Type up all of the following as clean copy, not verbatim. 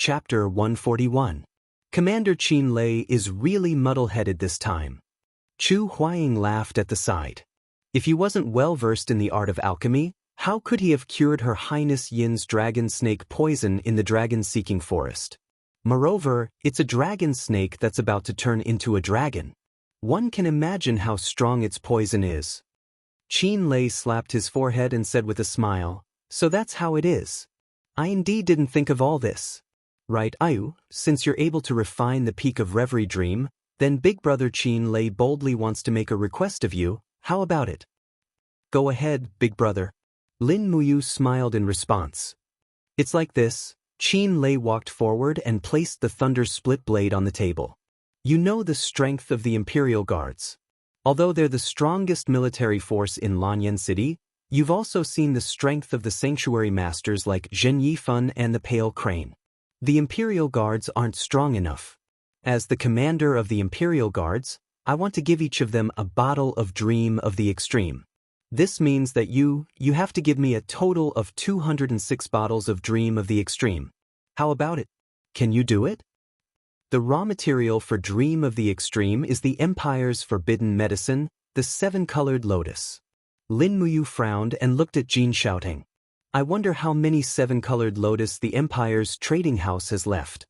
Chapter 141. Commander Qin Lei is really muddle-headed this time. Chu Huaying laughed at the side. If he wasn't well-versed in the art of alchemy, how could he have cured Her Highness Yin's dragon snake poison in the dragon-seeking forest? Moreover, it's a dragon snake that's about to turn into a dragon. One can imagine how strong its poison is. Qin Lei slapped his forehead and said with a smile, "So that's how it is. I indeed didn't think of all this. Right, Ayu, since you're able to refine the peak of reverie dream, then Big Brother Qin Lei boldly wants to make a request of you. How about it?" "Go ahead, Big Brother." Lin Muyu smiled in response. "It's like this." Qin Lei walked forward and placed the thunder split blade on the table. "You know the strength of the Imperial Guards. Although they're the strongest military force in Lanyan City, you've also seen the strength of the sanctuary masters like Zhen Yifan and the Pale Crane. The Imperial Guards aren't strong enough. As the commander of the Imperial Guards, I want to give each of them a bottle of Dream of the Extreme. This means that you have to give me a total of 206 bottles of Dream of the Extreme. How about it? Can you do it?" The raw material for Dream of the Extreme is the Empire's forbidden medicine, the seven-colored lotus. Lin Muyu frowned and looked at Jin Xiaotang. "I wonder how many seven-colored lotus the Empire's trading house has left."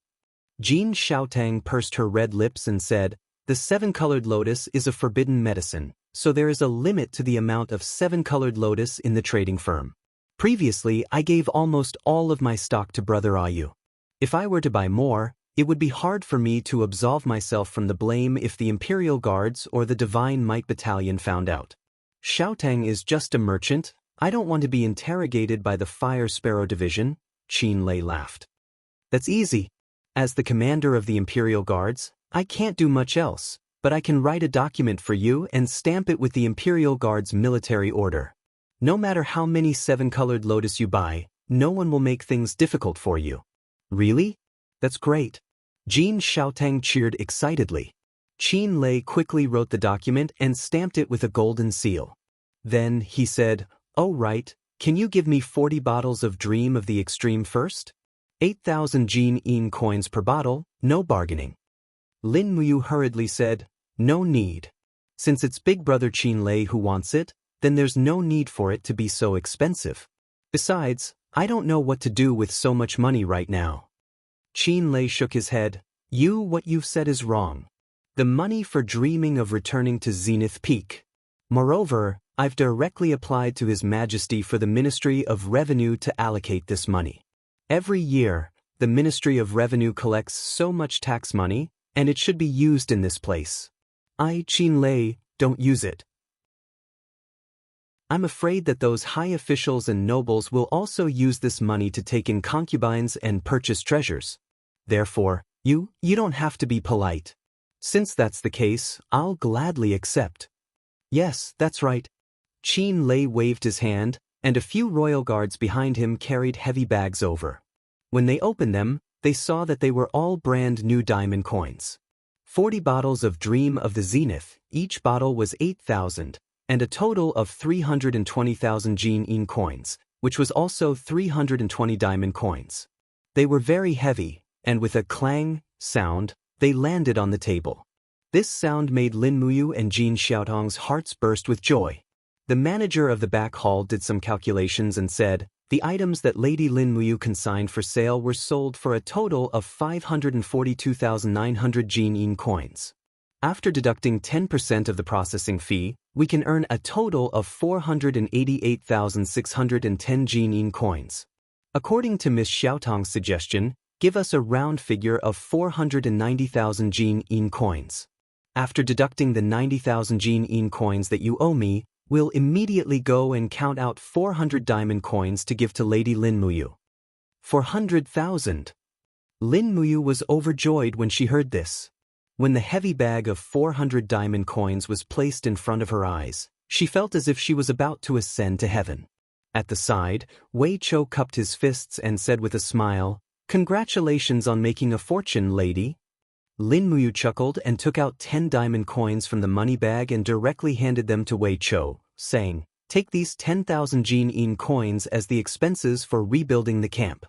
Jin Xiaotang pursed her red lips and said, "The seven-colored lotus is a forbidden medicine, so there is a limit to the amount of seven-colored lotus in the trading firm. Previously, I gave almost all of my stock to Brother Ayu. If I were to buy more, it would be hard for me to absolve myself from the blame if the Imperial Guards or the Divine Might Battalion found out. Xiaotang is just a merchant. I don't want to be interrogated by the Fire Sparrow Division." Qin Lei laughed. "That's easy. As the commander of the Imperial Guards, I can't do much else, but I can write a document for you and stamp it with the Imperial Guard's military order. No matter how many seven-colored lotus you buy, no one will make things difficult for you." "Really? That's great." Jin Xiaotang cheered excitedly. Qin Lei quickly wrote the document and stamped it with a golden seal. Then he said, "Oh right, can you give me 40 bottles of Dream of the Extreme first? 8,000 Jin Yin coins per bottle, no bargaining." Lin Muyu hurriedly said, "No need. Since it's Big Brother Qin Lei who wants it, then there's no need for it to be so expensive. Besides, I don't know what to do with so much money right now." Qin Lei shook his head. What you've said is wrong. The money for dreaming of returning to Zenith Peak. Moreover, I've directly applied to His Majesty for the Ministry of Revenue to allocate this money. Every year, the Ministry of Revenue collects so much tax money, and it should be used in this place. I, Qin Lei, don't use it. I'm afraid that those high officials and nobles will also use this money to take in concubines and purchase treasures. Therefore, you don't have to be polite. Since that's the case, I'll gladly accept." "Yes, that's right." Qin Lei waved his hand, and a few royal guards behind him carried heavy bags over. When they opened them, they saw that they were all brand new diamond coins. 40 bottles of Dream of the Zenith, each bottle was 8,000, and a total of 320,000 Jin Yin coins, which was also 320 diamond coins. They were very heavy, and with a clang sound, they landed on the table. This sound made Lin Muyu and Jin Xiaotang's hearts burst with joy. The manager of the back hall did some calculations and said, the items that Lady Lin Muyu consigned for sale were sold for a total of 542,900 Jin Yin coins. After deducting 10% of the processing fee, we can earn a total of 488,610 Jin Yin coins. According to Miss Xiaotang's suggestion, give us a round figure of 490,000 Jin Yin coins. After deducting the 90,000 Jin Yin coins that you owe me, we'll immediately go and count out 400 diamond coins to give to Lady Lin Muyu. 400,000. Lin Muyu was overjoyed when she heard this. When the heavy bag of 400 diamond coins was placed in front of her eyes, she felt as if she was about to ascend to heaven. At the side, Wei Chou cupped his fists and said with a smile, "Congratulations on making a fortune, lady." Lin Muyu chuckled and took out 10 diamond coins from the money bag and directly handed them to Wei Chou, saying, "Take these 10,000 Jin Yin coins as the expenses for rebuilding the camp."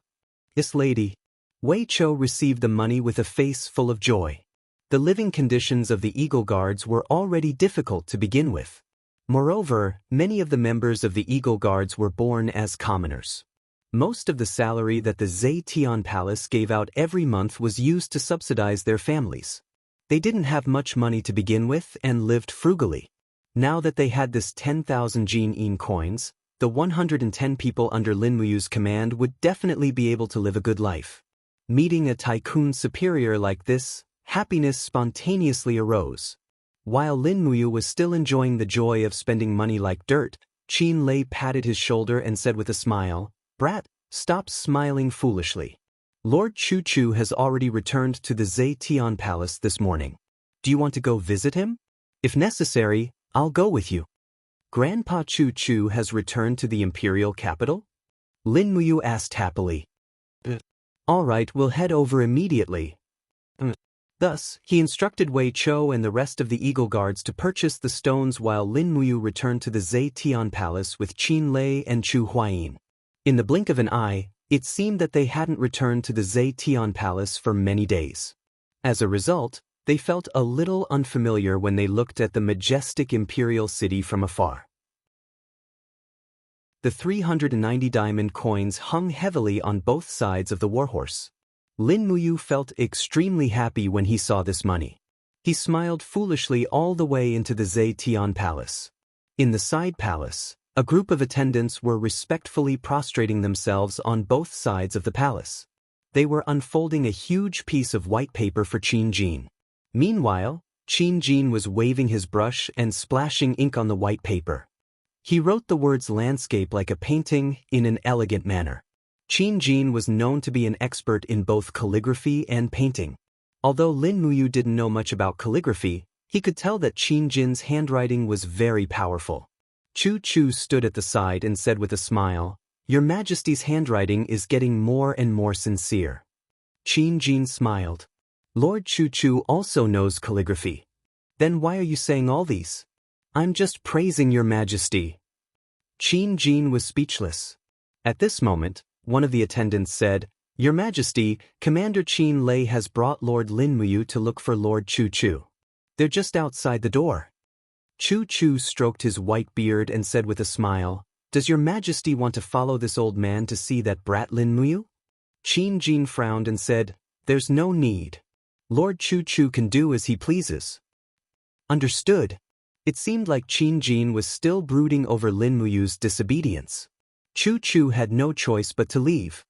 "Yes, lady." Wei Chou received the money with a face full of joy. The living conditions of the Eagle Guards were already difficult to begin with. Moreover, many of the members of the Eagle Guards were born as commoners. Most of the salary that the Zetian Palace gave out every month was used to subsidize their families. They didn't have much money to begin with and lived frugally. Now that they had this 10,000 Jin coins, the 110 people under Lin Muyu's command would definitely be able to live a good life. Meeting a tycoon superior like this, happiness spontaneously arose. While Lin Muyu was still enjoying the joy of spending money like dirt, Qin Lei patted his shoulder and said with a smile, "Brat, stop smiling foolishly. Lord Chu Chu has already returned to the Zetian Palace this morning. Do you want to go visit him? If necessary, I'll go with you." "Grandpa Chu Chu has returned to the imperial capital?" Lin Muyu asked happily. "All right, we'll head over immediately." Thus, he instructed Wei Chou and the rest of the Eagle Guards to purchase the stones while Lin Muyu returned to the Zetian Palace with Qin Lei and Chu Huayin. In the blink of an eye, it seemed that they hadn't returned to the Zetian Palace for many days. As a result, they felt a little unfamiliar when they looked at the majestic imperial city from afar. The 390 diamond coins hung heavily on both sides of the warhorse. Lin Muyu felt extremely happy when he saw this money. He smiled foolishly all the way into the Zetian Palace. In the side palace, a group of attendants were respectfully prostrating themselves on both sides of the palace. They were unfolding a huge piece of white paper for Qin Jin. Meanwhile, Qin Jin was waving his brush and splashing ink on the white paper. He wrote the words landscape like a painting in an elegant manner. Qin Jin was known to be an expert in both calligraphy and painting. Although Lin Muyu didn't know much about calligraphy, he could tell that Qin Jin's handwriting was very powerful. Chu Chu stood at the side and said with a smile, "Your Majesty's handwriting is getting more and more sincere." Qin Jin smiled. "Lord Chu Chu also knows calligraphy. Then why are you saying all these?" "I'm just praising your Majesty." Qin Jin was speechless. At this moment, one of the attendants said, "Your Majesty, Commander Qin Lei has brought Lord Lin Muyu to look for Lord Chu Chu. They're just outside the door." Chu Chu stroked his white beard and said with a smile, "Does your Majesty want to follow this old man to see that brat Lin Muyu?" Qin Jin frowned and said, "There's no need. Lord Chu Chu can do as he pleases." "Understood." It seemed like Qin Jin was still brooding over Lin Muyu's disobedience. Chu Chu had no choice but to leave.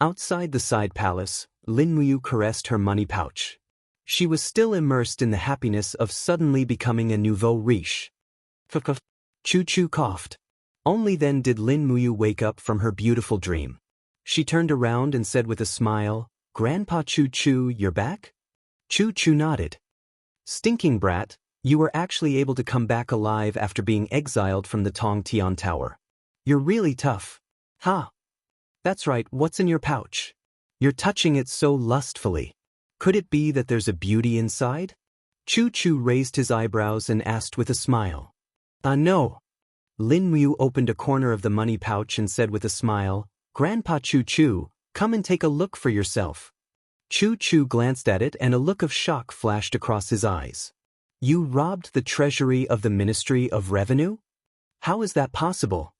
Outside the side palace, Lin Muyu caressed her money pouch. She was still immersed in the happiness of suddenly becoming a nouveau riche. Chu Chu coughed. Only then did Lin Muyu wake up from her beautiful dream. She turned around and said with a smile, "Grandpa Chu Chu, you're back?" Chu Chu nodded. "Stinking brat, you were actually able to come back alive after being exiled from the Tongtian Tower. You're really tough." "Ha! That's right, what's in your pouch? You're touching it so lustfully. Could it be that there's a beauty inside?" Chu Chu raised his eyebrows and asked with a smile. No." Lin Muyu opened a corner of the money pouch and said with a smile, "Grandpa Chu Chu, come and take a look for yourself." Chu Chu glanced at it and a look of shock flashed across his eyes. "You robbed the treasury of the Ministry of Revenue? How is that possible?"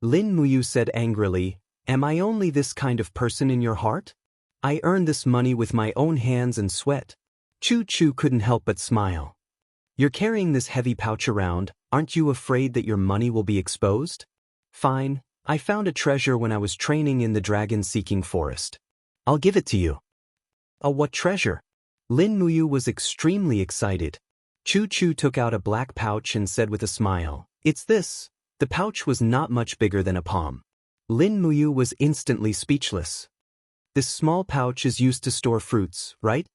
Lin Muyu said angrily, "Am I only this kind of person in your heart? I earned this money with my own hands and sweat." Chu Chu couldn't help but smile. "You're carrying this heavy pouch around, aren't you afraid that your money will be exposed?" "Fine, I found a treasure when I was training in the dragon-seeking forest. I'll give it to you." What treasure?" Lin Muyu was extremely excited. Chu Chu took out a black pouch and said with a smile, "It's this." The pouch was not much bigger than a palm. Lin Muyu was instantly speechless. "This small pouch is used to store fruits, right?"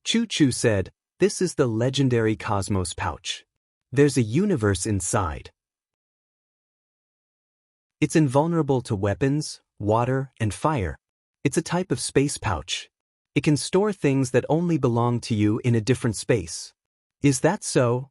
Chu Chu said, "This is the legendary Cosmos pouch. There's a universe inside. It's invulnerable to weapons, water, and fire. It's a type of space pouch. It can store things that only belong to you in a different space." "Is that so?"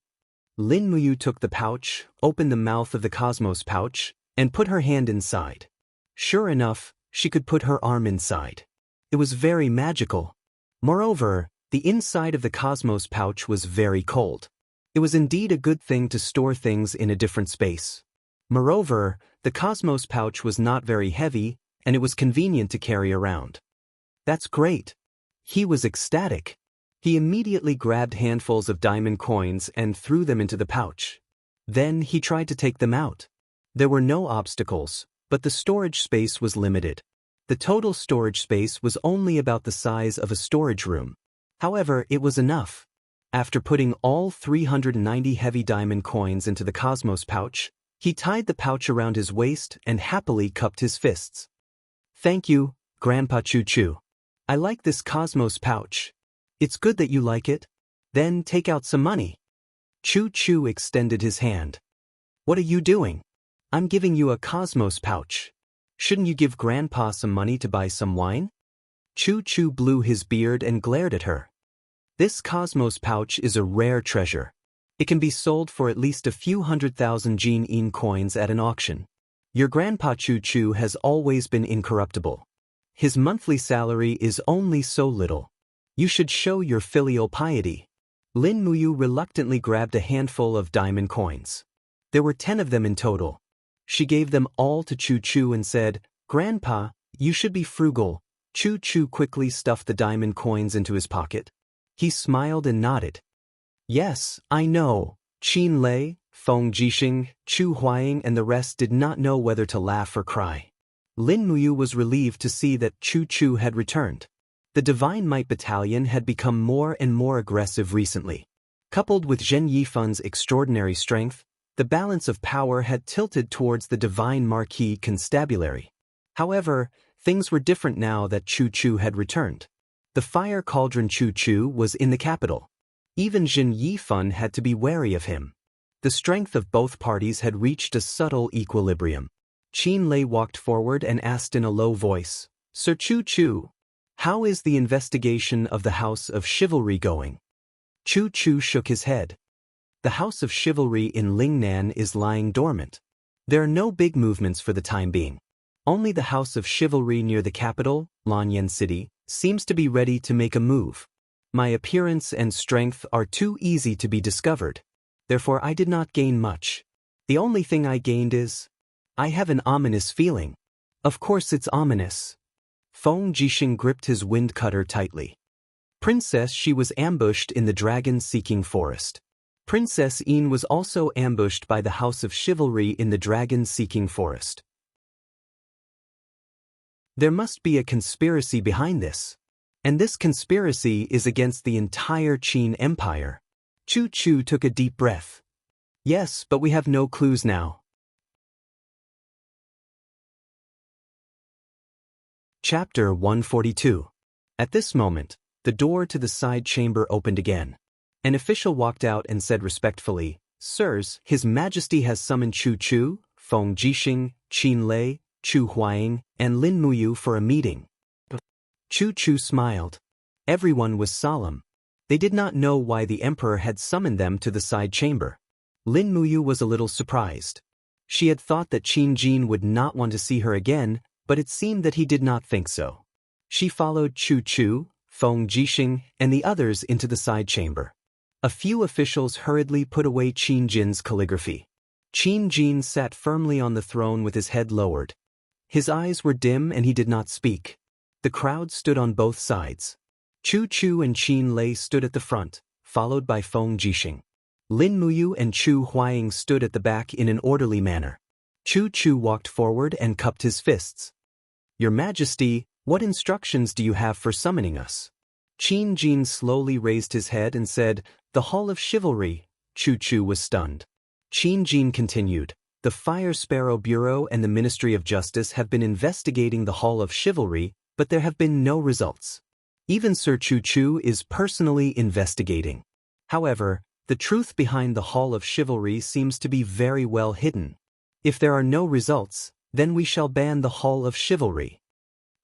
Lin Muyu took the pouch, opened the mouth of the Cosmos pouch, and put her hand inside. Sure enough, she could put her arm inside. It was very magical. Moreover, the inside of the cosmos pouch was very cold. It was indeed a good thing to store things in a different space. Moreover, the cosmos pouch was not very heavy, and it was convenient to carry around. That's great. He was ecstatic. He immediately grabbed handfuls of diamond coins and threw them into the pouch. Then he tried to take them out. There were no obstacles, but the storage space was limited. The total storage space was only about the size of a storage room. However, it was enough. After putting all 390 heavy diamond coins into the cosmos pouch, he tied the pouch around his waist and happily cupped his fists. Thank you, Grandpa Choo Choo. I like this cosmos pouch. It's good that you like it. Then take out some money. Choo Choo extended his hand. What are you doing? I'm giving you a cosmos pouch. Shouldn't you give Grandpa some money to buy some wine? Choo Choo blew his beard and glared at her. This cosmos pouch is a rare treasure. It can be sold for at least a few 100,000 Jin coins at an auction. Your Grandpa Choo Choo has always been incorruptible. His monthly salary is only so little. You should show your filial piety. Lin Muyu reluctantly grabbed a handful of diamond coins. There were 10 of them in total. She gave them all to Choo Choo and said, Grandpa, you should be frugal. Choo Choo quickly stuffed the diamond coins into his pocket. He smiled and nodded. Yes, I know. Qin Lei, Feng Jixing, Chu Huaying and the rest did not know whether to laugh or cry. Lin Muyu was relieved to see that Choo Choo had returned. The Divine Might Battalion had become more and more aggressive recently. Coupled with Zhen Yifan's extraordinary strength, the balance of power had tilted towards the Divine Marquis Constabulary. However, things were different now that Choo Choo had returned. The fire cauldron Choo Choo was in the capital. Even Zhen Yifan had to be wary of him. The strength of both parties had reached a subtle equilibrium. Qin Lei walked forward and asked in a low voice, Sir Choo Choo, how is the investigation of the House of Chivalry going? Choo Choo shook his head. The House of Chivalry in Lingnan is lying dormant. There are no big movements for the time being. Only the House of Chivalry near the capital, Lanyan City, seems to be ready to make a move. My appearance and strength are too easy to be discovered. Therefore I did not gain much. The only thing I gained is, I have an ominous feeling. Of course it's ominous. Feng Jixing gripped his wind cutter tightly. Princess She was ambushed in the dragon-seeking forest. Princess Yin was also ambushed by the House of Chivalry in the dragon-seeking forest. There must be a conspiracy behind this. And this conspiracy is against the entire Qin Empire. Choo Choo took a deep breath. Yes, but we have no clues now. Chapter 142. At this moment, the door to the side chamber opened again. An official walked out and said respectfully, Sirs, His Majesty has summoned Choo Choo, Feng Jixing, Qin Lei, Chu Huaying, and Lin Muyu for a meeting. Choo Choo smiled. Everyone was solemn. They did not know why the emperor had summoned them to the side chamber. Lin Muyu was a little surprised. She had thought that Qin Jin would not want to see her again, but it seemed that he did not think so. She followed Choo Choo, Feng Jixing, and the others into the side chamber. A few officials hurriedly put away Qin Jin's calligraphy. Qin Jin sat firmly on the throne with his head lowered. His eyes were dim and he did not speak. The crowd stood on both sides. Choo Choo and Qin Lei stood at the front, followed by Feng Jixing. Lin Muyu and Chu Huaying stood at the back in an orderly manner. Choo Choo walked forward and cupped his fists. Your Majesty, what instructions do you have for summoning us? Qin Jin slowly raised his head and said, The Hall of Chivalry. Choo Choo was stunned. Qin Jin continued, The Fire Sparrow Bureau and the Ministry of Justice have been investigating the Hall of Chivalry, but there have been no results. Even Sir Choo Choo is personally investigating. However, the truth behind the Hall of Chivalry seems to be very well hidden. If there are no results, then we shall ban the Hall of Chivalry.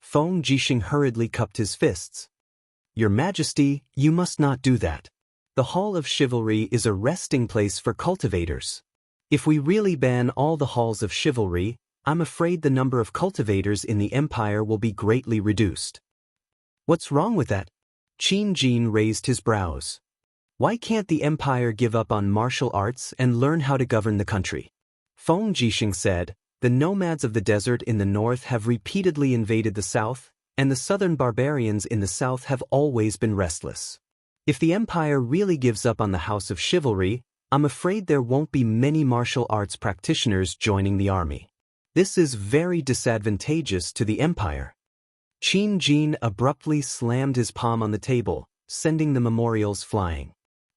Feng Jixing hurriedly cupped his fists. Your Majesty, you must not do that. The Hall of Chivalry is a resting place for cultivators. If we really ban all the Halls of Chivalry, I'm afraid the number of cultivators in the Empire will be greatly reduced. What's wrong with that? Qin Jin raised his brows. Why can't the empire give up on martial arts and learn how to govern the country? Feng Jixing said, the nomads of the desert in the north have repeatedly invaded the south, and the southern barbarians in the south have always been restless. If the empire really gives up on the house of chivalry, I'm afraid there won't be many martial arts practitioners joining the army. This is very disadvantageous to the empire. Qin Jin abruptly slammed his palm on the table, sending the memorials flying.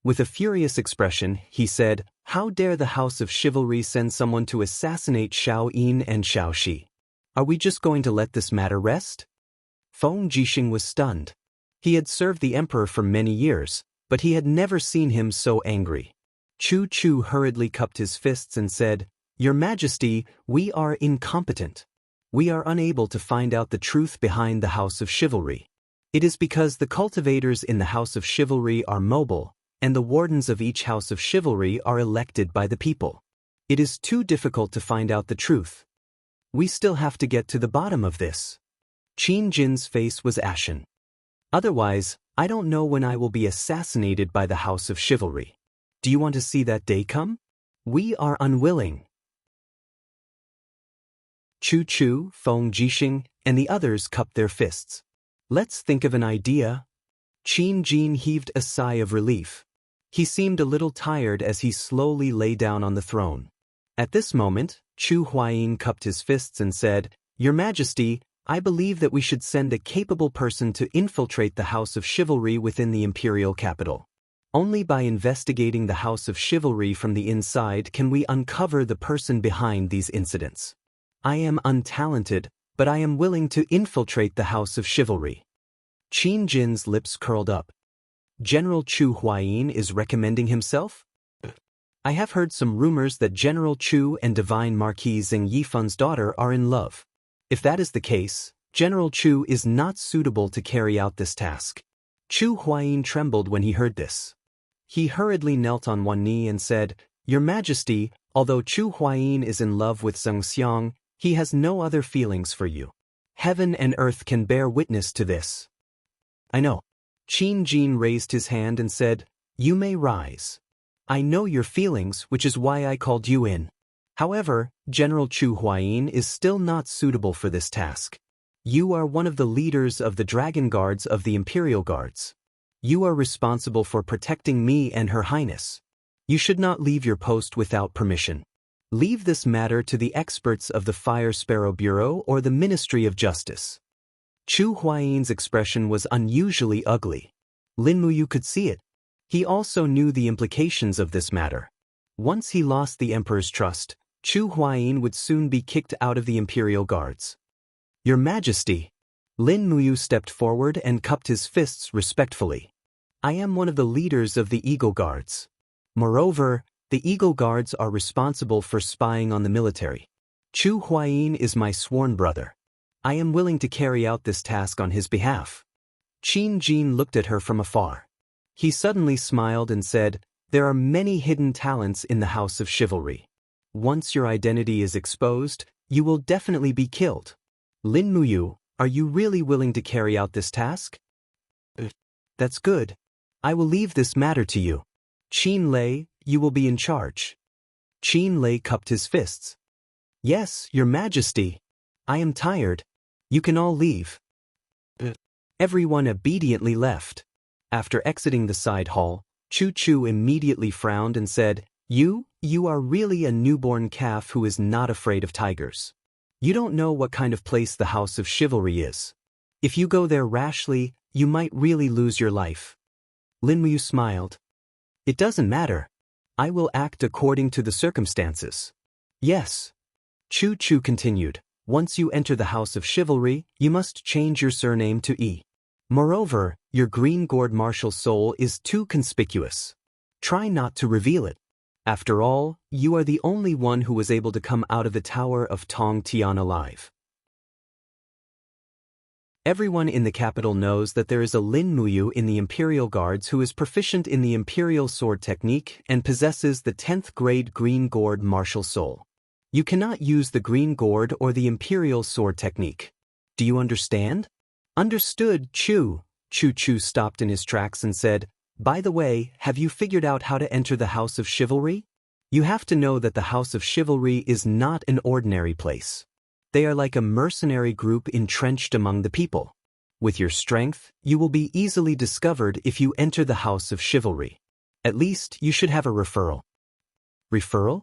With a furious expression, he said, how dare the House of Chivalry send someone to assassinate Xiao Yin and Xiao Shi? Are we just going to let this matter rest? Feng Jixing was stunned. He had served the emperor for many years, but he had never seen him so angry. Chu Chu hurriedly cupped his fists and said, Your Majesty, we are incompetent. We are unable to find out the truth behind the House of Chivalry. It is because the cultivators in the House of Chivalry are mobile, and the wardens of each House of Chivalry are elected by the people. It is too difficult to find out the truth. We still have to get to the bottom of this. Qin Jin's face was ashen. Otherwise, I don't know when I will be assassinated by the House of Chivalry. Do you want to see that day come? We are unwilling. Chu Chu, Feng Jixing, and the others cupped their fists. Let's think of an idea. Qin Jin heaved a sigh of relief. He seemed a little tired as he slowly lay down on the throne. At this moment, Chu Huayin cupped his fists and said, Your Majesty, I believe that we should send a capable person to infiltrate the House of Chivalry within the imperial capital. Only by investigating the House of Chivalry from the inside can we uncover the person behind these incidents. I am untalented, but I am willing to infiltrate the House of Chivalry. Qin Jin's lips curled up. General Chu Huayin is recommending himself? I have heard some rumors that General Chu and Divine Marquis Xing Yifun's daughter are in love. If that is the case, General Chu is not suitable to carry out this task. Chu Huayin trembled when he heard this. He hurriedly knelt on one knee and said, Your Majesty, although Chu Huayin is in love with Xianxia, he has no other feelings for you. Heaven and earth can bear witness to this. I know. Qin Jin raised his hand and said, You may rise. I know your feelings, which is why I called you in. However, General Chu Huayin is still not suitable for this task. You are one of the leaders of the Dragon Guards of the Imperial Guards. You are responsible for protecting me and Her Highness. You should not leave your post without permission. Leave this matter to the experts of the Fire Sparrow Bureau or the Ministry of Justice. Chu Huayin's expression was unusually ugly. Lin Muyu could see it. He also knew the implications of this matter. Once he lost the emperor's trust, Chu Huayin would soon be kicked out of the Imperial Guards. Your Majesty. Lin Muyu stepped forward and cupped his fists respectfully. I am one of the leaders of the Eagle Guards. Moreover, the Eagle Guards are responsible for spying on the military. Chu Huayin is my sworn brother. I am willing to carry out this task on his behalf. Qin Jin looked at her from afar. He suddenly smiled and said, There are many hidden talents in the House of Chivalry. Once your identity is exposed, you will definitely be killed. Lin Muyu, are you really willing to carry out this task? That's good. I will leave this matter to you. Qin Lei, you will be in charge. Qin Lei cupped his fists. Yes, Your Majesty. I am tired. You can all leave. Everyone obediently left. After exiting the side hall, Chu Chu immediately frowned and said, You are really a newborn calf who is not afraid of tigers. You don't know what kind of place the House of Chivalry is. If you go there rashly, you might really lose your life. Lin Muyu smiled. It doesn't matter. I will act according to the circumstances. Yes. Chu Chu continued. Once you enter the House of Chivalry, you must change your surname to E. Moreover, your green gourd martial soul is too conspicuous. Try not to reveal it. After all, you are the only one who was able to come out of the Tower of Tong Tian alive. Everyone in the capital knows that there is a Lin Muyu in the Imperial Guards who is proficient in the Imperial Sword Technique and possesses the 10th grade Green Gourd martial soul. You cannot use the Green Gourd or the Imperial Sword Technique. Do you understand? Understood, Chu. Chu stopped in his tracks and said, "By the way, have you figured out how to enter the House of Chivalry? You have to know that the House of Chivalry is not an ordinary place. They are like a mercenary group entrenched among the people. With your strength, you will be easily discovered if you enter the House of Chivalry. At least, you should have a referral." Referral?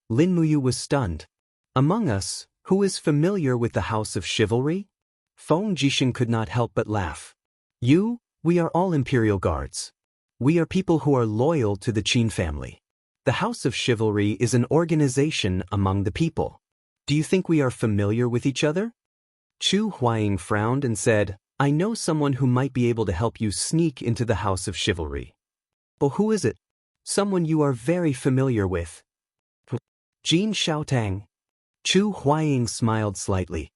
Lin Muyu was stunned. Among us, who is familiar with the House of Chivalry? Feng Jixing could not help but laugh. We are all Imperial Guards. We are people who are loyal to the Qin family. The House of Chivalry is an organization among the people. Do you think we are familiar with each other? Chu Huaying frowned and said, "I know someone who might be able to help you sneak into the House of Chivalry." "Oh, who is it?" "Someone you are very familiar with." "Jin Xiaotang." Chu Huaying smiled slightly.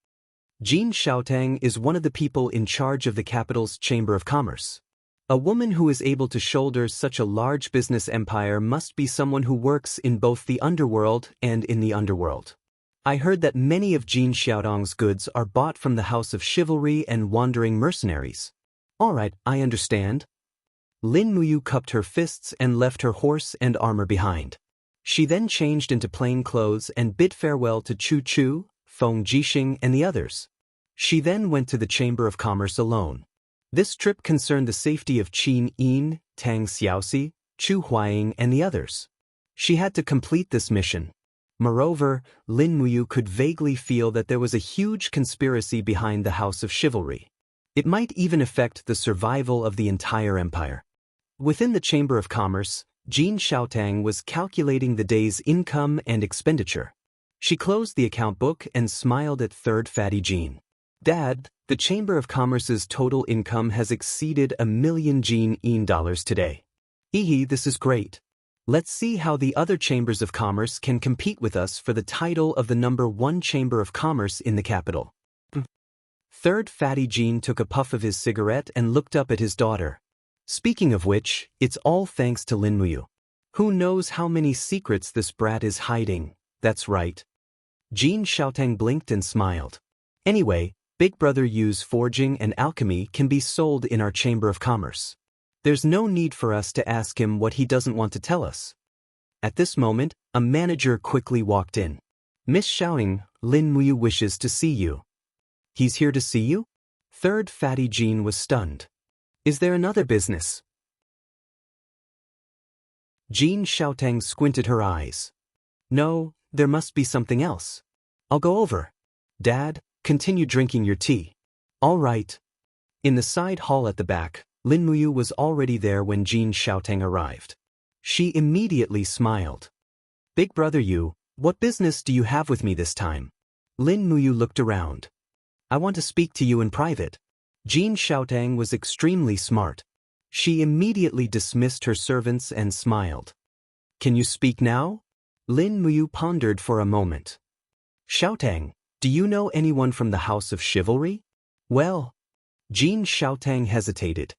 Jin Xiaotang is one of the people in charge of the capital's Chamber of Commerce. A woman who is able to shoulder such a large business empire must be someone who works in both the underworld and in the underworld. I heard that many of Jin Xiaotang's goods are bought from the House of Chivalry and wandering mercenaries. All right, I understand. Lin Muyu cupped her fists and left her horse and armor behind. She then changed into plain clothes and bid farewell to Chu, Feng Jixing, and the others. She then went to the Chamber of Commerce alone. This trip concerned the safety of Qin Yin, Tang Xiaoxi, Chu Huaying, and the others. She had to complete this mission. Moreover, Lin Muyu could vaguely feel that there was a huge conspiracy behind the House of Chivalry. It might even affect the survival of the entire empire. Within the Chamber of Commerce, Jin Xiaotang was calculating the day's income and expenditure. She closed the account book and smiled at Third Fatty Jin. "Dad, the Chamber of Commerce's total income has exceeded $1 million Jin dollars today. This is great. Let's see how the other chambers of commerce can compete with us for the title of the #1 Chamber of Commerce in the capital." Third Fatty Jin took a puff of his cigarette and looked up at his daughter. "Speaking of which, it's all thanks to Lin Muyu. Who knows how many secrets this brat is hiding?" "That's right." Jin Xiaotang blinked and smiled. "Anyway, Big Brother Yu's forging and alchemy can be sold in our Chamber of Commerce. There's no need for us to ask him what he doesn't want to tell us." At this moment, a manager quickly walked in. "Miss Xiaoying, Lin Muyu wishes to see you." "He's here to see you?" Third Fatty Jin was stunned. "Is there another business?" Jin Xiaotang squinted her eyes. "No, there must be something else. I'll go over. Dad, continue drinking your tea." "All right." In the side hall at the back, Lin Muyu was already there when Jin Xiaotang arrived. She immediately smiled. "Big Brother Yu, what business do you have with me this time?" Lin Muyu looked around. "I want to speak to you in private." Jin Xiaotang was extremely smart. She immediately dismissed her servants and smiled. "Can you speak now?" Lin Muyu pondered for a moment. "Xiaotang, do you know anyone from the House of Chivalry?" "Well..." Jin Xiaotang hesitated.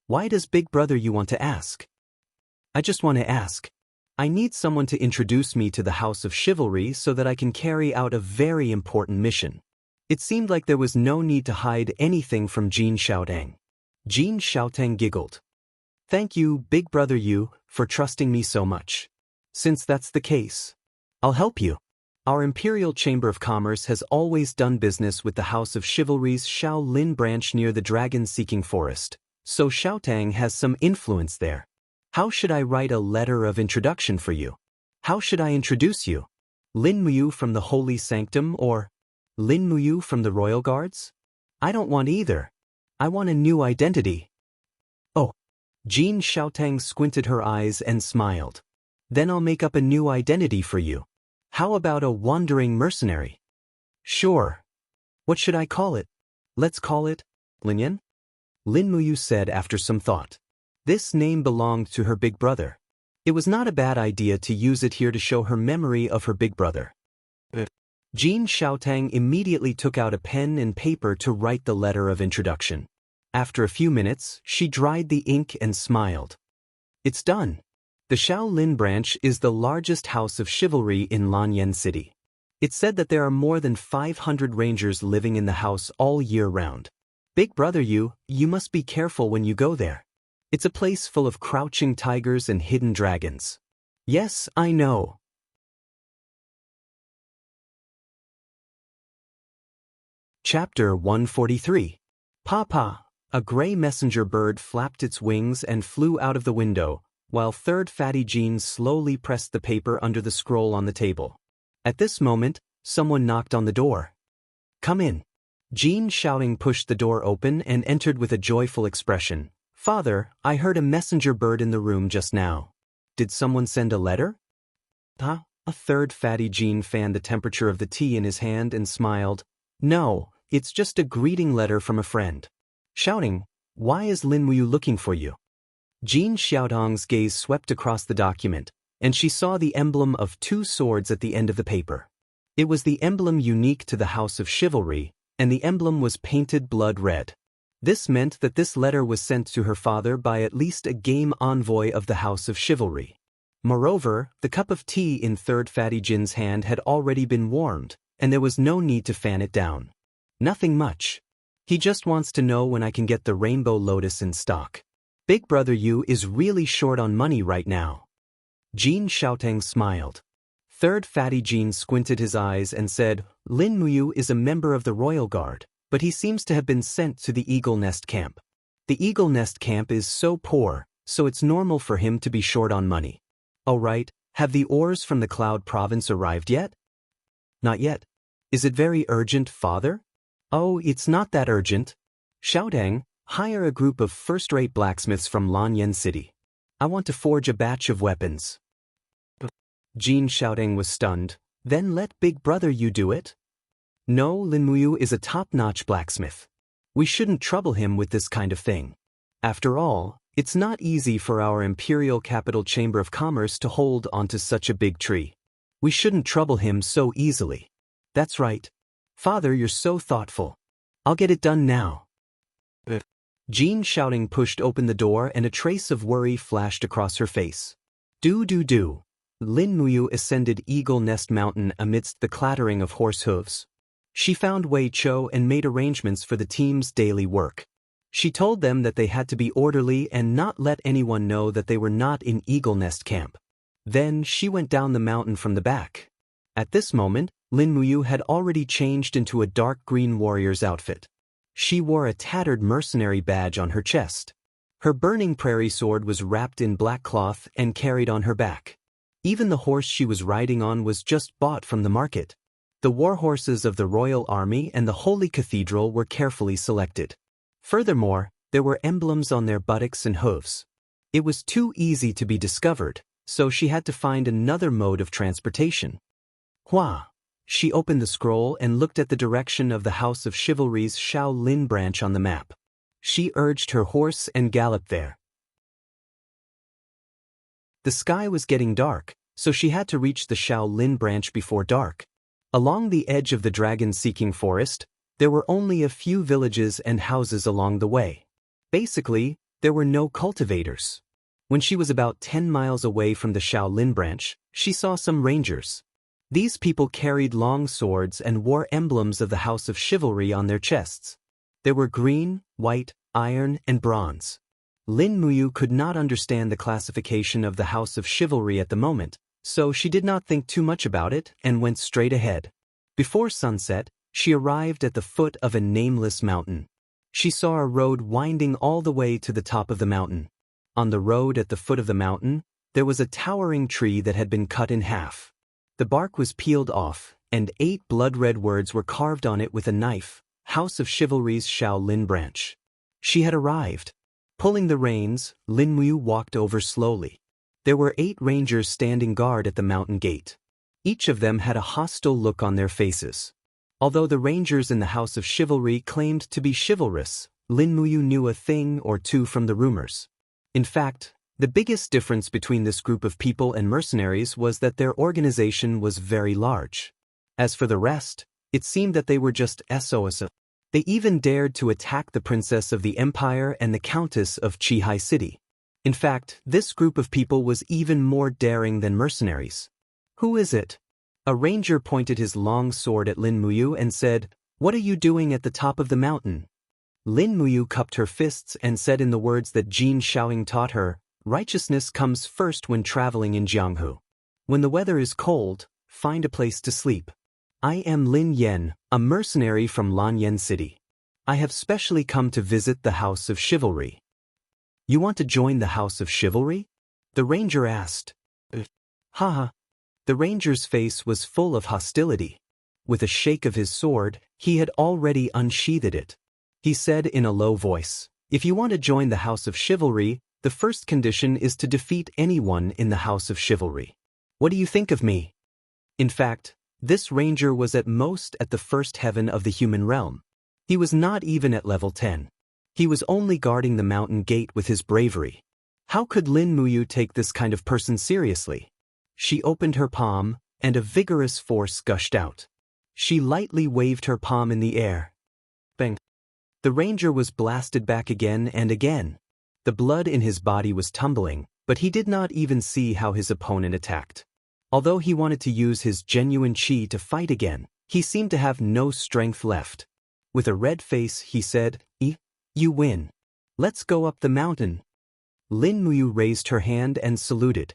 "Why does Big Brother you want to ask?" "I just want to ask. I need someone to introduce me to the House of Chivalry so that I can carry out a very important mission." It seemed like there was no need to hide anything from Jin Xiaotang. Jin Xiaotang giggled. "Thank you, Big Brother Yu, for trusting me so much. Since that's the case, I'll help you. Our Imperial Chamber of Commerce has always done business with the House of Chivalry's Shaolin branch near the dragon-seeking forest, so Xiaotang has some influence there. How should I write a letter of introduction for you? How should I introduce you? Lin Muyu from the Holy Sanctum or Lin Muyu from the Royal Guards? I don't want either. I want a new identity." "Oh." Jin Xiaotang squinted her eyes and smiled. "Then I'll make up a new identity for you. How about a wandering mercenary?" "Sure. What should I call it?" "Let's call it Linyan," Lin Muyu said after some thought. This name belonged to her big brother. It was not a bad idea to use it here to show her memory of her big brother. Jin Xiaotang immediately took out a pen and paper to write the letter of introduction. After a few minutes, she dried the ink and smiled. "It's done. The Shaolin branch is the largest house of chivalry in Lanyan City. It's said that there are more than 500 rangers living in the house all year round. Big brother you must be careful when you go there. It's a place full of crouching tigers and hidden dragons. Yes, I know. Chapter 143. Papa. A gray messenger bird flapped its wings and flew out of the window, while third fatty Jean slowly pressed the paper under the scroll on the table. At this moment, someone knocked on the door. Come in. Jean shouting pushed the door open and entered with a joyful expression. Father, I heard a messenger bird in the room just now. Did someone send a letter? A third fatty Jean fanned the temperature of the tea in his hand and smiled. No, it's just a greeting letter from a friend. Shouting, why is Lin Muyu looking for you? Jean Xiaotong's gaze swept across the document, and she saw the emblem of 2 swords at the end of the paper. It was the emblem unique to the House of Chivalry, and the emblem was painted blood red. This meant that this letter was sent to her father by at least a game envoy of the House of Chivalry. Moreover, the cup of tea in third fatty Jin's hand had already been warmed, and there was no need to fan it down. Nothing much. He just wants to know when I can get the Rainbow Lotus in stock. Big brother Yu is really short on money right now. Jean Xiaotong smiled. Third fatty Jean squinted his eyes and said, Lin Muyu is a member of the Royal Guard, but he seems to have been sent to the Eagle Nest Camp. The Eagle Nest Camp is so poor, so it's normal for him to be short on money. Oh right, have the ores from the Cloud Province arrived yet? Not yet. Is it very urgent, father? Oh, it's not that urgent. Xiaotong, hire a group of first-rate blacksmiths from Lanyan City. I want to forge a batch of weapons. Jean Xiaotong was stunned. Then let big brother you do it? No, Lin Muyu is a top-notch blacksmith. We shouldn't trouble him with this kind of thing. After all, it's not easy for our Imperial Capital Chamber of Commerce to hold onto such a big tree. We shouldn't trouble him so easily. That's right. Father, you're so thoughtful. I'll get it done now. Jean Xiaotong pushed open the door and a trace of worry flashed across her face. Do. Lin Muyu ascended Eagle Nest Mountain amidst the clattering of horse hooves. She found Wei Chou and made arrangements for the team's daily work. She told them that they had to be orderly and not let anyone know that they were not in Eagle Nest Camp. Then she went down the mountain from the back. At this moment, Lin Muyu had already changed into a dark green warrior's outfit. She wore a tattered mercenary badge on her chest. Her burning prairie sword was wrapped in black cloth and carried on her back. Even the horse she was riding on was just bought from the market. The war horses of the Royal Army and the Holy Cathedral were carefully selected. Furthermore, there were emblems on their buttocks and hooves. It was too easy to be discovered, so she had to find another mode of transportation. Hua! She opened the scroll and looked at the direction of the House of Chivalry's Shaolin branch on the map. She urged her horse and galloped there. The sky was getting dark, so she had to reach the Shaolin branch before dark. Along the edge of the dragon-seeking forest, there were only a few villages and houses along the way. Basically, there were no cultivators. When she was about 10 miles away from the Shaolin branch, she saw some rangers. These people carried long swords and wore emblems of the House of Chivalry on their chests. They were green, white, iron, and bronze. Lin Muyu could not understand the classification of the House of Chivalry at the moment, so she did not think too much about it and went straight ahead. Before sunset, she arrived at the foot of a nameless mountain. She saw a road winding all the way to the top of the mountain. On the road at the foot of the mountain, there was a towering tree that had been cut in half. The bark was peeled off, and 8 blood-red words were carved on it with a knife, House of Chivalry's Shaolin branch. She had arrived. Pulling the reins, Lin Muyu walked over slowly. There were 8 rangers standing guard at the mountain gate. Each of them had a hostile look on their faces. Although the rangers in the House of Chivalry claimed to be chivalrous, Lin Muyu knew a thing or two from the rumors. In fact, the biggest difference between this group of people and mercenaries was that their organization was very large. As for the rest, it seemed that they were just SOS. They even dared to attack the princess of the empire and the countess of Qihai City. In fact, this group of people was even more daring than mercenaries. Who is it? A ranger pointed his long sword at Lin Muyu and said, "What are you doing at the top of the mountain?" Lin Muyu cupped her fists and said in the words that Jin Xiaoying taught her, "Righteousness comes first when traveling in Jianghu. When the weather is cold, find a place to sleep. I am Lin Yan, a mercenary from Lanyan City. I have specially come to visit the House of Chivalry." "You want to join the House of Chivalry?" the ranger asked. Haha. The ranger's face was full of hostility. With a shake of his sword, he had already unsheathed it. He said in a low voice, "If you want to join the House of Chivalry, the first condition is to defeat anyone in the House of Chivalry. What do you think of me?" In fact, this ranger was at most at the first heaven of the human realm. He was not even at level 10. He was only guarding the mountain gate with his bravery. How could Lin Muyu take this kind of person seriously? She opened her palm, and a vigorous force gushed out. She lightly waved her palm in the air. Bang! The ranger was blasted back again and again. The blood in his body was tumbling, but he did not even see how his opponent attacked. Although he wanted to use his genuine chi to fight again, he seemed to have no strength left. With a red face, he said, You win. Let's go up the mountain." Lin Muyu raised her hand and saluted.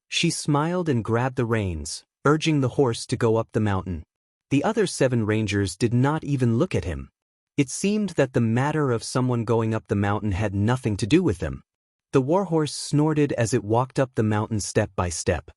She smiled and grabbed the reins, urging the horse to go up the mountain. The other 7 rangers did not even look at him. It seemed that the matter of someone going up the mountain had nothing to do with them. The warhorse snorted as it walked up the mountain step by step.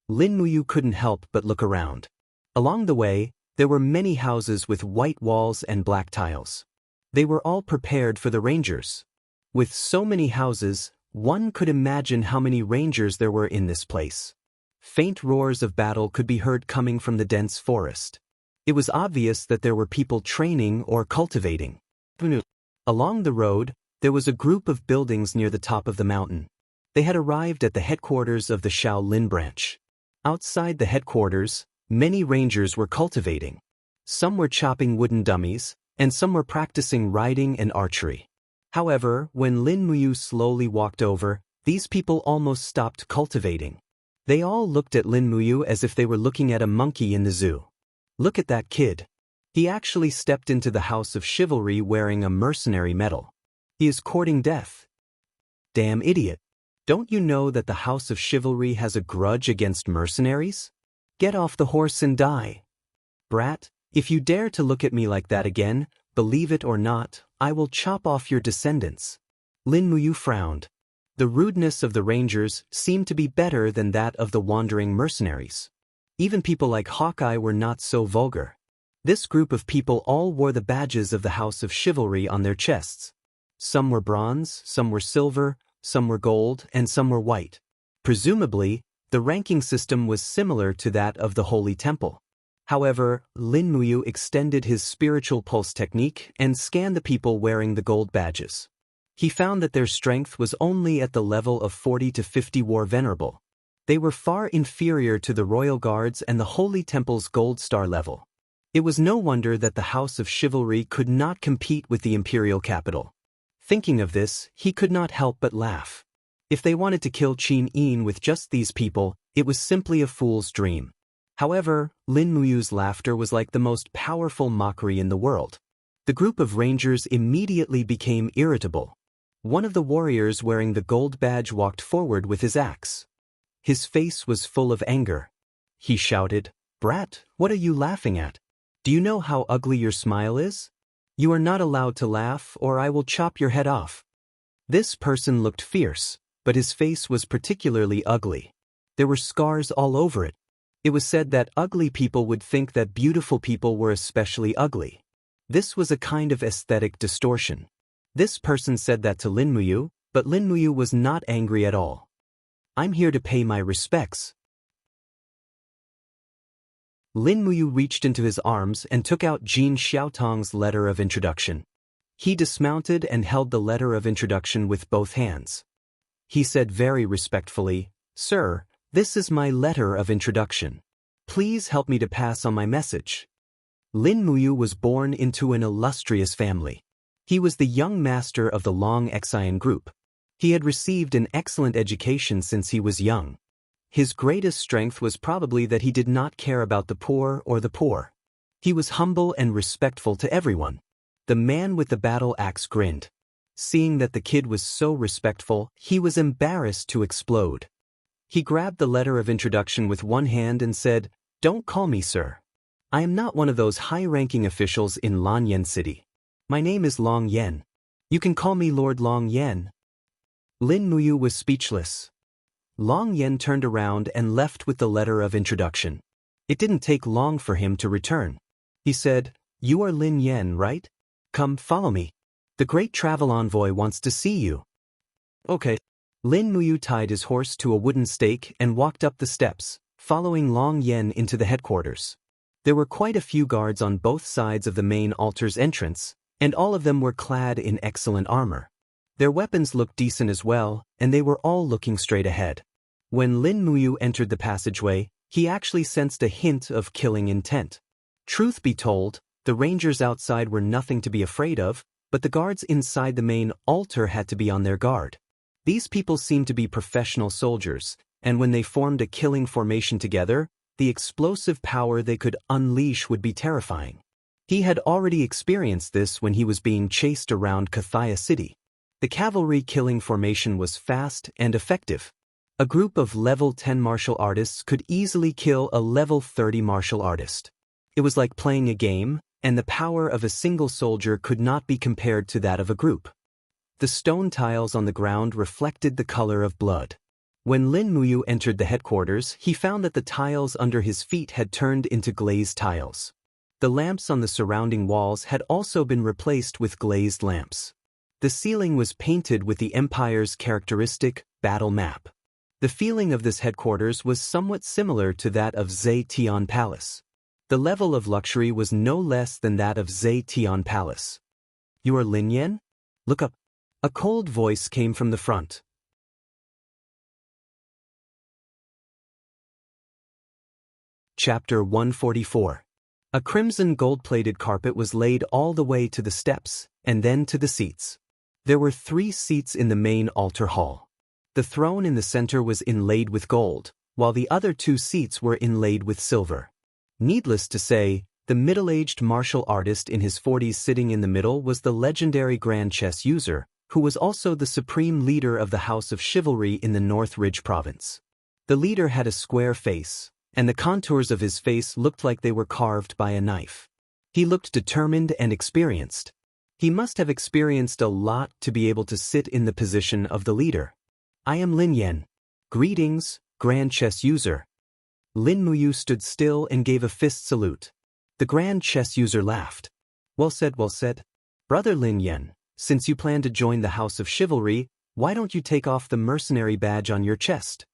Lin Muyu couldn't help but look around. Along the way, there were many houses with white walls and black tiles. They were all prepared for the rangers. With so many houses, one could imagine how many rangers there were in this place. Faint roars of battle could be heard coming from the dense forest. It was obvious that there were people training or cultivating. Along the road, there was a group of buildings near the top of the mountain. They had arrived at the headquarters of the Shaolin branch. Outside the headquarters, many rangers were cultivating. Some were chopping wooden dummies, and some were practicing riding and archery. However, when Lin Muyu slowly walked over, these people almost stopped cultivating. They all looked at Lin Muyu as if they were looking at a monkey in the zoo. "Look at that kid. He actually stepped into the House of Chivalry wearing a mercenary medal. He is courting death. Damn idiot. Don't you know that the House of Chivalry has a grudge against mercenaries? Get off the horse and die. Brat, if you dare to look at me like that again, believe it or not, I will chop off your descendants." Lin Muyu frowned. The rudeness of the rangers seemed to be better than that of the wandering mercenaries. Even people like Hawkeye were not so vulgar. This group of people all wore the badges of the House of Chivalry on their chests. Some were bronze, some were silver, some were gold, and some were white. Presumably, the ranking system was similar to that of the Holy Temple. However, Lin Muyu extended his spiritual pulse technique and scanned the people wearing the gold badges. He found that their strength was only at the level of 40 to 50 war venerable. They were far inferior to the royal guards and the Holy Temple's gold star level. It was no wonder that the House of Chivalry could not compete with the imperial capital. Thinking of this, he could not help but laugh. If they wanted to kill Qin Yin with just these people, it was simply a fool's dream. However, Lin Muyu's laughter was like the most powerful mockery in the world. The group of rangers immediately became irritable. One of the warriors wearing the gold badge walked forward with his axe. His face was full of anger. He shouted, "Brat, what are you laughing at? Do you know how ugly your smile is? You are not allowed to laugh or I will chop your head off." This person looked fierce, but his face was particularly ugly. There were scars all over it. It was said that ugly people would think that beautiful people were especially ugly. This was a kind of aesthetic distortion. This person said that to Lin Muyu, but Lin Muyu was not angry at all. "I'm here to pay my respects." Lin Muyu reached into his arms and took out Jin Xiaotong's letter of introduction. He dismounted and held the letter of introduction with both hands. He said very respectfully, "Sir, this is my letter of introduction. Please help me to pass on my message." Lin Muyu was born into an illustrious family. He was the young master of the Long Xian group. He had received an excellent education since he was young. His greatest strength was probably that he did not care about the poor or the poor. He was humble and respectful to everyone. The man with the battle axe grinned. Seeing that the kid was so respectful, he was embarrassed to explode. He grabbed the letter of introduction with one hand and said, "Don't call me sir. I am not one of those high-ranking officials in Lan Yen City. My name is Long Yen. You can call me Lord Long Yen." Lin Muyu was speechless. Long Yen turned around and left with the letter of introduction. It didn't take long for him to return. He said, "You are Lin Yen, right? Come, follow me. The great travel envoy wants to see you." Okay. Lin Muyu tied his horse to a wooden stake and walked up the steps, following Long Yen into the headquarters. There were quite a few guards on both sides of the main altar's entrance, and all of them were clad in excellent armor. Their weapons looked decent as well, and they were all looking straight ahead. When Lin Muyu entered the passageway, he actually sensed a hint of killing intent. Truth be told, the rangers outside were nothing to be afraid of, but the guards inside the main altar had to be on their guard. These people seemed to be professional soldiers, and when they formed a killing formation together, the explosive power they could unleash would be terrifying. He had already experienced this when he was being chased around Kathaya City. The cavalry killing formation was fast and effective. A group of level 10 martial artists could easily kill a level 30 martial artist. It was like playing a game, and the power of a single soldier could not be compared to that of a group. The stone tiles on the ground reflected the color of blood. When Lin Muyu entered the headquarters, he found that the tiles under his feet had turned into glazed tiles. The lamps on the surrounding walls had also been replaced with glazed lamps. The ceiling was painted with the Empire's characteristic battle map. The feeling of this headquarters was somewhat similar to that of Zetian Palace. The level of luxury was no less than that of Zetian Palace. "You are Lin Yen? Look up." A cold voice came from the front. Chapter 144. A crimson gold-plated carpet was laid all the way to the steps, and then to the seats. There were 3 seats in the main altar hall. The throne in the center was inlaid with gold, while the other 2 seats were inlaid with silver. Needless to say, the middle-aged martial artist in his 40s sitting in the middle was the legendary Grand Chess user, who was also the supreme leader of the House of Chivalry in the North Ridge province. The leader had a square face, and the contours of his face looked like they were carved by a knife. He looked determined and experienced. He must have experienced a lot to be able to sit in the position of the leader. "I am Lin Yen. Greetings, Grand Chess user." Lin Muyu stood still and gave a fist salute. The Grand Chess user laughed. Well said, well said. Brother Lin Yen, since you plan to join the House of Chivalry, why don't you take off the mercenary badge on your chest?"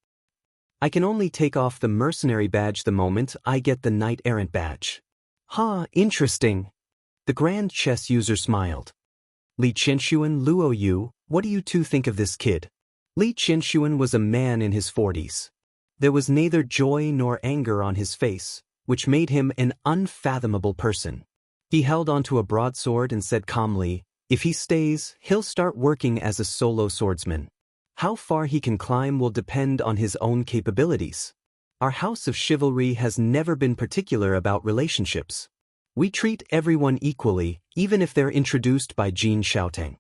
"I can only take off the mercenary badge the moment I get the knight-errant badge." "Huh, interesting." The Grand Chess user smiled. "Li Qinshuan, Luo Yu, what do you two think of this kid?" Li Qinshuan was a man in his 40s. There was neither joy nor anger on his face, which made him an unfathomable person. He held onto a broadsword and said calmly, "If he stays, he'll start working as a solo swordsman. How far he can climb will depend on his own capabilities. Our House of Chivalry has never been particular about relationships. We treat everyone equally, even if they're introduced by Jin Xiaoteng."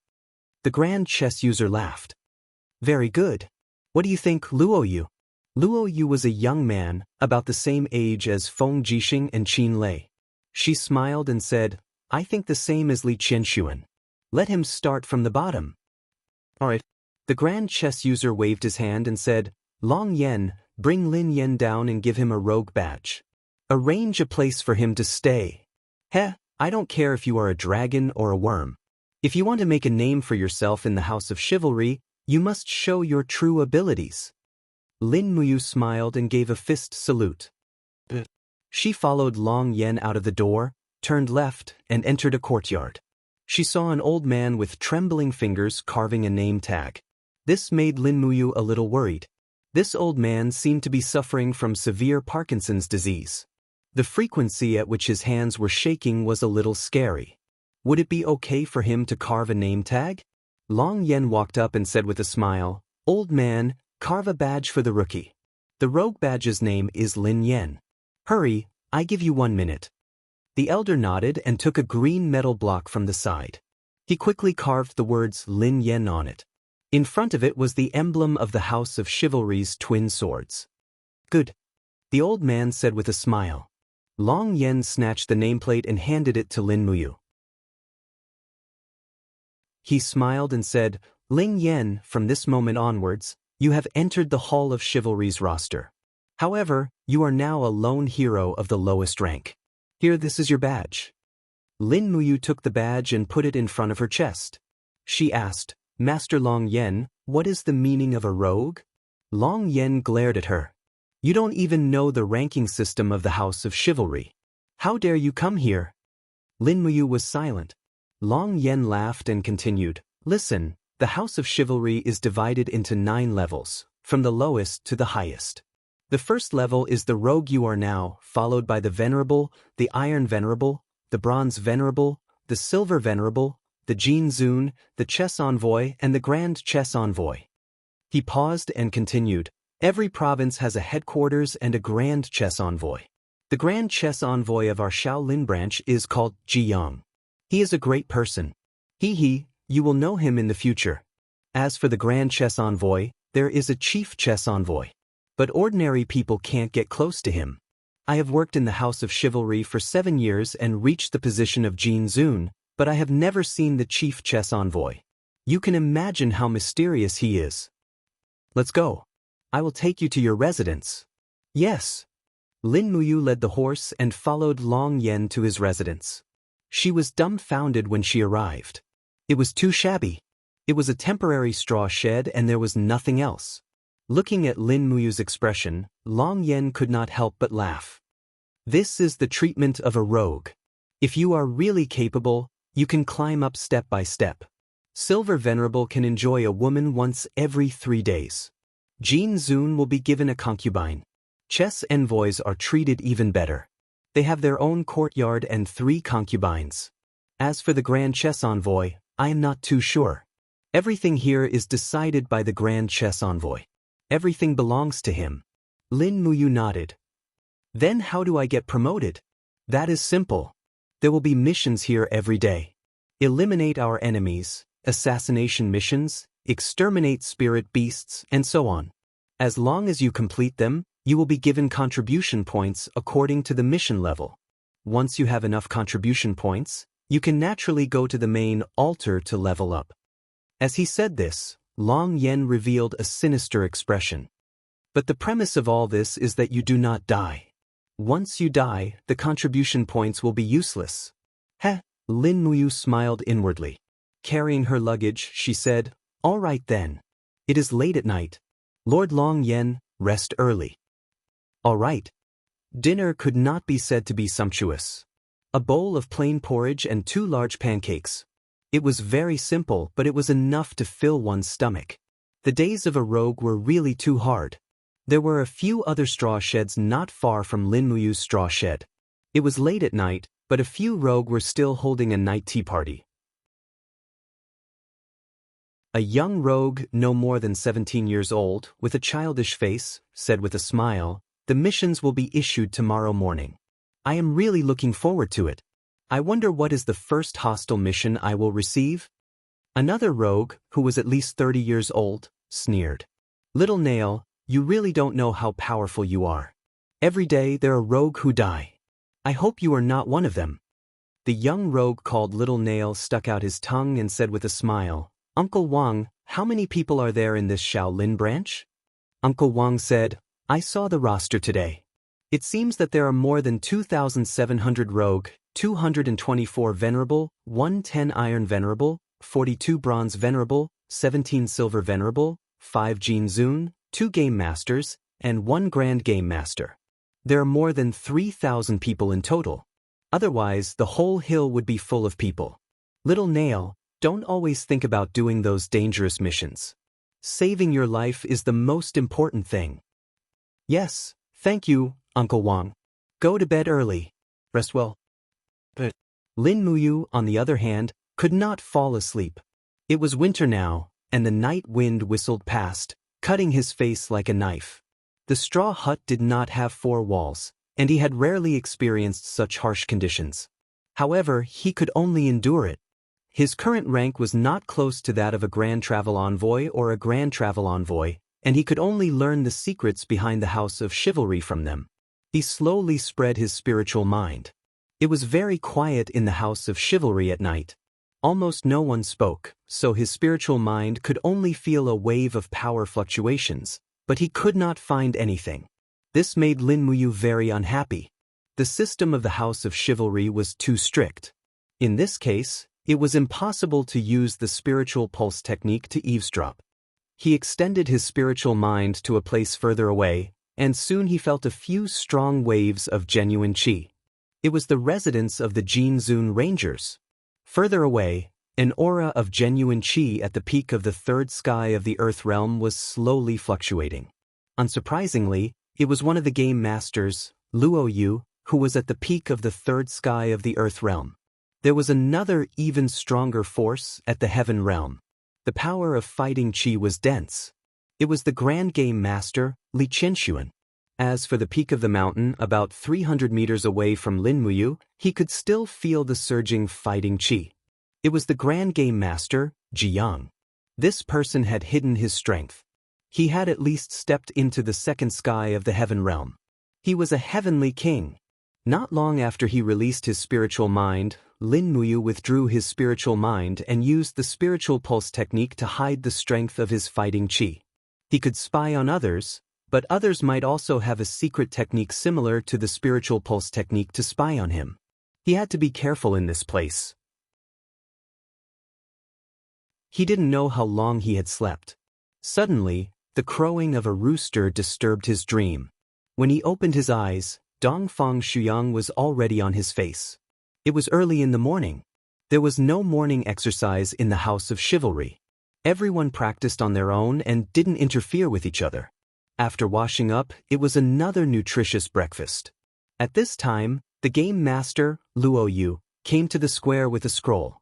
The Grand Chess user laughed. "Very good. What do you think, Luo Yu?" Luo Yu was a young man, about the same age as Feng Jixing and Qin Lei. She smiled and said, "I think the same as Li Qinshuan. Let him start from the bottom." "All right." The Grand Chess user waved his hand and said, "Long Yen, bring Lin Yen down and give him a rogue badge. Arrange a place for him to stay. Heh, I don't care if you are a dragon or a worm. If you want to make a name for yourself in the House of Chivalry, you must show your true abilities." Lin Muyu smiled and gave a fist salute. She followed Long Yen out of the door, turned left, and entered a courtyard. She saw an old man with trembling fingers carving a name tag. This made Lin Muyu a little worried. This old man seemed to be suffering from severe Parkinson's disease. The frequency at which his hands were shaking was a little scary. Would it be okay for him to carve a name tag? Long Yen walked up and said with a smile, "Old man, carve a badge for the rookie. The rogue badge's name is Lin Yen. Hurry, I give you 1 minute." The elder nodded and took a green metal block from the side. He quickly carved the words Lin Yen on it. In front of it was the emblem of the House of Chivalry's twin swords. Good, the old man said with a smile. Long Yen snatched the nameplate and handed it to Lin Muyu. He smiled and said, Ling Yen, from this moment onwards, you have entered the Hall of Chivalry's roster. However, you are now a lone hero of the lowest rank. Here, this is your badge. Lin Muyu took the badge and put it in front of her chest. She asked, Master Long Yen, what is the meaning of a rogue? Long Yen glared at her. You don't even know the ranking system of the House of Chivalry. How dare you come here? Lin Muyu was silent. Long Yen laughed and continued, Listen, the House of Chivalry is divided into 9 levels, from the lowest to the highest. The first level is the rogue you are now, followed by the Venerable, the Iron Venerable, the Bronze Venerable, the Silver Venerable, the Jin Zun, the Chess Envoy, and the Grand Chess Envoy. He paused and continued, Every province has a headquarters and a Grand Chess Envoy. The Grand Chess Envoy of our Shaolin branch is called Ji Yang. He is a great person. You will know him in the future. As for the Grand Chess Envoy, there is a Chief Chess Envoy. But ordinary people can't get close to him. I have worked in the House of Chivalry for 7 years and reached the position of Jin Zun, but I have never seen the Chief Chess Envoy. You can imagine how mysterious he is. Let's go. I will take you to your residence. Yes. Lin Muyu led the horse and followed Long Yen to his residence. She was dumbfounded when she arrived. It was too shabby. It was a temporary straw shed and there was nothing else. Looking at Lin Muyu's expression, Long Yen could not help but laugh. This is the treatment of a rogue. If you are really capable, you can climb up step by step. Silver Venerable can enjoy a woman once every 3 days. Jin Zun will be given a concubine. Chess envoys are treated even better. They have their own courtyard and 3 concubines. As for the Grand Chess Envoy, I am not too sure. Everything here is decided by the Grand Chess Envoy. Everything belongs to him. Lin Muyu nodded. Then how do I get promoted? That is simple. There will be missions here every day. Eliminate our enemies, assassination missions, exterminate spirit beasts, and so on. As long as you complete them, you will be given contribution points according to the mission level. Once you have enough contribution points, you can naturally go to the main altar to level up. As he said this, Long Yen revealed a sinister expression. But the premise of all this is that you do not die. Once you die, the contribution points will be useless. Heh, Lin Muyu smiled inwardly. Carrying her luggage, she said, All right then. It is late at night. Lord Long Yen, rest early. All right. Dinner could not be said to be sumptuous. A bowl of plain porridge and 2 large pancakes. It was very simple, but it was enough to fill one's stomach. The days of a rogue were really too hard. There were a few other straw sheds not far from Lin Muyu's straw shed. It was late at night, but a few rogue were still holding a night tea party. A young rogue, no more than 17 years old, with a childish face, said with a smile, The missions will be issued tomorrow morning. I am really looking forward to it. I wonder what is the first hostile mission I will receive? Another rogue, who was at least 30 years old, sneered. Little Nail, you really don't know how powerful you are. Every day there are rogue who die. I hope you are not one of them. The young rogue called Little Nail stuck out his tongue and said with a smile, Uncle Wang, how many people are there in this Shaolin branch? Uncle Wang said, I saw the roster today. It seems that there are more than 2,700 rogue, 224 venerable, 110 iron venerable, 42 bronze venerable, 17 silver venerable, 5 Jin Zun, 2 game masters, and 1 grand game master. There are more than 3,000 people in total. Otherwise, the whole hill would be full of people. Little Nail, don't always think about doing those dangerous missions. Saving your life is the most important thing. Yes, thank you, Uncle Wang. Go to bed early. Rest well. But Lin Muyu, on the other hand, could not fall asleep. It was winter now, and the night wind whistled past, cutting his face like a knife. The straw hut did not have 4 walls. and he had rarely experienced such harsh conditions. However, he could only endure it. His current rank was not close to that of a Grand Travel Envoy or a Grand Travel Envoy, and he could only learn the secrets behind the House of Chivalry from them. He slowly spread his spiritual mind. It was very quiet in the House of Chivalry at night. Almost no one spoke, so his spiritual mind could only feel a wave of power fluctuations, but he could not find anything. This made Lin Muyu very unhappy. The system of the House of Chivalry was too strict. In this case, it was impossible to use the spiritual pulse technique to eavesdrop. He extended his spiritual mind to a place further away, and soon he felt a few strong waves of genuine qi. It was the residence of the Jinzun Rangers. Further away, an aura of genuine qi at the peak of the third sky of the Earth realm was slowly fluctuating. Unsurprisingly, it was one of the game masters, Luo Yu, who was at the peak of the third sky of the Earth realm. There was another, even stronger force at the Heaven realm. The power of fighting qi was dense. It was the Grand Game Master, Li Qinshuan. As for the peak of the mountain, about 300 meters away from Lin Muyu, he could still feel the surging fighting qi. It was the Grand Game Master, Jiang. This person had hidden his strength. He had at least stepped into the second sky of the Heaven realm. He was a heavenly king. Not long after he released his spiritual mind, Lin Muyu withdrew his spiritual mind and used the spiritual pulse technique to hide the strength of his fighting qi. He could spy on others, but others might also have a secret technique similar to the spiritual pulse technique to spy on him. He had to be careful in this place. He didn't know how long he had slept. Suddenly, the crowing of a rooster disturbed his dream. When he opened his eyes, Dongfang Shuyang was already on his face. It was early in the morning. There was no morning exercise in the House of Chivalry. Everyone practiced on their own and didn't interfere with each other. After washing up, it was another nutritious breakfast. At this time, the game master, Luo Yu, came to the square with a scroll.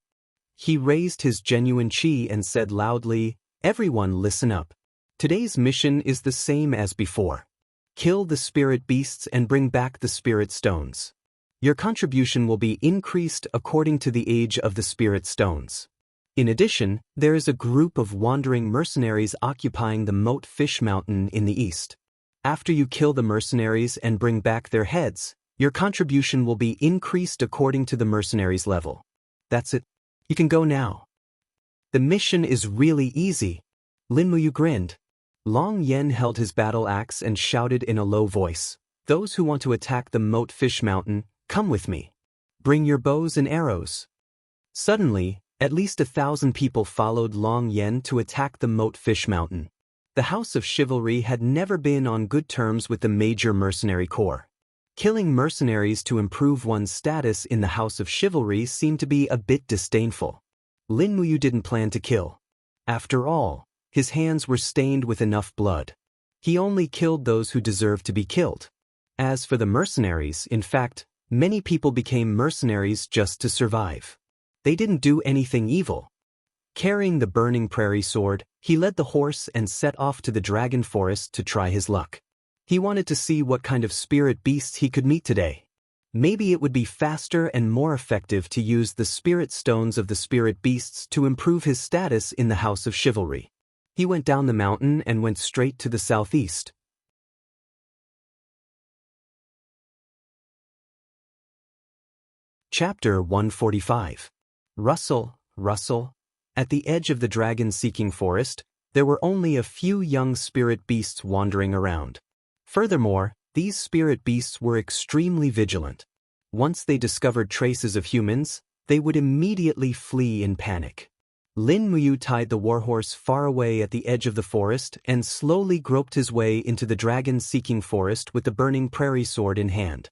He raised his genuine qi and said loudly, "Everyone listen up. Today's mission is the same as before. Kill the spirit beasts and bring back the spirit stones. Your contribution will be increased according to the age of the spirit stones. In addition, there is a group of wandering mercenaries occupying the Moat Fish Mountain in the east. After you kill the mercenaries and bring back their heads, your contribution will be increased according to the mercenaries' level. That's it. You can go now." "The mission is really easy." Lin Muyu grinned. Long Yen held his battle axe and shouted in a low voice, "Those who want to attack the Moat Fish Mountain, come with me. Bring your bows and arrows." Suddenly, at least 1,000 people followed Long Yen to attack the Moat Fish Mountain. The House of Chivalry had never been on good terms with the major mercenary corps. Killing mercenaries to improve one's status in the House of Chivalry seemed to be a bit disdainful. Lin Muyu didn't plan to kill. After all, his hands were stained with enough blood. He only killed those who deserved to be killed. As for the mercenaries, in fact, many people became mercenaries just to survive. They didn't do anything evil. Carrying the burning prairie sword, he led the horse and set off to the dragon forest to try his luck. He wanted to see what kind of spirit beasts he could meet today. Maybe it would be faster and more effective to use the spirit stones of the spirit beasts to improve his status in the House of Chivalry. He went down the mountain and went straight to the southeast. Chapter 145. Rustle, rustle. At the edge of the dragon-seeking forest, there were only a few young spirit beasts wandering around. Furthermore, these spirit beasts were extremely vigilant. Once they discovered traces of humans, they would immediately flee in panic. Lin Muyu tied the warhorse far away at the edge of the forest and slowly groped his way into the dragon-seeking forest with the burning prairie sword in hand.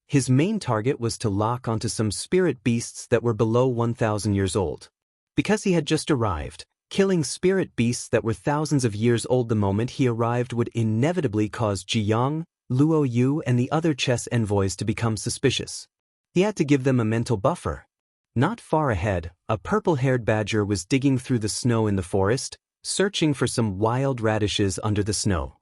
His main target was to lock onto some spirit beasts that were below 1,000 years old. Because he had just arrived, killing spirit beasts that were thousands of years old the moment he arrived would inevitably cause Jiang, Luo Yu and the other chess envoys to become suspicious. He had to give them a mental buffer. Not far ahead, a purple-haired badger was digging through the snow in the forest, searching for some wild radishes under the snow.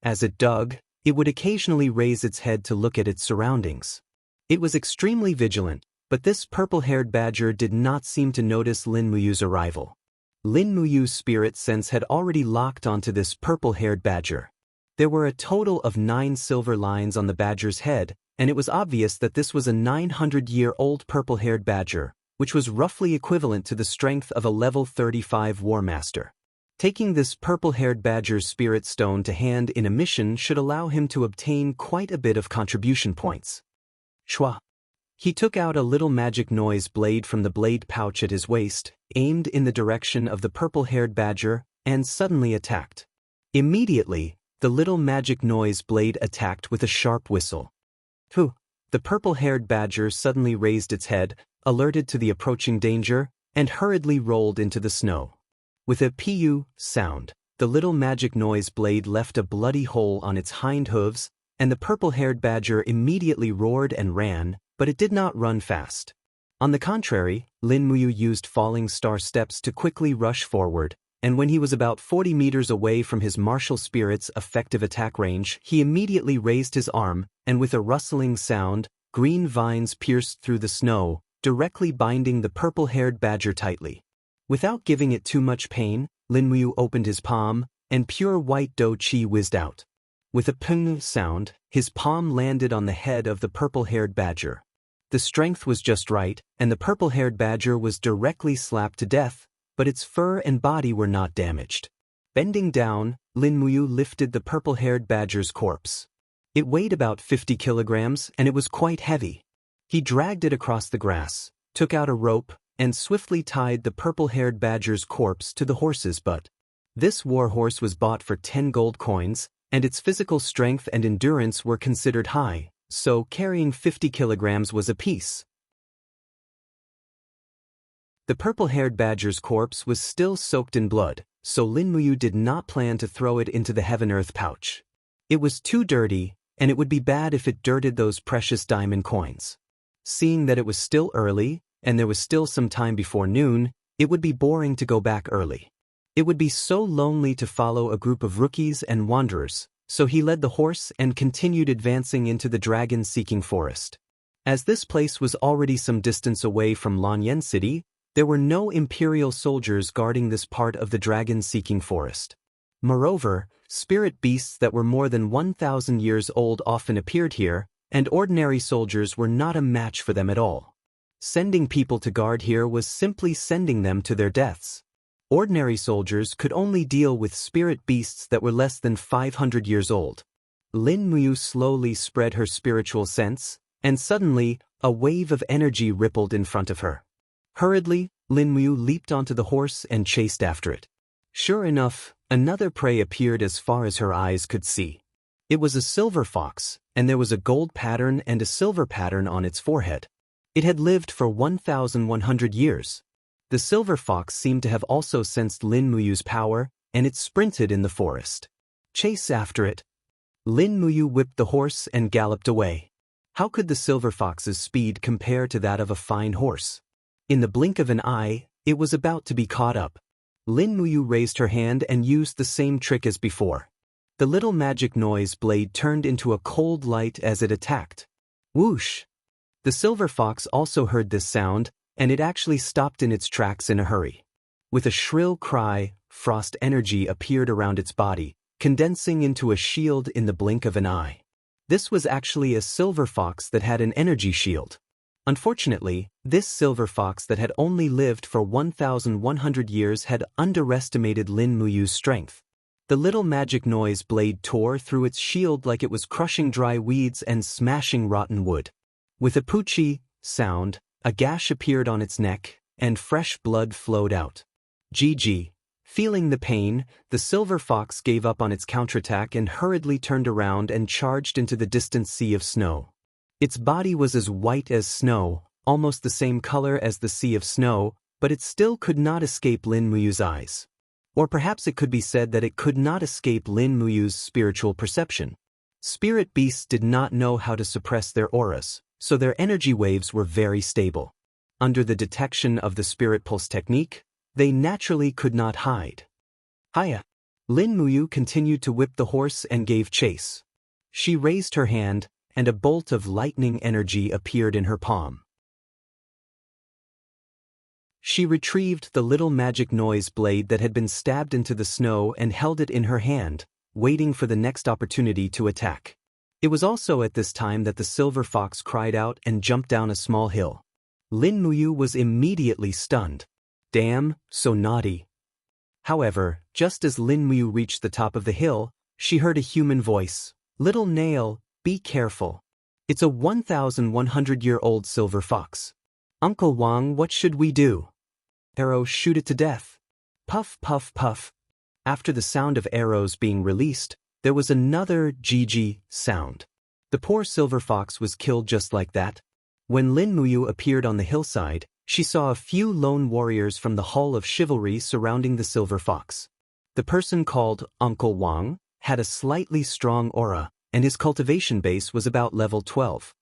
As it dug, It would occasionally raise its head to look at its surroundings. It was extremely vigilant, but this purple-haired badger did not seem to notice Lin Muyu's arrival. Lin Muyu's spirit sense had already locked onto this purple-haired badger. There were a total of 9 silver lines on the badger's head, and it was obvious that this was a 900-year-old purple-haired badger, which was roughly equivalent to the strength of a level 35 war master. Taking this purple-haired badger's spirit stone to hand in a mission should allow him to obtain quite a bit of contribution points. Shwa. He took out a little magic noise blade from the blade pouch at his waist, aimed in the direction of the purple-haired badger, and suddenly attacked. Immediately, the little magic noise blade attacked with a sharp whistle. Phew! The purple-haired badger suddenly raised its head, alerted to the approaching danger, and hurriedly rolled into the snow. With a "pu" sound, the little magic noise blade left a bloody hole on its hind hooves, and the purple-haired badger immediately roared and ran, but it did not run fast. On the contrary, Lin Muyu used falling star steps to quickly rush forward, and when he was about 40 meters away from his martial spirit's effective attack range, he immediately raised his arm, and with a rustling sound, green vines pierced through the snow, directly binding the purple-haired badger tightly. Without giving it too much pain, Lin Muyu opened his palm, and pure white dough qi whizzed out. With a pung sound, his palm landed on the head of the purple-haired badger. The strength was just right, and the purple-haired badger was directly slapped to death, but its fur and body were not damaged. Bending down, Lin Muyu lifted the purple-haired badger's corpse. It weighed about 50 kilograms, and it was quite heavy. He dragged it across the grass, took out a rope, and swiftly tied the purple-haired badger's corpse to the horse's butt. This warhorse was bought for 10 gold coins, and its physical strength and endurance were considered high, so carrying 50 kilograms was a piece. The purple-haired badger's corpse was still soaked in blood, so Lin Muyu did not plan to throw it into the heaven-earth pouch. It was too dirty, and it would be bad if it dirted those precious diamond coins. Seeing that it was still early, and there was still some time before noon, it would be boring to go back early. It would be so lonely to follow a group of rookies and wanderers, so he led the horse and continued advancing into the dragon-seeking forest. As this place was already some distance away from Lanyan City, there were no imperial soldiers guarding this part of the dragon-seeking forest. Moreover, spirit beasts that were more than 1,000 years old often appeared here, and ordinary soldiers were not a match for them at all. Sending people to guard here was simply sending them to their deaths. Ordinary soldiers could only deal with spirit beasts that were less than 500 years old. Lin Muyu slowly spread her spiritual sense, and suddenly, a wave of energy rippled in front of her. Hurriedly, Lin Muyu leaped onto the horse and chased after it. Sure enough, another prey appeared as far as her eyes could see. It was a silver fox, and there was a gold pattern and a silver pattern on its forehead. It had lived for 1,100 years. The silver fox seemed to have also sensed Lin Muyu's power, and it sprinted in the forest. Chase after it. Lin Muyu whipped the horse and galloped away. How could the silver fox's speed compare to that of a fine horse? In the blink of an eye, it was about to be caught up. Lin Muyu raised her hand and used the same trick as before. The little magic noise blade turned into a cold light as it attacked. Whoosh! The silver fox also heard this sound, and it actually stopped in its tracks in a hurry. With a shrill cry, frost energy appeared around its body, condensing into a shield in the blink of an eye. This was actually a silver fox that had an energy shield. Unfortunately, this silver fox that had only lived for 1,100 years had underestimated Lin Muyu's strength. The little magic noise blade tore through its shield like it was crushing dry weeds and smashing rotten wood. With a poochie sound, a gash appeared on its neck, and fresh blood flowed out. GG. Feeling the pain, the silver fox gave up on its counterattack and hurriedly turned around and charged into the distant sea of snow. Its body was as white as snow, almost the same color as the sea of snow, but it still could not escape Lin Muyu's eyes. Or perhaps it could be said that it could not escape Lin Muyu's spiritual perception. Spirit beasts did not know how to suppress their auras, so their energy waves were very stable. Under the detection of the spirit pulse technique, they naturally could not hide. Hiya! Lin Muyu continued to whip the horse and gave chase. She raised her hand, and a bolt of lightning energy appeared in her palm. She retrieved the little magic noise blade that had been stabbed into the snow and held it in her hand, waiting for the next opportunity to attack. It was also at this time that the silver fox cried out and jumped down a small hill. Lin Muyu was immediately stunned. Damn, so naughty. However, just as Lin Muyu reached the top of the hill, she heard a human voice. Little Nail, be careful. It's a 1,100-year-old silver fox. Uncle Wang, what should we do? Arrow, shoot it to death. Puff, puff, puff. After the sound of arrows being released, there was another GG sound. The poor silver fox was killed just like that. When Lin Muyu appeared on the hillside, she saw a few lone warriors from the Hall of Chivalry surrounding the silver fox. The person called Uncle Wang had a slightly strong aura, and his cultivation base was about level 12.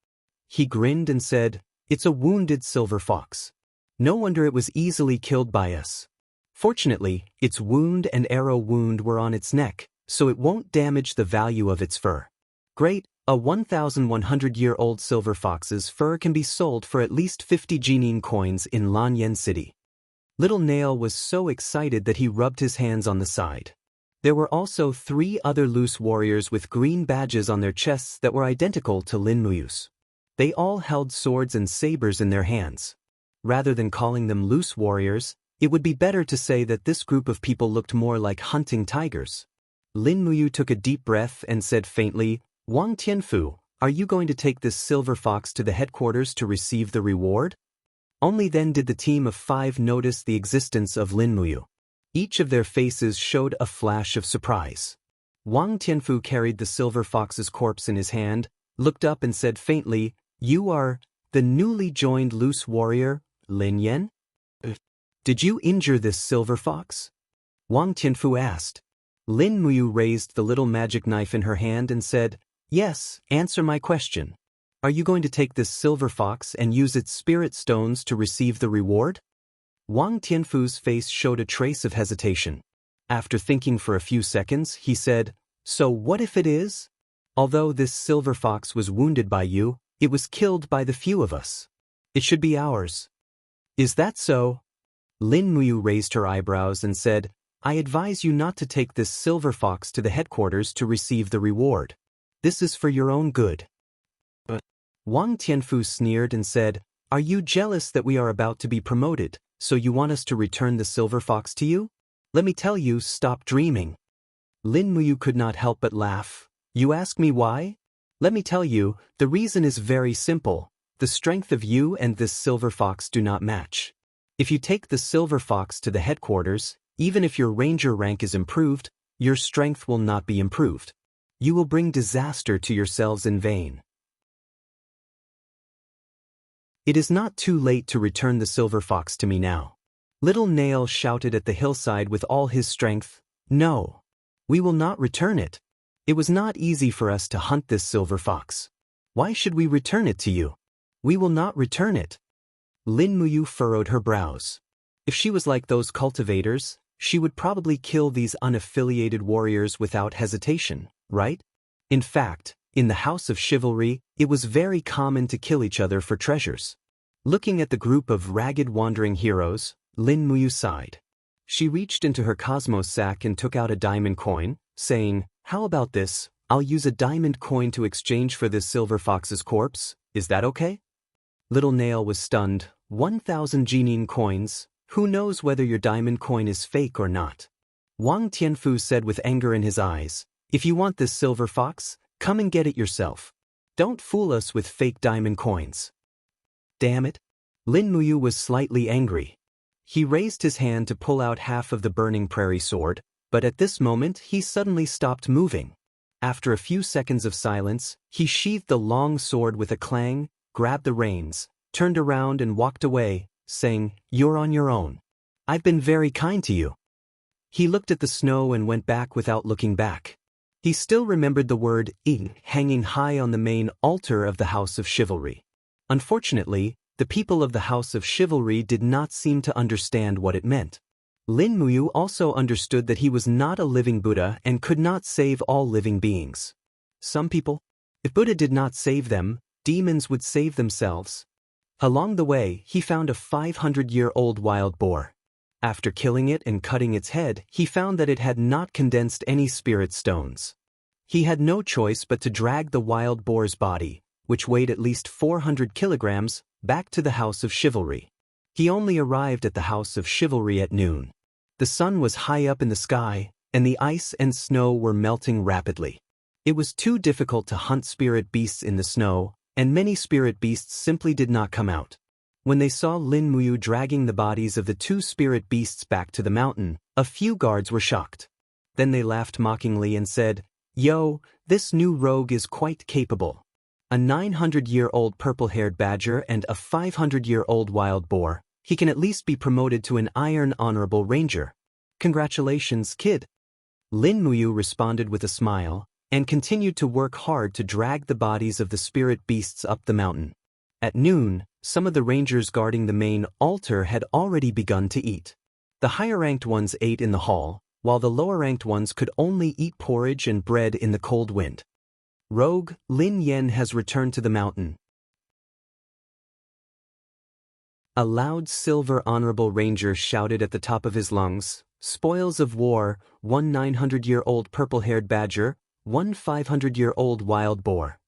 He grinned and said, "It's a wounded silver fox. No wonder it was easily killed by us. Fortunately, its wound and arrow wound were on its neck, so it won't damage the value of its fur. Great, a 1,100-year-old silver fox's fur can be sold for at least 50 Jinin coins in Lanyan City." Little Nail was so excited that he rubbed his hands on the side. There were also 3 other loose warriors with green badges on their chests that were identical to Lin Muyu's. They all held swords and sabers in their hands. Rather than calling them loose warriors, it would be better to say that this group of people looked more like hunting tigers. Lin Muyu took a deep breath and said faintly, "Wang Tianfu, are you going to take this silver fox to the headquarters to receive the reward?" Only then did the team of 5 notice the existence of Lin Muyu. Each of their faces showed a flash of surprise. Wang Tianfu carried the silver fox's corpse in his hand, looked up and said faintly, "You are the newly joined loose warrior, Lin Yan? Did you injure this silver fox?" Wang Tianfu asked. Lin Muyu raised the little magic knife in her hand and said, "Yes, answer my question. Are you going to take this silver fox and use its spirit stones to receive the reward?" Wang Tianfu's face showed a trace of hesitation. After thinking for a few seconds, he said, "So what if it is? Although this silver fox was wounded by you, it was killed by the few of us. It should be ours. Is that so?" Lin Muyu raised her eyebrows and said, "I advise you not to take this silver fox to the headquarters to receive the reward. This is for your own good." Wang Tianfu sneered and said, "Are you jealous that we are about to be promoted, so you want us to return the silver fox to you? Let me tell you, stop dreaming." Lin Muyu could not help but laugh. "You ask me why? Let me tell you, the reason is very simple. The strength of you and this silver fox do not match. If you take the silver fox to the headquarters, even if your ranger rank is improved, your strength will not be improved. You will bring disaster to yourselves in vain. It is not too late to return the silver fox to me now." Little Nail shouted at the hillside with all his strength, "No. We will not return it. It was not easy for us to hunt this silver fox. Why should we return it to you? We will not return it." Lin Muyu furrowed her brows. If she was like those cultivators, she would probably kill these unaffiliated warriors without hesitation, right? In fact, in the House of Chivalry, it was very common to kill each other for treasures. Looking at the group of ragged wandering heroes, Lin Muyu sighed. She reached into her cosmos sack and took out a diamond coin, saying, "How about this? I'll use a diamond coin to exchange for this silver fox's corpse. Is that okay?" Little Nail was stunned. 1,000 Jinin coins. Who knows whether your diamond coin is fake or not? Wang Tianfu said with anger in his eyes, "If you want this silver fox, come and get it yourself. Don't fool us with fake diamond coins." Damn it. Lin Muyu was slightly angry. He raised his hand to pull out half of the burning prairie sword, but at this moment he suddenly stopped moving. After a few seconds of silence, he sheathed the long sword with a clang, grabbed the reins, turned around and walked away, saying, "You're on your own. I've been very kind to you." He looked at the snow and went back without looking back. He still remembered the word "ing" hanging high on the main altar of the House of Chivalry. Unfortunately, the people of the House of Chivalry did not seem to understand what it meant. Lin Muyu also understood that he was not a living Buddha and could not save all living beings. Some people, if Buddha did not save them, demons would save themselves. Along the way, he found a 500-year-old wild boar. After killing it and cutting its head, he found that it had not condensed any spirit stones. He had no choice but to drag the wild boar's body, which weighed at least 400 kilograms, back to the House of Chivalry. He only arrived at the House of Chivalry at noon. The sun was high up in the sky, and the ice and snow were melting rapidly. It was too difficult to hunt spirit beasts in the snow, and many spirit beasts simply did not come out. When they saw Lin Muyu dragging the bodies of the 2 spirit beasts back to the mountain, a few guards were shocked. Then they laughed mockingly and said, "Yo, this new rogue is quite capable. A 900-year-old purple-haired badger and a 500-year-old wild boar, he can at least be promoted to an Iron Honorable Ranger. Congratulations, kid." Lin Muyu responded with a smile, and continued to work hard to drag the bodies of the spirit beasts up the mountain. At noon, some of the rangers guarding the main altar had already begun to eat. The higher-ranked ones ate in the hall, while the lower-ranked ones could only eat porridge and bread in the cold wind. Rogue Lin Yen has returned to the mountain. A loud silver honorable ranger shouted at the top of his lungs, "Spoils of war, 1 900-year-old purple-haired badger, 1 500-year-old wild boar."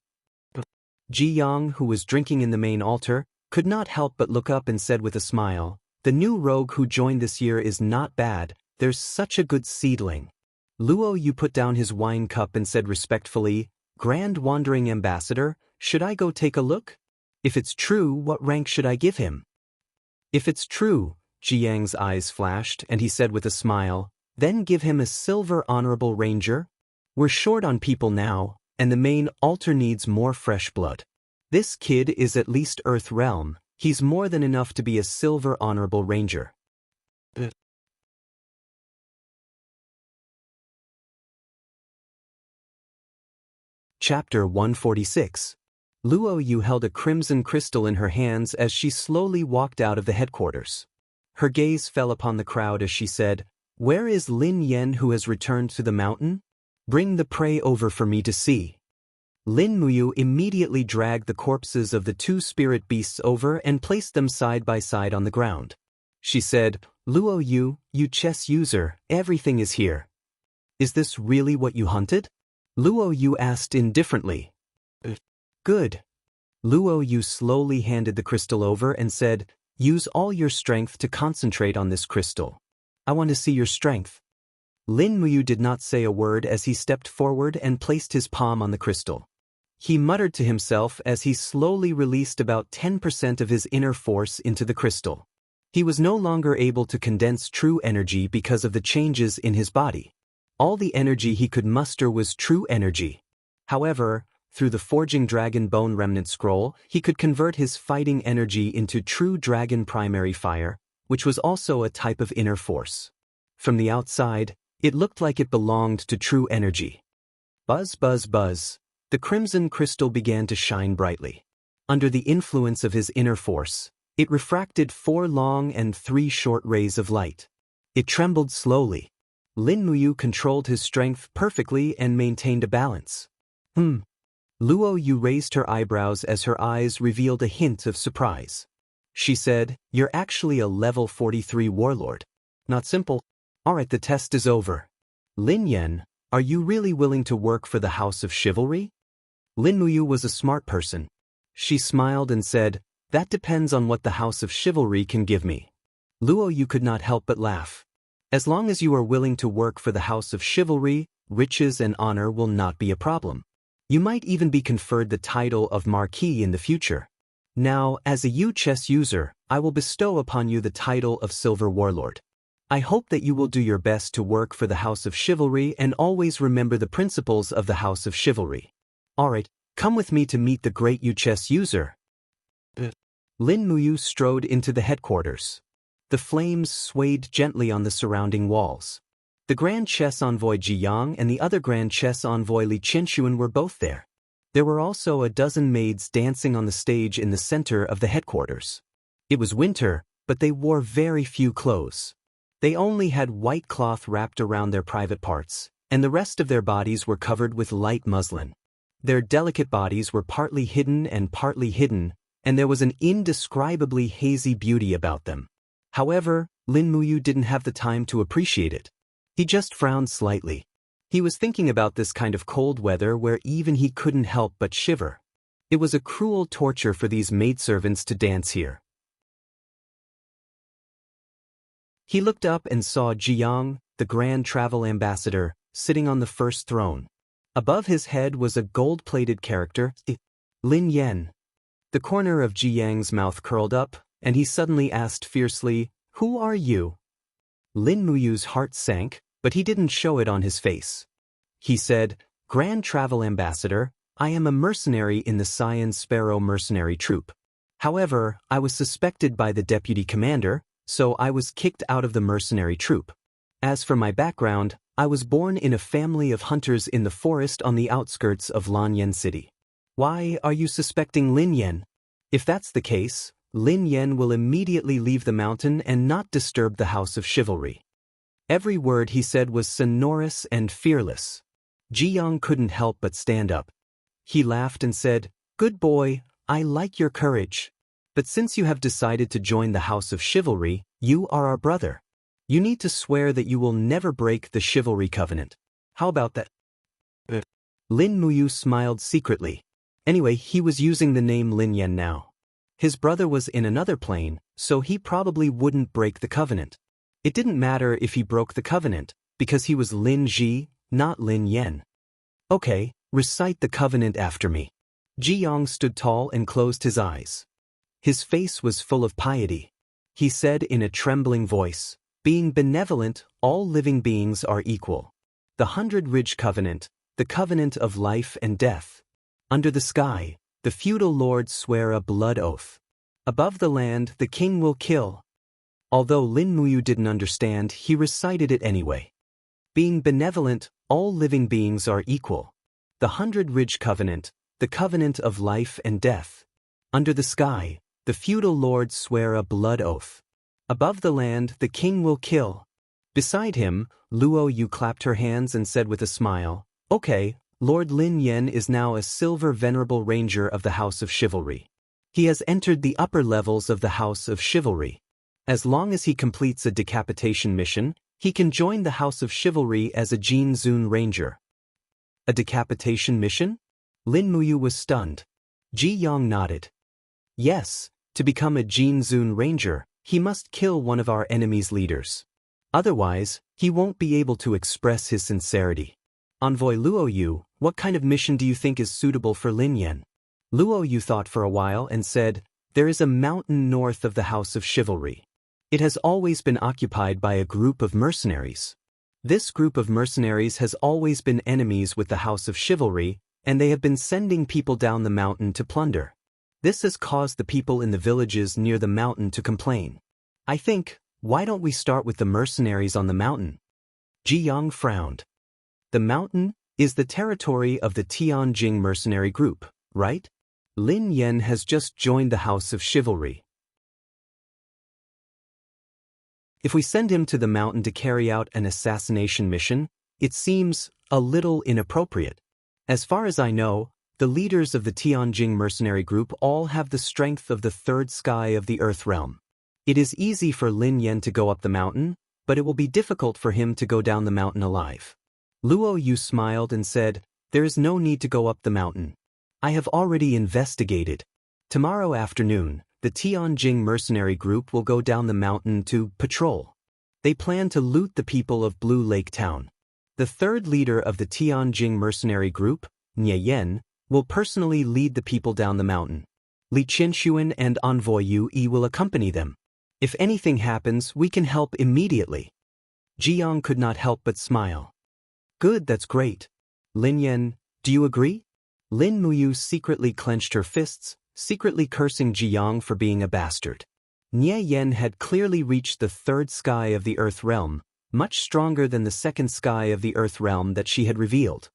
Ji Yang, who was drinking in the main altar, could not help but look up and said with a smile, "The new rogue who joined this year is not bad, there's such a good seedling." Luo Yu put down his wine cup and said respectfully, "Grand Wandering Ambassador, should I go take a look? If it's true, what rank should I give him?" "If it's true," Ji Yang's eyes flashed, and he said with a smile, "then give him a silver honorable ranger. We're short on people now, and the main altar needs more fresh blood. This kid is at least Earth Realm, he's more than enough to be a silver honorable ranger." Chapter 146. Luo Yu held a crimson crystal in her hands as she slowly walked out of the headquarters. Her gaze fell upon the crowd as she said, "Where is Lin Yen who has returned to the mountain? Bring the prey over for me to see." Lin Muyu immediately dragged the corpses of the 2 spirit beasts over and placed them side by side on the ground. She said, "Luo Yu, you chess user, everything is here." "Is this really what you hunted?" Luo Yu asked indifferently. "Good." Luo Yu slowly handed the crystal over and said, "Use all your strength to concentrate on this crystal. I want to see your strength." Lin Muyu did not say a word as he stepped forward and placed his palm on the crystal. He muttered to himself as he slowly released about 10% of his inner force into the crystal. He was no longer able to condense true energy because of the changes in his body. All the energy he could muster was true energy. However, through the Forging Dragon Bone Remnant Scroll, he could convert his fighting energy into true dragon primary fire, which was also a type of inner force. From the outside, it looked like it belonged to true energy. Buzz, buzz, buzz. The crimson crystal began to shine brightly. Under the influence of his inner force, it refracted 4 long and 3 short rays of light. It trembled slowly. Lin Muyu controlled his strength perfectly and maintained a balance. Luo Yu raised her eyebrows as her eyes revealed a hint of surprise. She said, "You're actually a level 43 warlord. Not simple. Alright, the test is over. Lin Yen, are you really willing to work for the House of Chivalry?" Lin Muyu was a smart person. She smiled and said, "That depends on what the House of Chivalry can give me." Luo Yu could not help but laugh. "As long as you are willing to work for the House of Chivalry, riches and honor will not be a problem. You might even be conferred the title of Marquis in the future. Now, as a chess user, I will bestow upon you the title of Silver Warlord. I hope that you will do your best to work for the House of Chivalry and always remember the principles of the House of Chivalry. Alright, come with me to meet the great chess user." Lin Muyu strode into the headquarters. The flames swayed gently on the surrounding walls. The Grand Chess Envoy Ji Yang and the other Grand Chess Envoy Li Qinshuan were both there. There were also a dozen maids dancing on the stage in the center of the headquarters. It was winter, but they wore very few clothes. They only had white cloth wrapped around their private parts, and the rest of their bodies were covered with light muslin. Their delicate bodies were partly hidden, and there was an indescribably hazy beauty about them. However, Lin Muyu didn't have the time to appreciate it. He just frowned slightly. He was thinking about this kind of cold weather where even he couldn't help but shiver. It was a cruel torture for these maidservants to dance here. He looked up and saw Jiang, the Grand Travel Ambassador, sitting on the first throne. Above his head was a gold-plated character, Lin Yan. The corner of Jiang's mouth curled up, and he suddenly asked fiercely, "Who are you?" Lin Muyu's heart sank, but he didn't show it on his face. He said, "Grand Travel Ambassador, I am a mercenary in the Cyan Sparrow mercenary troop. However, I was suspected by the deputy commander, so I was kicked out of the mercenary troop. As for my background, I was born in a family of hunters in the forest on the outskirts of Lanyan City. Why are you suspecting Lin Yan? If that's the case, Lin Yan will immediately leave the mountain and not disturb the House of Chivalry." Every word he said was sonorous and fearless. Jiang couldn't help but stand up. He laughed and said, "Good boy, I like your courage. But since you have decided to join the House of Chivalry, you are our brother. You need to swear that you will never break the Chivalry Covenant. How about that?" Lin Muyu smiled secretly. Anyway, he was using the name Lin Yan now. His brother was in another plane, so he probably wouldn't break the covenant. It didn't matter if he broke the covenant, because he was Lin Ji, not Lin Yan. "Okay, recite the covenant after me." Jiang stood tall and closed his eyes. His face was full of piety. He said in a trembling voice, "Being benevolent, all living beings are equal. The 100 Ridge Covenant, the covenant of life and death. Under the sky, the feudal lords swear a blood oath. Above the land, the king will kill." Although Lin Muyu didn't understand, he recited it anyway. "Being benevolent, all living beings are equal. The 100 Ridge Covenant, the covenant of life and death. Under the sky, the feudal lords swear a blood oath. Above the land, the king will kill." Beside him, Luo Yu clapped her hands and said with a smile, "Okay, Lord Lin Yan is now a silver venerable ranger of the House of Chivalry. He has entered the upper levels of the House of Chivalry. As long as he completes a decapitation mission, he can join the House of Chivalry as a Jin Zun ranger." "A decapitation mission?" Lin Muyu was stunned. Ji Yang nodded. "Yes, to become a Jin Zun ranger, he must kill one of our enemy's leaders. Otherwise, he won't be able to express his sincerity. Envoy Luo Yu, what kind of mission do you think is suitable for Lin Yan?" Luo Yu thought for a while and said, "There is a mountain north of the House of Chivalry. It has always been occupied by a group of mercenaries. This group of mercenaries has always been enemies with the House of Chivalry, and they have been sending people down the mountain to plunder. This has caused the people in the villages near the mountain to complain. I think, why don't we start with the mercenaries on the mountain?" Ji Yang frowned. "The mountain is the territory of the Tianjing mercenary group, right? Lin Yan has just joined the House of Chivalry. If we send him to the mountain to carry out an assassination mission, it seems a little inappropriate. As far as I know, the leaders of the Tianjing mercenary group all have the strength of the third sky of the Earth realm. It is easy for Lin Yan to go up the mountain, but it will be difficult for him to go down the mountain alive." Luo Yu smiled and said, "There is no need to go up the mountain. I have already investigated. Tomorrow afternoon, the Tianjing mercenary group will go down the mountain to patrol. They plan to loot the people of Blue Lake Town. The third leader of the Tianjing mercenary group, Nie Yen, will personally lead the people down the mountain. Li Qinshuan and Envoy Yu Yi will accompany them. If anything happens, we can help immediately." Jiang could not help but smile. "Good, that's great. Lin Yan, do you agree?" Lin Muyu secretly clenched her fists, secretly cursing Jiang for being a bastard. Nie Yen had clearly reached the third sky of the Earth realm, much stronger than the second sky of the Earth realm that she had revealed.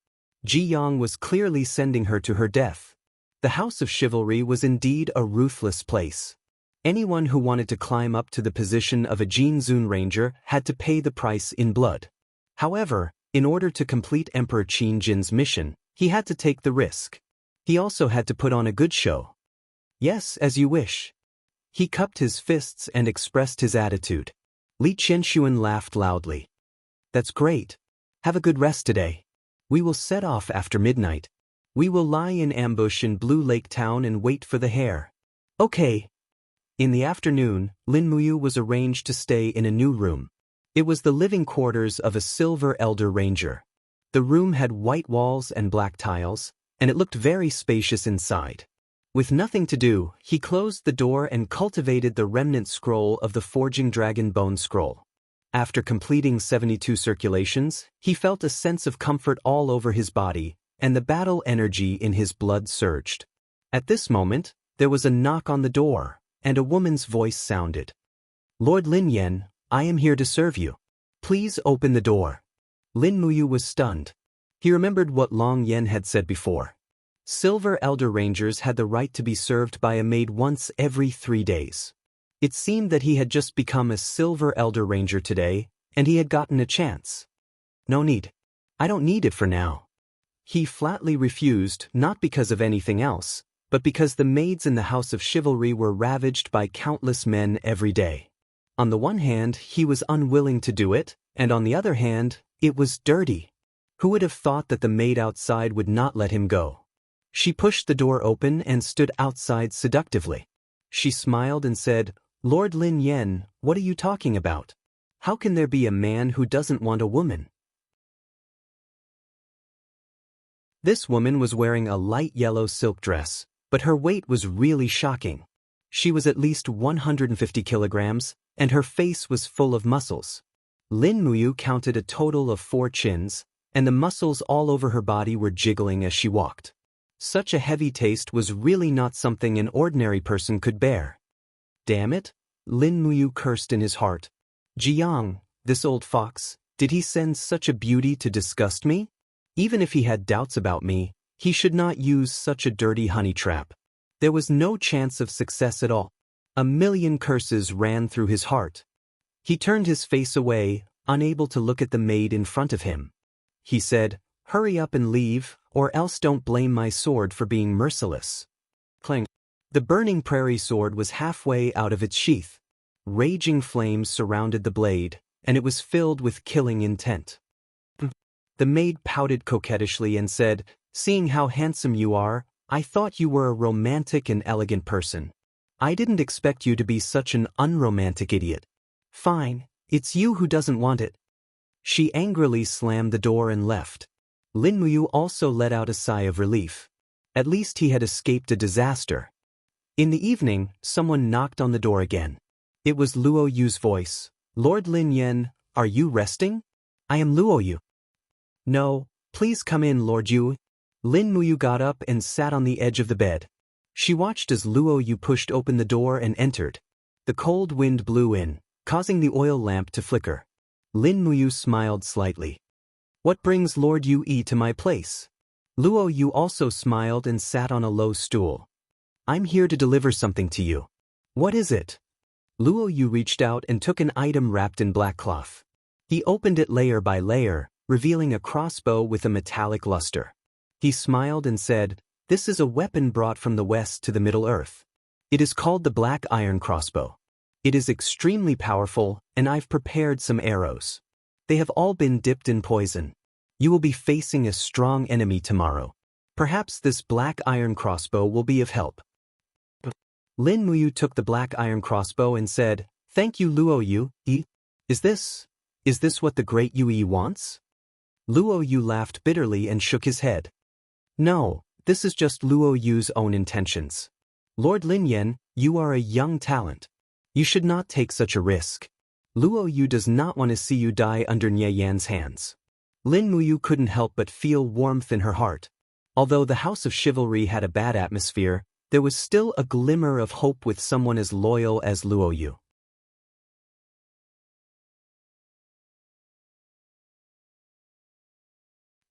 Jiang was clearly sending her to her death. The House of Chivalry was indeed a ruthless place. Anyone who wanted to climb up to the position of a Jin Zun ranger had to pay the price in blood. However, in order to complete Emperor Qin Jin's mission, He had to take the risk. He also had to put on a good show. Yes, as you wish. He cupped his fists and expressed his attitude. Li Qianxuan laughed loudly. That's great. Have a good rest today. We will set off after midnight. We will lie in ambush in Blue Lake Town and wait for the hare. Okay. In the afternoon, Lin Muyu was arranged to stay in a new room. It was the living quarters of a silver elder ranger. The room had white walls and black tiles, and it looked very spacious inside. With nothing to do, he closed the door and cultivated the remnant scroll of the Forging Dragon Bone Scroll. After completing 72 circulations, he felt a sense of comfort all over his body, and the battle energy in his blood surged. At this moment, there was a knock on the door, and a woman's voice sounded. Lord Lin Yan, I am here to serve you. Please open the door. Lin Muyu was stunned. He remembered what Long Yen had said before. Silver Elder Rangers had the right to be served by a maid once every 3 days. It seemed that he had just become a Silver Elder Ranger today, and he had gotten a chance. No need. I don't need it for now. He flatly refused, not because of anything else, but because the maids in the House of Chivalry were ravaged by countless men every day. On the one hand, he was unwilling to do it, and on the other hand, it was dirty. Who would have thought that the maid outside would not let him go? She pushed the door open and stood outside seductively. She smiled and said, Lord Lin Yan, what are you talking about? How can there be a man who doesn't want a woman? This woman was wearing a light yellow silk dress, but her weight was really shocking. She was at least 150 kilograms, and her face was full of muscles. Lin Muyu counted a total of 4 chins, and the muscles all over her body were jiggling as she walked. Such a heavy taste was really not something an ordinary person could bear. Damn it, Lin Muyu cursed in his heart. Jiang, this old fox, did he send such a beauty to disgust me? Even if he had doubts about me, he should not use such a dirty honey trap. There was no chance of success at all. A million curses ran through his heart. He turned his face away, unable to look at the maid in front of him. He said, Hurry up and leave, or else don't blame my sword for being merciless. Clang. The burning prairie sword was halfway out of its sheath. Raging flames surrounded the blade, and it was filled with killing intent. The maid pouted coquettishly and said, Seeing how handsome you are, I thought you were a romantic and elegant person. I didn't expect you to be such an unromantic idiot. Fine, it's you who doesn't want it. She angrily slammed the door and left. Lin Muyu also let out a sigh of relief. At least he had escaped a disaster. In the evening, someone knocked on the door again. It was Luo Yu's voice. Lord Lin Yan, are you resting? I am Luo Yu. No, please come in, Lord Yu. Lin Muyu got up and sat on the edge of the bed. She watched as Luo Yu pushed open the door and entered. The cold wind blew in, causing the oil lamp to flicker. Lin Muyu smiled slightly. What brings Lord Yu to my place? Luo Yu also smiled and sat on a low stool. I'm here to deliver something to you. What is it? Luo Yu reached out and took an item wrapped in black cloth. He opened it layer by layer, revealing a crossbow with a metallic luster. He smiled and said, This is a weapon brought from the west to the Middle Earth. It is called the Black Iron Crossbow. It is extremely powerful, and I've prepared some arrows. They have all been dipped in poison. You will be facing a strong enemy tomorrow. Perhaps this Black Iron Crossbow will be of help. Lin Muyu took the Black Iron Crossbow and said, Thank you, Luo Yu. Is this what the great Yue wants? Luo Yu laughed bitterly and shook his head. No, this is just Luo Yu's own intentions. Lord Lin Yan, you are a young talent. You should not take such a risk. Luo Yu does not want to see you die under Nie Yan's hands. Lin Muyu couldn't help but feel warmth in her heart. Although the House of Chivalry had a bad atmosphere, there was still a glimmer of hope with someone as loyal as Luo Yu.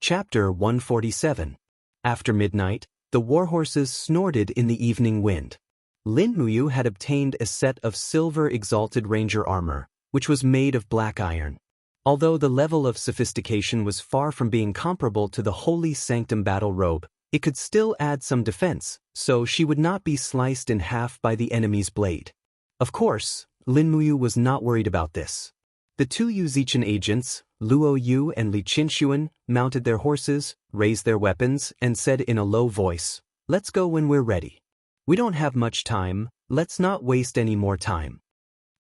Chapter 147. After midnight, the warhorses snorted in the evening wind. Lin Muyu had obtained a set of silver exalted ranger armor, which was made of black iron. Although the level of sophistication was far from being comparable to the Holy Sanctum battle robe, it could still add some defense, so she would not be sliced in half by the enemy's blade. Of course, Lin Muyu was not worried about this. The two Yuzichen agents, Luo Yu and Li Qinshuan, mounted their horses, raised their weapons, and said in a low voice, "Let's go when we're ready. We don't have much time, let's not waste any more time."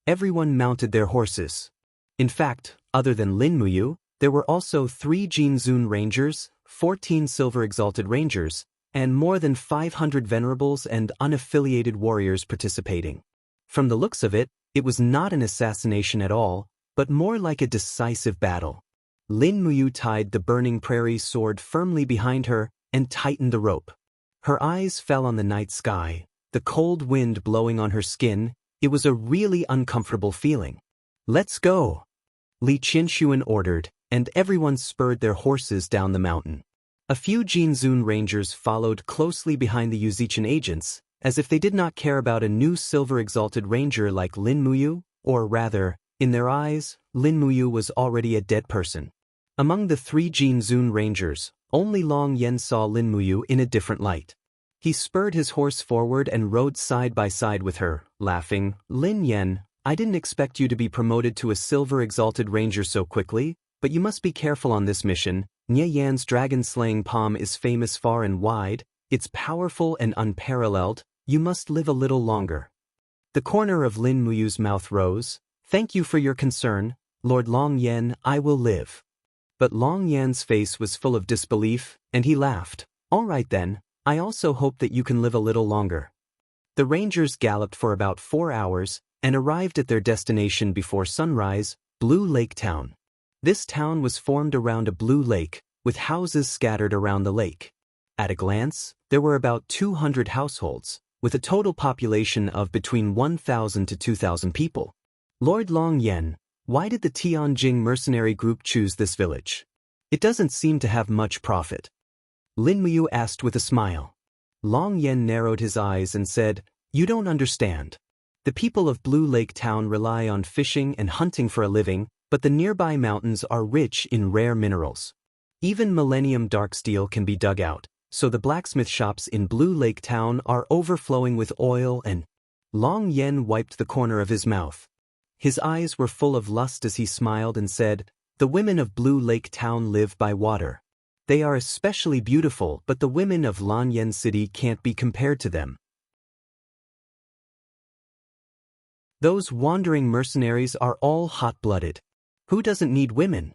Everyone mounted their horses. In fact, other than Lin Muyu, there were also 3 Jinzun Rangers, 14 Silver Exalted Rangers, and more than 500 venerables and unaffiliated warriors participating. From the looks of it, it was not an assassination at all, but more like a decisive battle. Lin Muyu tied the burning prairie sword firmly behind her and tightened the rope. Her eyes fell on the night sky, the cold wind blowing on her skin. It was a really uncomfortable feeling. "Let's go," Li Qinshuan ordered, and everyone spurred their horses down the mountain. A few Jinzun Rangers followed closely behind the Yuzichen agents, as if they did not care about a new Silver Exalted Ranger like Lin Muyu, or rather, in their eyes, Lin Muyu was already a dead person. Among the 3 Jinzun Rangers, only Long Yen saw Lin Muyu in a different light. He spurred his horse forward and rode side by side with her, laughing, "Lin Yen, I didn't expect you to be promoted to a Silver Exalted Ranger so quickly, but you must be careful on this mission. Nye Yan's dragon-slaying palm is famous far and wide, it's powerful and unparalleled, you must live a little longer." The corner of Lin Muyu's mouth rose. "Thank you for your concern, Lord Long Yen, I will live." But Long Yan's face was full of disbelief, and he laughed. "All right then, I also hope that you can live a little longer." The Rangers galloped for about 4 hours, and arrived at their destination before sunrise, Blue Lake Town. This town was formed around a blue lake, with houses scattered around the lake. At a glance, there were about 200 households, with a total population of between 1,000 to 2,000 people. "Lord Long Yen, why did the Tianjing mercenary group choose this village? It doesn't seem to have much profit." Lin Muyu asked with a smile. Long Yen narrowed his eyes and said, "You don't understand. The people of Blue Lake Town rely on fishing and hunting for a living, but the nearby mountains are rich in rare minerals. Even Millennium Dark Steel can be dug out, so the blacksmith shops in Blue Lake Town are overflowing with oil and—" Long Yen wiped the corner of his mouth. His eyes were full of lust as he smiled and said, "The women of Blue Lake Town live by water. They are especially beautiful, but the women of Lanyan City can't be compared to them. Those wandering mercenaries are all hot-blooded. Who doesn't need women?"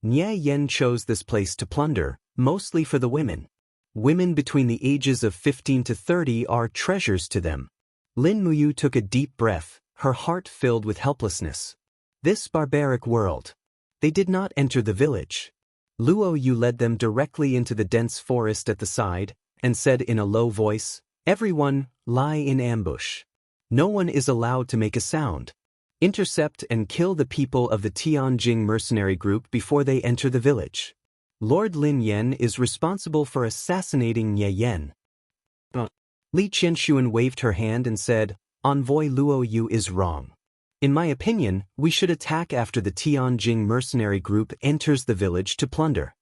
Nye Yen chose this place to plunder, mostly for the women. Women between the ages of 15 to 30 are treasures to them. Lin Muyu took a deep breath, her heart filled with helplessness. This barbaric world. They did not enter the village. Luo Yu led them directly into the dense forest at the side, and said in a low voice, "Everyone, lie in ambush. No one is allowed to make a sound. Intercept and kill the people of the Tianjing mercenary group before they enter the village. Lord Lin Yen is responsible for assassinating Nye Yen." Li Qinshuan waved her hand and said, "Envoy Luo Yu is wrong. In my opinion, we should attack after the Tianjing mercenary group enters the village to plunder."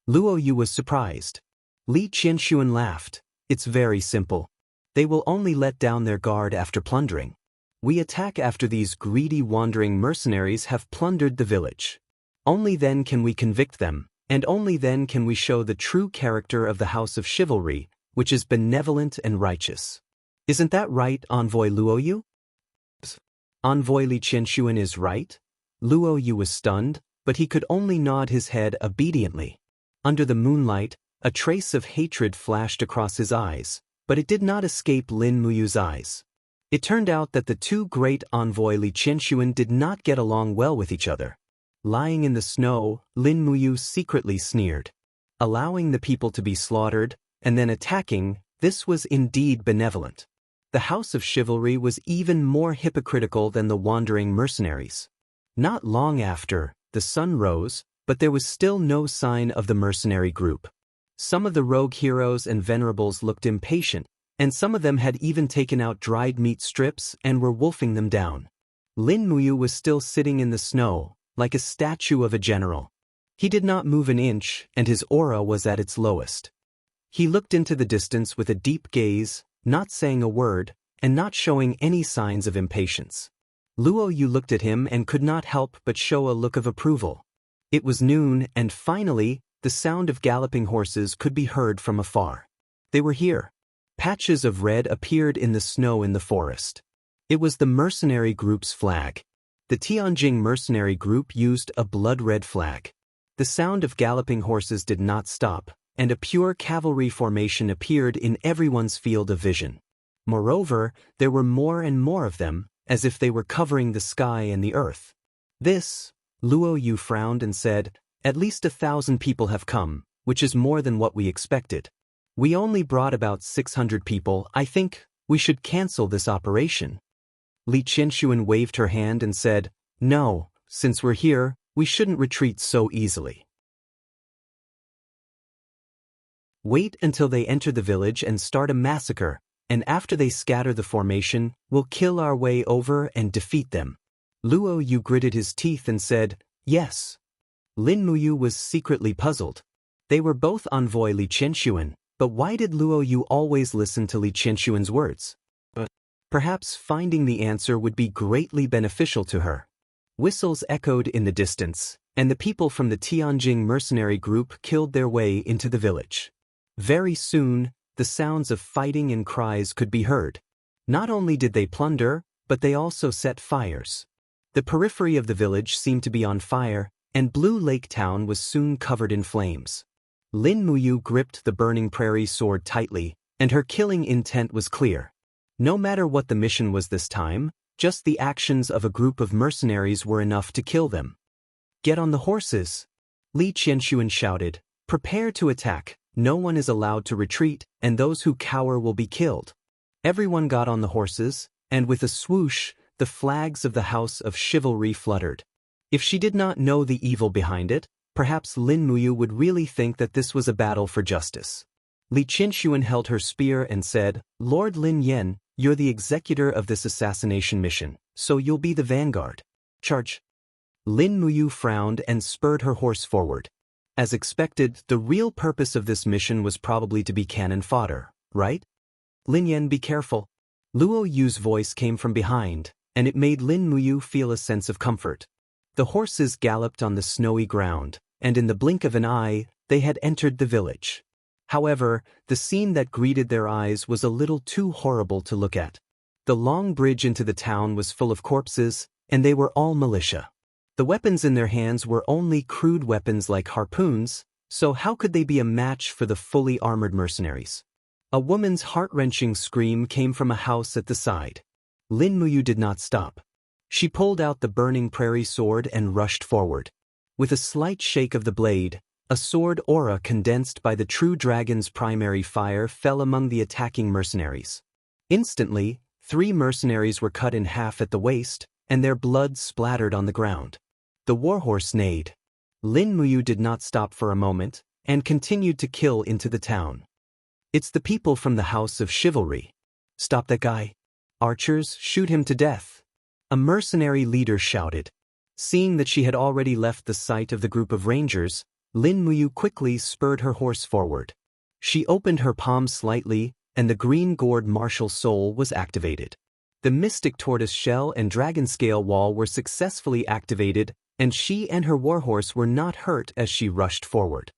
Luo Yu was surprised. Li Qinshuan laughed. "It's very simple. They will only let down their guard after plundering. We attack after these greedy wandering mercenaries have plundered the village. Only then can we convict them, and only then can we show the true character of the House of Chivalry, which is benevolent and righteous. Isn't that right, Envoy Luo Yu?" Envoy Li Qinshuan is right? Luo Yu was stunned, but he could only nod his head obediently. Under the moonlight, a trace of hatred flashed across his eyes, but it did not escape Lin Muyu's eyes. It turned out that the two great Envoy Li Qinshuan did not get along well with each other. Lying in the snow, Lin Muyu secretly sneered. Allowing the people to be slaughtered, and then attacking, this was indeed benevolent. The House of Chivalry was even more hypocritical than the wandering mercenaries. Not long after, the sun rose, but there was still no sign of the mercenary group. Some of the rogue heroes and venerables looked impatient, and some of them had even taken out dried meat strips and were wolfing them down. Lin Muyu was still sitting in the snow, like a statue of a general. He did not move an inch, and his aura was at its lowest. He looked into the distance with a deep gaze, not saying a word, and not showing any signs of impatience. Luo Yu looked at him and could not help but show a look of approval. It was noon, and finally, the sound of galloping horses could be heard from afar. They were here. Patches of red appeared in the snow in the forest. It was the mercenary group's flag. The Tianjing mercenary group used a blood-red flag. The sound of galloping horses did not stop, and a pure cavalry formation appeared in everyone's field of vision. Moreover, there were more and more of them, as if they were covering the sky and the earth. This, Luo Yu frowned and said, at least 1,000 people have come, which is more than what we expected. We only brought about 600 people. I think we should cancel this operation. Li Qianxuan waved her hand and said, no, since we're here, we shouldn't retreat so easily. Wait until they enter the village and start a massacre, and after they scatter the formation, we'll kill our way over and defeat them. Luo Yu gritted his teeth and said, yes. Lin Muyu was secretly puzzled. They were both envoy Li Qianxuan, but why did Luo Yu always listen to Li Qianxuan's words? Perhaps finding the answer would be greatly beneficial to her. Whistles echoed in the distance, and the people from the Tianjing mercenary group killed their way into the village. Very soon, the sounds of fighting and cries could be heard. Not only did they plunder, but they also set fires. The periphery of the village seemed to be on fire, and Blue Lake Town was soon covered in flames. Lin Muyu gripped the burning prairie sword tightly, and her killing intent was clear. No matter what the mission was this time, just the actions of a group of mercenaries were enough to kill them. Get on the horses! Li Qianxuan shouted. Prepare to attack. No one is allowed to retreat, and those who cower will be killed. Everyone got on the horses, and with a swoosh, the flags of the House of Chivalry fluttered. If she did not know the evil behind it, perhaps Lin Muyu would really think that this was a battle for justice. Li Qianxuan held her spear and said, Lord Lin Yen, you're the executor of this assassination mission, so you'll be the vanguard. Charge! Lin Muyu frowned and spurred her horse forward. As expected, the real purpose of this mission was probably to be cannon fodder, right? Lin Yen, be careful. Luo Yu's voice came from behind, and it made Lin Muyu feel a sense of comfort. The horses galloped on the snowy ground, and in the blink of an eye, they had entered the village. However, the scene that greeted their eyes was a little too horrible to look at. The long bridge into the town was full of corpses, and they were all militia. The weapons in their hands were only crude weapons like harpoons, so how could they be a match for the fully armored mercenaries? A woman's heart-wrenching scream came from a house at the side. Lin Muyu did not stop. She pulled out the burning prairie sword and rushed forward. With a slight shake of the blade, a sword aura condensed by the true dragon's primary fire fell among the attacking mercenaries. Instantly, 3 mercenaries were cut in half at the waist, and their blood splattered on the ground. The warhorse neighed. Lin Muyu did not stop for a moment, and continued to kill into the town. It's the people from the House of Chivalry. Stop that guy. Archers, shoot him to death. A mercenary leader shouted. Seeing that she had already left the sight of the group of rangers, Lin Muyu quickly spurred her horse forward. She opened her palm slightly, and the green-gored martial soul was activated. The mystic tortoise shell and dragon scale wall were successfully activated, and she and her warhorse were not hurt as she rushed forward.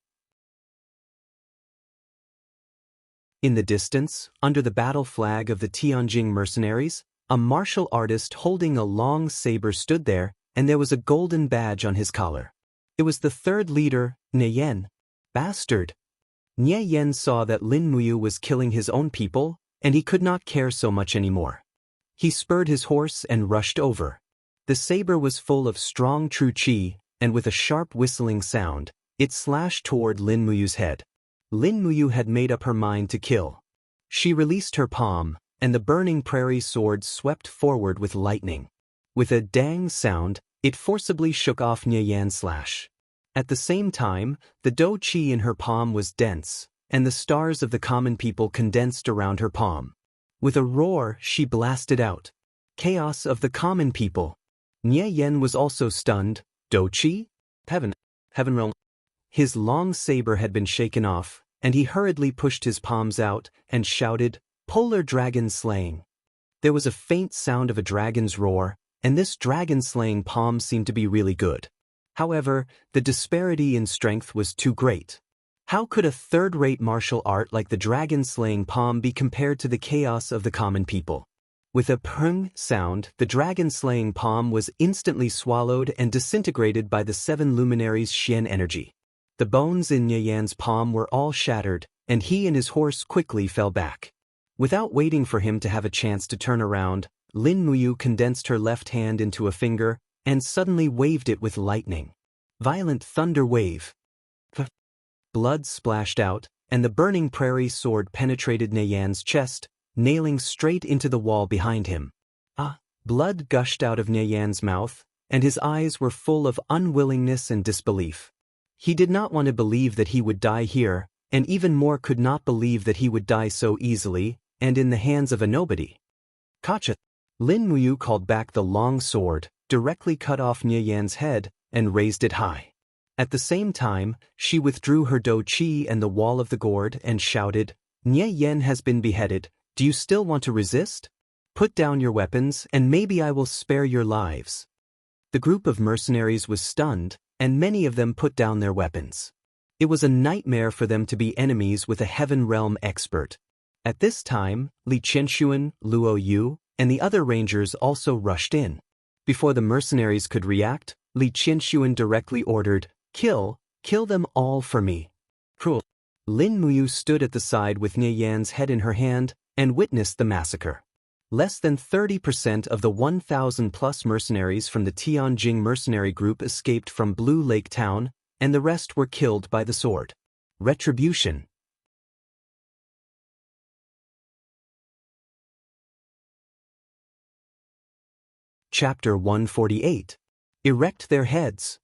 In the distance, under the battle flag of the Tianjing mercenaries, a martial artist holding a long saber stood there, and there was a golden badge on his collar. It was the third leader, Nie Yen. Bastard! Nie Yen saw that Lin Muyu was killing his own people, and he could not care so much anymore. He spurred his horse and rushed over. The saber was full of strong true qi, and with a sharp whistling sound, it slashed toward Lin Muyu's head. Lin Muyu had made up her mind to kill. She released her palm, and the burning prairie sword swept forward with lightning. With a dang sound, it forcibly shook off Nie Yan's slash. At the same time, the dou qi in her palm was dense, and the stars of the common people condensed around her palm. With a roar, she blasted out. Chaos of the common people. Nie Yen was also stunned, Dochi? Heaven realm. His long saber had been shaken off, and he hurriedly pushed his palms out and shouted, "Polar dragon slaying." There was a faint sound of a dragon's roar, and this dragon-slaying palm seemed to be really good. However, the disparity in strength was too great. How could a third-rate martial art like the dragon-slaying palm be compared to the chaos of the common people? With a pung sound, the dragon-slaying palm was instantly swallowed and disintegrated by the 7 luminaries' Xian energy. The bones in Nye Yan's palm were all shattered, and he and his horse quickly fell back. Without waiting for him to have a chance to turn around, Lin Muyu condensed her left hand into a finger and suddenly waved it with lightning. Violent thunder wave. Blood splashed out, and the burning prairie sword penetrated Nye Yan's chest, nailing straight into the wall behind him. Blood gushed out of Nye Yan's mouth, and his eyes were full of unwillingness and disbelief. He did not want to believe that he would die here, and even more could not believe that he would die so easily, and in the hands of a nobody. Kacha! Lin Muyu called back the long sword, directly cut off Nye Yan's head, and raised it high. At the same time, she withdrew her do chi and the wall of the gourd and shouted, "Nye Yan has been beheaded, do you still want to resist? Put down your weapons and maybe I will spare your lives." The group of mercenaries was stunned, and many of them put down their weapons. It was a nightmare for them to be enemies with a heaven realm expert. At this time, Li Qianxuan, Luo Yu, and the other rangers also rushed in. Before the mercenaries could react, Li Qianxuan directly ordered, Kill them all for me." Cruel. Lin Muyu stood at the side with Nye Yan's head in her hand and witnessed the massacre. Less than 30% of the 1,000-plus mercenaries from the Tianjing mercenary group escaped from Blue Lake Town, and the rest were killed by the sword. Retribution. Chapter 148. Erect their heads.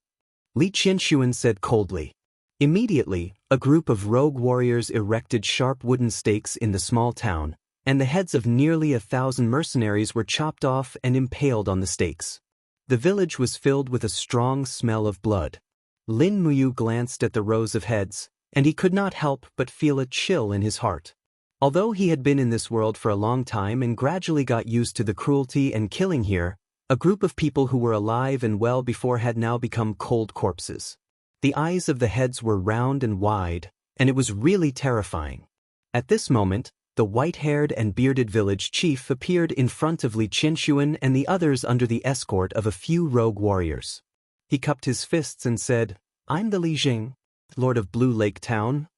Li Qianxuan said coldly. Immediately, a group of rogue warriors erected sharp wooden stakes in the small town, and the heads of nearly 1,000 mercenaries were chopped off and impaled on the stakes. The village was filled with a strong smell of blood. Lin Muyu glanced at the rows of heads, and he could not help but feel a chill in his heart. Although he had been in this world for a long time and gradually got used to the cruelty and killing here, a group of people who were alive and well before had now become cold corpses. The eyes of the heads were round and wide, and it was really terrifying. At this moment, the white-haired and bearded village chief appeared in front of Li Qianxuan and the others under the escort of a few rogue warriors. He cupped his fists and said, "I'm the Li Jing, Lord of Blue Lake Town."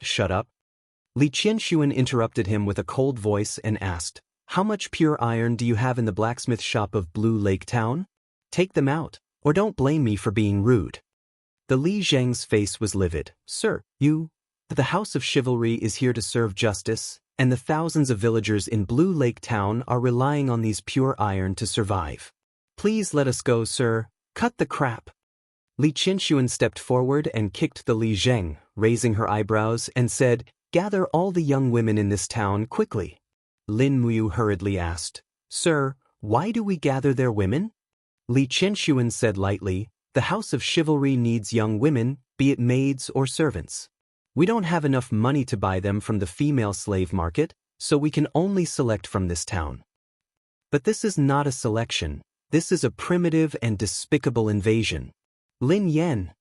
"Shut up." Li Qianxuan interrupted him with a cold voice and asked, "How much pure iron do you have in the blacksmith shop of Blue Lake Town? Take them out, or don't blame me for being rude." The Li Zheng's face was livid. "Sir, the House of Chivalry is here to serve justice, and the thousands of villagers in Blue Lake Town are relying on these pure iron to survive. Please let us go, sir. Cut the crap." Li Qianxuan stepped forward and kicked the Li Zheng, raising her eyebrows, and said, "Gather all the young women in this town quickly." Lin Muyu hurriedly asked, "Sir, why do we gather their women?" Li Qianxuan said lightly, "The House of Chivalry needs young women, be it maids or servants. We don't have enough money to buy them from the female slave market, so we can only select from this town." But this is not a selection, this is a primitive and despicable invasion. "Lin Yan."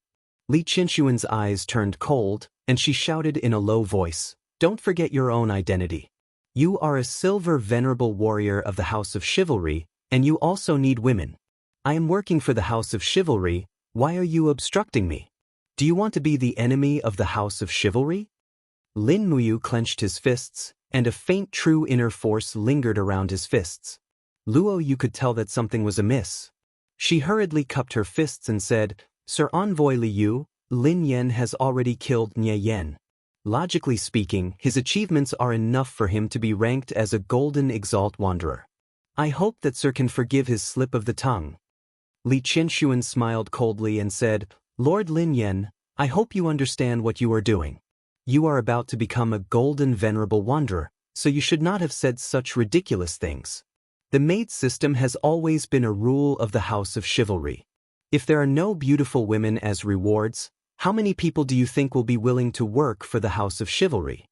Li Qianxuan's eyes turned cold, and she shouted in a low voice, "Don't forget your own identity. You are a silver venerable warrior of the House of Chivalry, and you also need women. I am working for the House of Chivalry, why are you obstructing me? Do you want to be the enemy of the House of Chivalry?" Lin Muyu clenched his fists, and a faint true inner force lingered around his fists. Luo Yu could tell that something was amiss. She hurriedly cupped her fists and said, "Sir Envoy Li Yu, Lin Yan has already killed Nye Yan. Logically speaking, his achievements are enough for him to be ranked as a golden exalt wanderer. I hope that sir can forgive his slip of the tongue." Li Qianxuan smiled coldly and said, "Lord Lin Yan, I hope you understand what you are doing. You are about to become a golden venerable wanderer, so you should not have said such ridiculous things. The maid system has always been a rule of the House of Chivalry. If there are no beautiful women as rewards, how many people do you think will be willing to work for the House of Chivalry?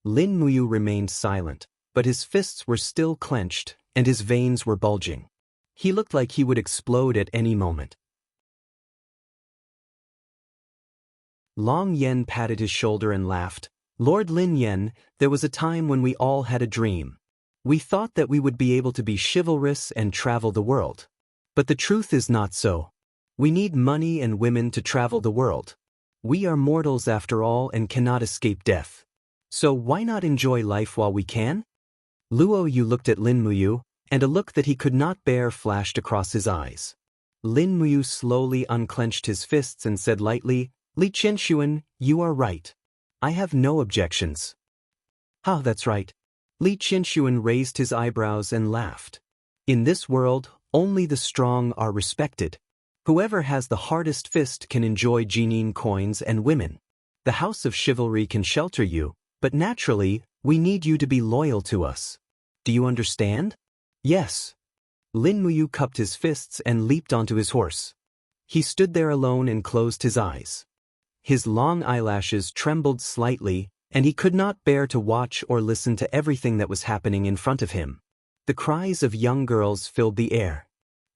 Lin Muyu remained silent, but his fists were still clenched, and his veins were bulging. He looked like he would explode at any moment. Long Yen patted his shoulder and laughed. Lord Lin Yen, there was a time when we all had a dream. We thought that we would be able to be chivalrous and travel the world. But the truth is not so. We need money and women to travel the world. We are mortals after all and cannot escape death. So why not enjoy life while we can? Luo Yu looked at Lin Muyu, and a look that he could not bear flashed across his eyes. Lin Muyu slowly unclenched his fists and said lightly, Li Qinshuan, you are right. I have no objections. Ah, that's right. Li Qinshuan raised his eyebrows and laughed. In this world, only the strong are respected. Whoever has the hardest fist can enjoy Jinin coins and women. The House of Chivalry can shelter you, but naturally, we need you to be loyal to us. Do you understand? Yes. Lin Muyu cupped his fists and leaped onto his horse. He stood there alone and closed his eyes. His long eyelashes trembled slightly, and he could not bear to watch or listen to everything that was happening in front of him. The cries of young girls filled the air.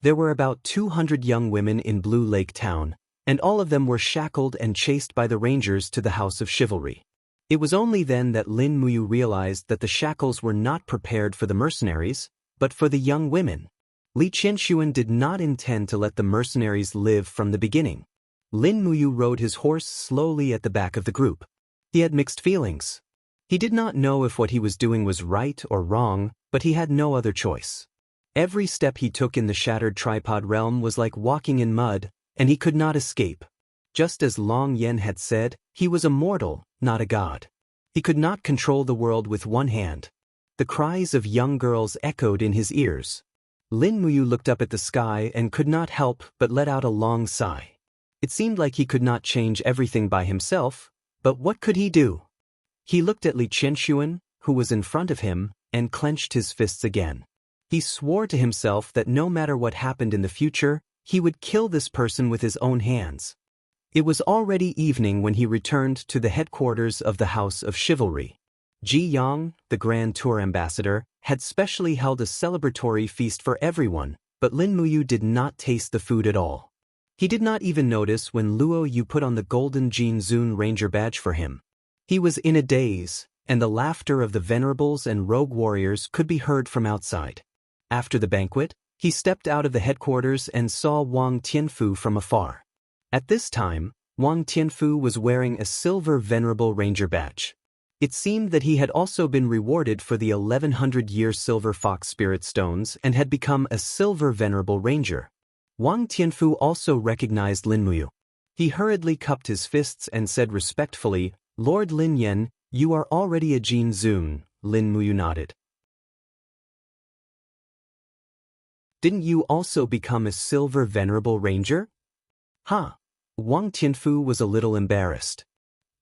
There were about 200 young women in Blue Lake Town, and all of them were shackled and chased by the rangers to the House of Chivalry. It was only then that Lin Muyu realized that the shackles were not prepared for the mercenaries, but for the young women. Li Qinshuan did not intend to let the mercenaries live from the beginning. Lin Muyu rode his horse slowly at the back of the group. He had mixed feelings. He did not know if what he was doing was right or wrong, but he had no other choice. Every step he took in the shattered tripod realm was like walking in mud, and he could not escape. Just as Long Yen had said, he was a mortal, not a god. He could not control the world with one hand. The cries of young girls echoed in his ears. Lin Muyu looked up at the sky and could not help but let out a long sigh. It seemed like he could not change everything by himself, but what could he do? He looked at Li Qinshuan, who was in front of him, and clenched his fists again. He swore to himself that no matter what happened in the future, he would kill this person with his own hands. It was already evening when he returned to the headquarters of the House of Chivalry. Ji Yang, the Grand Tour Ambassador, had specially held a celebratory feast for everyone, but Lin Muyu did not taste the food at all. He did not even notice when Luo Yu put on the golden Jin Zun Ranger badge for him. He was in a daze, and the laughter of the venerables and rogue warriors could be heard from outside. After the banquet, he stepped out of the headquarters and saw Wang Tianfu from afar. At this time, Wang Tianfu was wearing a silver Venerable Ranger badge. It seemed that he had also been rewarded for the 1100-year Silver Fox Spirit Stones and had become a Silver Venerable Ranger. Wang Tianfu also recognized Lin Muyu. He hurriedly cupped his fists and said respectfully, Lord Lin Yen, you are already a Jin Zun. Lin Muyu nodded. Didn't you also become a Silver Venerable Ranger? Huh. Wang Tianfu was a little embarrassed.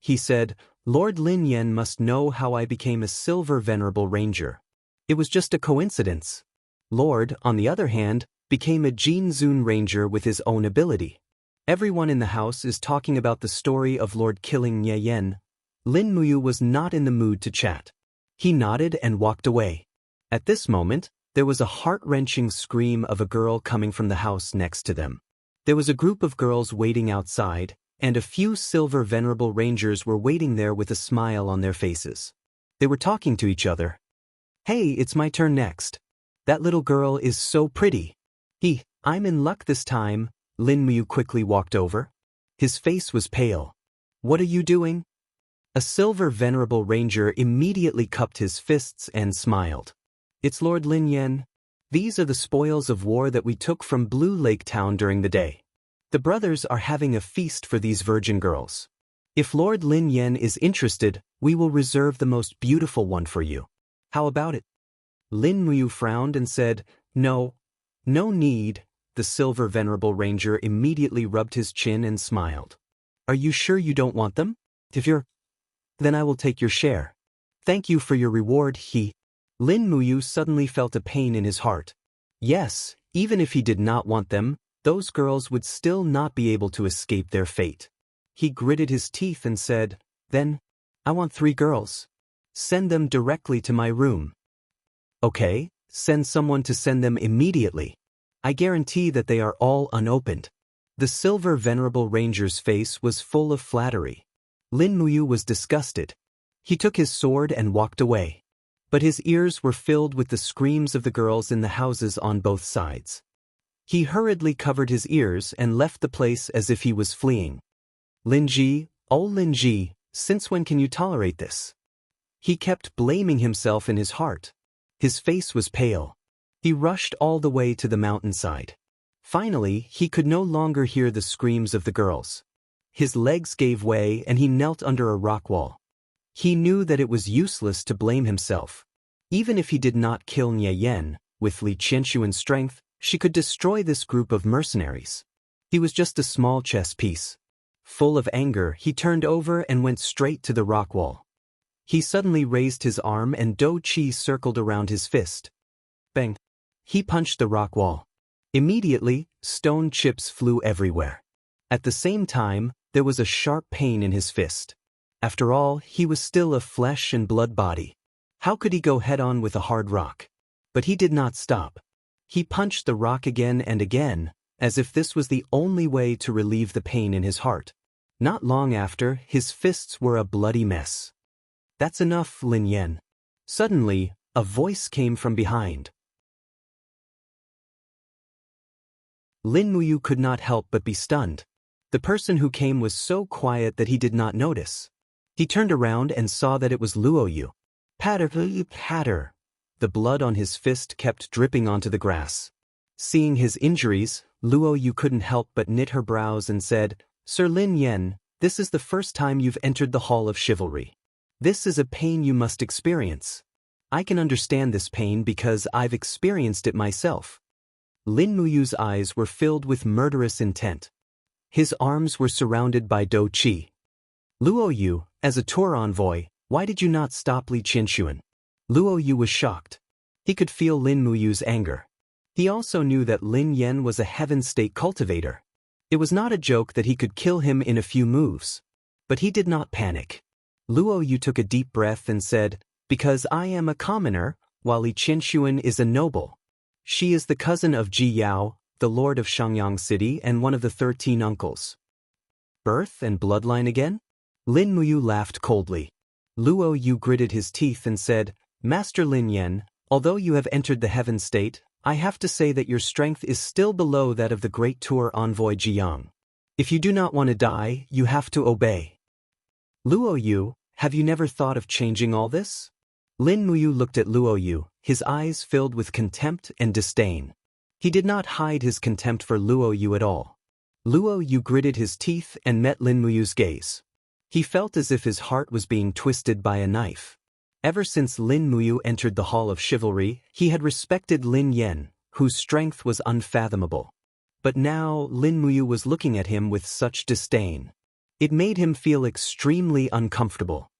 He said, Lord Lin Yen must know how I became a Silver Venerable Ranger. It was just a coincidence. Lord, on the other hand, became a Jin Zun Ranger with his own ability. Everyone in the house is talking about the story of Lord killing Nye Yen. Lin Muyu was not in the mood to chat. He nodded and walked away. At this moment, there was a heart-wrenching scream of a girl coming from the house next to them. There was a group of girls waiting outside, and a few Silver Venerable Rangers were waiting there with a smile on their faces. They were talking to each other. Hey, it's my turn next. That little girl is so pretty. I'm in luck this time. Lin Muyu quickly walked over. His face was pale. What are you doing? A Silver Venerable Ranger immediately cupped his fists and smiled. It's Lord Lin Yen. These are the spoils of war that we took from Blue Lake Town during the day. The brothers are having a feast for these virgin girls. If Lord Lin Yen is interested, we will reserve the most beautiful one for you. How about it? Lin Muyu frowned and said, No need. The Silver Venerable Ranger immediately rubbed his chin and smiled. Are you sure you don't want them? Then I will take your share. Thank you for your reward, Lin Muyu suddenly felt a pain in his heart. Yes, even if he did not want them, those girls would still not be able to escape their fate. He gritted his teeth and said, "Then, I want 3 girls. Send them directly to my room." "Okay, send someone to send them immediately. I guarantee that they are all unopened." The silver venerable ranger's face was full of flattery. Lin Muyu was disgusted. He took his sword and walked away. But his ears were filled with the screams of the girls in the houses on both sides. He hurriedly covered his ears and left the place as if he was fleeing. "Linji, oh Linji, since when can you tolerate this?" He kept blaming himself in his heart. His face was pale. He rushed all the way to the mountainside. Finally, he could no longer hear the screams of the girls. His legs gave way and he knelt under a rock wall. He knew that it was useless to blame himself. Even if he did not kill Nie Yen, with Li Qianshuan's strength, she could destroy this group of mercenaries. He was just a small chess piece. Full of anger, he turned over and went straight to the rock wall. He suddenly raised his arm and Dou Qi circled around his fist. Bang! He punched the rock wall. Immediately, stone chips flew everywhere. At the same time, there was a sharp pain in his fist. After all, he was still a flesh and blood body. How could he go head-on with a hard rock? But he did not stop. He punched the rock again and again, as if this was the only way to relieve the pain in his heart. Not long after, his fists were a bloody mess. "That's enough, Lin Yen." Suddenly, a voice came from behind. Lin Muyu could not help but be stunned. The person who came was so quiet that he did not notice. He turned around and saw that it was Luoyu. Patter, patter. The blood on his fist kept dripping onto the grass. Seeing his injuries, Luoyu couldn't help but knit her brows and said, "Sir Lin Yen, this is the first time you've entered the Hall of Chivalry. This is a pain you must experience. I can understand this pain because I've experienced it myself." Lin Muyu's eyes were filled with murderous intent. His arms were surrounded by Dou Qi. "Luoyu, as a tour envoy, why did you not stop Li Qianshuan?" Luoyu was shocked. He could feel Lin Muyu's anger. He also knew that Lin Yen was a heaven state cultivator. It was not a joke that he could kill him in a few moves. But he did not panic. Luoyu took a deep breath and said, "Because I am a commoner, while Li Qianshuan is a noble. She is the cousin of Ji Yao, the lord of Xianxia City and one of the 13 uncles." "Birth and bloodline again?" Lin Muyu laughed coldly. Luoyu gritted his teeth and said, "Master Lin Yen, although you have entered the heaven state, I have to say that your strength is still below that of the great tour envoy Jiang. If you do not want to die, you have to obey." "Luoyu, have you never thought of changing all this?" Lin Muyu looked at Luoyu, his eyes filled with contempt and disdain. He did not hide his contempt for Luoyu at all. Luoyu gritted his teeth and met Lin Muyu's gaze. He felt as if his heart was being twisted by a knife. Ever since Lin Muyu entered the Hall of Chivalry, he had respected Lin Yen, whose strength was unfathomable. But now Lin Muyu was looking at him with such disdain. It made him feel extremely uncomfortable.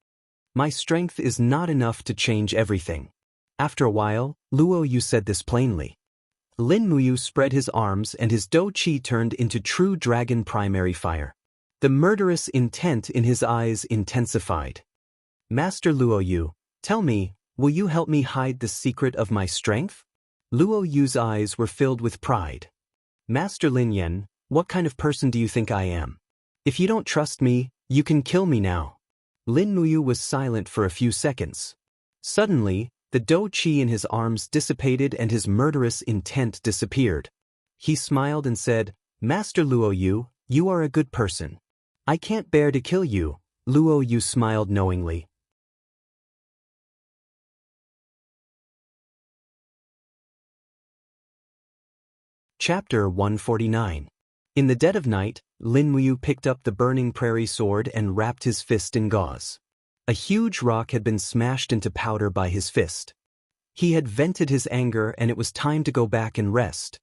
"My strength is not enough to change everything." After a while, Luoyu said this plainly. Lin Muyu spread his arms and his Dou Qi turned into true dragon primary fire. The murderous intent in his eyes intensified. "Master Luoyu, tell me, will you help me hide the secret of my strength?" Luoyu's eyes were filled with pride. "Master Lin Yen, what kind of person do you think I am? If you don't trust me, you can kill me now." Lin Muyu was silent for a few seconds. Suddenly, the Dou Qi in his arms dissipated and his murderous intent disappeared. He smiled and said, "Master Luoyu, you are a good person. I can't bear to kill you." Luoyu smiled knowingly. Chapter 149. In the dead of night, Lin Muyu picked up the burning prairie sword and wrapped his fist in gauze. A huge rock had been smashed into powder by his fist. He had vented his anger and it was time to go back and rest.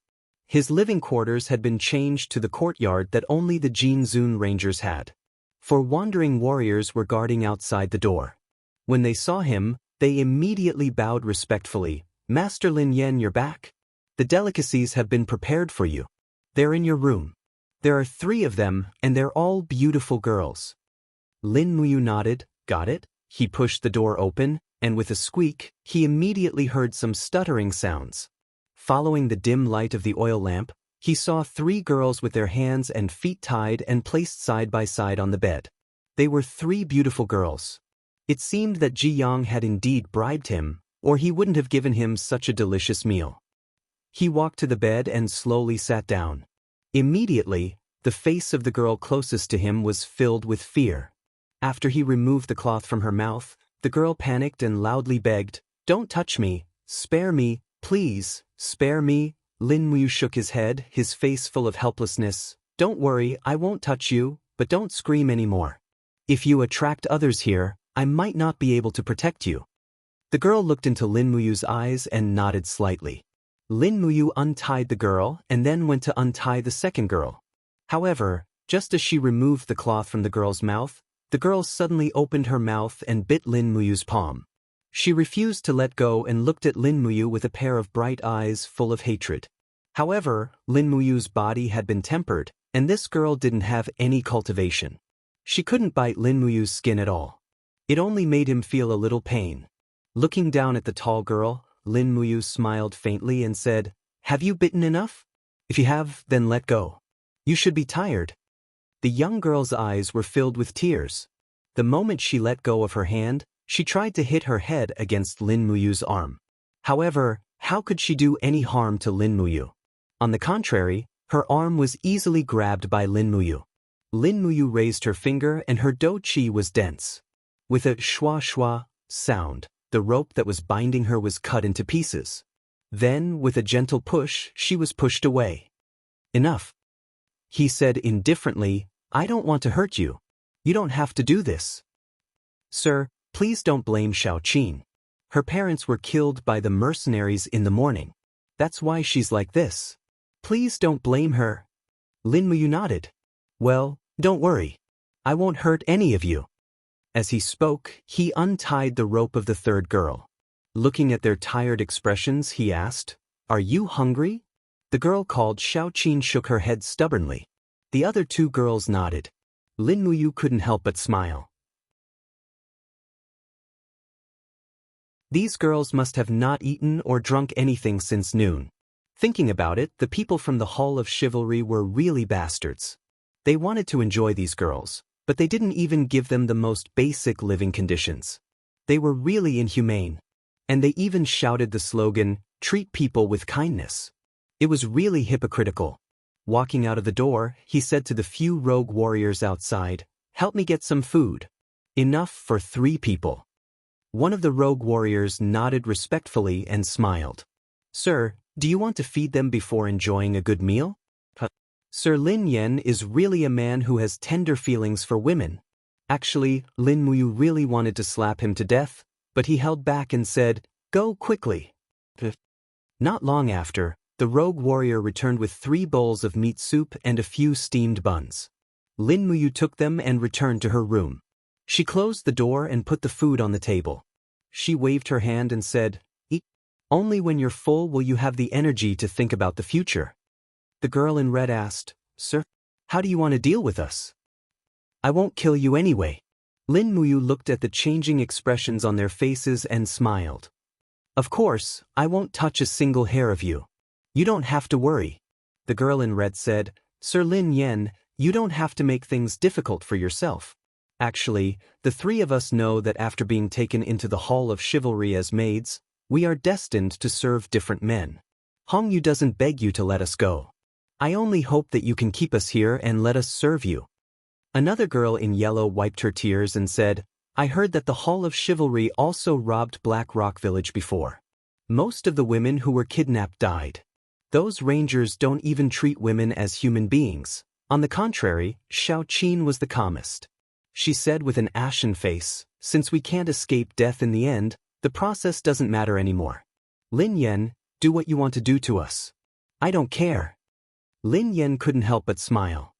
His living quarters had been changed to the courtyard that only the Jinzun Rangers had. 4 wandering warriors were guarding outside the door. When they saw him, they immediately bowed respectfully. "Master Lin Yen, you're back. The delicacies have been prepared for you." They're in your room. There are 3 of them, and they're all beautiful girls. Lin Muyu nodded. Got it? He pushed the door open, and with a squeak, he immediately heard some stuttering sounds. Following the dim light of the oil lamp, he saw 3 girls with their hands and feet tied and placed side by side on the bed. They were 3 beautiful girls. It seemed that Ji Yang had indeed bribed him, or he wouldn't have given him such a delicious meal. He walked to the bed and slowly sat down. Immediately, the face of the girl closest to him was filled with fear. After he removed the cloth from her mouth, the girl panicked and loudly begged, "Don't touch me, spare me, please, spare me." Lin Muyu shook his head, his face full of helplessness. "Don't worry, I won't touch you, but don't scream anymore. If you attract others here, I might not be able to protect you." The girl looked into Lin Muyu's eyes and nodded slightly. Lin Muyu untied the girl and then went to untie the second girl. However, just as she removed the cloth from the girl's mouth, the girl suddenly opened her mouth and bit Lin Muyu's palm. She refused to let go and looked at Lin Muyu with a pair of bright eyes full of hatred. However, Lin Muyu's body had been tempered, and this girl didn't have any cultivation. She couldn't bite Lin Muyu's skin at all. It only made him feel a little pain. Looking down at the tall girl, Lin Muyu smiled faintly and said, "Have you bitten enough? If you have, then let go. You should be tired." The young girl's eyes were filled with tears. The moment she let go of her hand, she tried to hit her head against Lin Muyu's arm. However, how could she do any harm to Lin Muyu? On the contrary, her arm was easily grabbed by Lin Muyu. Lin Muyu raised her finger and her dou qi was dense. With a shwa shwa sound, the rope that was binding her was cut into pieces. Then, with a gentle push, she was pushed away. "Enough," he said indifferently. "I don't want to hurt you. You don't have to do this." "Sir, please don't blame Xiaoqin. Her parents were killed by the mercenaries in the morning. That's why she's like this. Please don't blame her." Lin Muyu nodded. "Well, don't worry. I won't hurt any of you." As he spoke, he untied the rope of the third girl. Looking at their tired expressions, he asked, "Are you hungry?" The girl called Xiaoqin shook her head stubbornly. The other 2 girls nodded. Lin Muyu couldn't help but smile. These girls must have not eaten or drunk anything since noon. Thinking about it, the people from the Hall of Chivalry were really bastards. They wanted to enjoy these girls, but they didn't even give them the most basic living conditions. They were really inhumane. And they even shouted the slogan, "Treat people with kindness." It was really hypocritical. Walking out of the door, he said to the few rogue warriors outside, "Help me get some food. Enough for 3 people." One of the rogue warriors nodded respectfully and smiled. "Sir, do you want to feed them before enjoying a good meal?" Sir Lin Yan is really a man who has tender feelings for women. Actually, Lin Muyu really wanted to slap him to death, but he held back and said, "Go quickly." Not long after, the rogue warrior returned with 3 bowls of meat soup and a few steamed buns. Lin Muyu took them and returned to her room. She closed the door and put the food on the table. She waved her hand and said, "Eat. Only when you're full will you have the energy to think about the future." The girl in red asked, "Sir, how do you want to deal with us?" "I won't kill you anyway." Lin Muyu looked at the changing expressions on their faces and smiled. "Of course, I won't touch a single hair of you. You don't have to worry." The girl in red said, "Sir Lin Yan, you don't have to make things difficult for yourself. Actually, the 3 of us know that after being taken into the Hall of Chivalry as maids, we are destined to serve different men. Hong Yu doesn't beg you to let us go. I only hope that you can keep us here and let us serve you." Another girl in yellow wiped her tears and said, "I heard that the Hall of Chivalry also robbed Black Rock Village before. Most of the women who were kidnapped died. Those rangers don't even treat women as human beings. On the contrary, Xiaoqin was the calmest. She said with an ashen face, "Since we can't escape death in the end, the process doesn't matter anymore. Lin Yan, do what you want to do to us. I don't care." Lin Yan couldn't help but smile.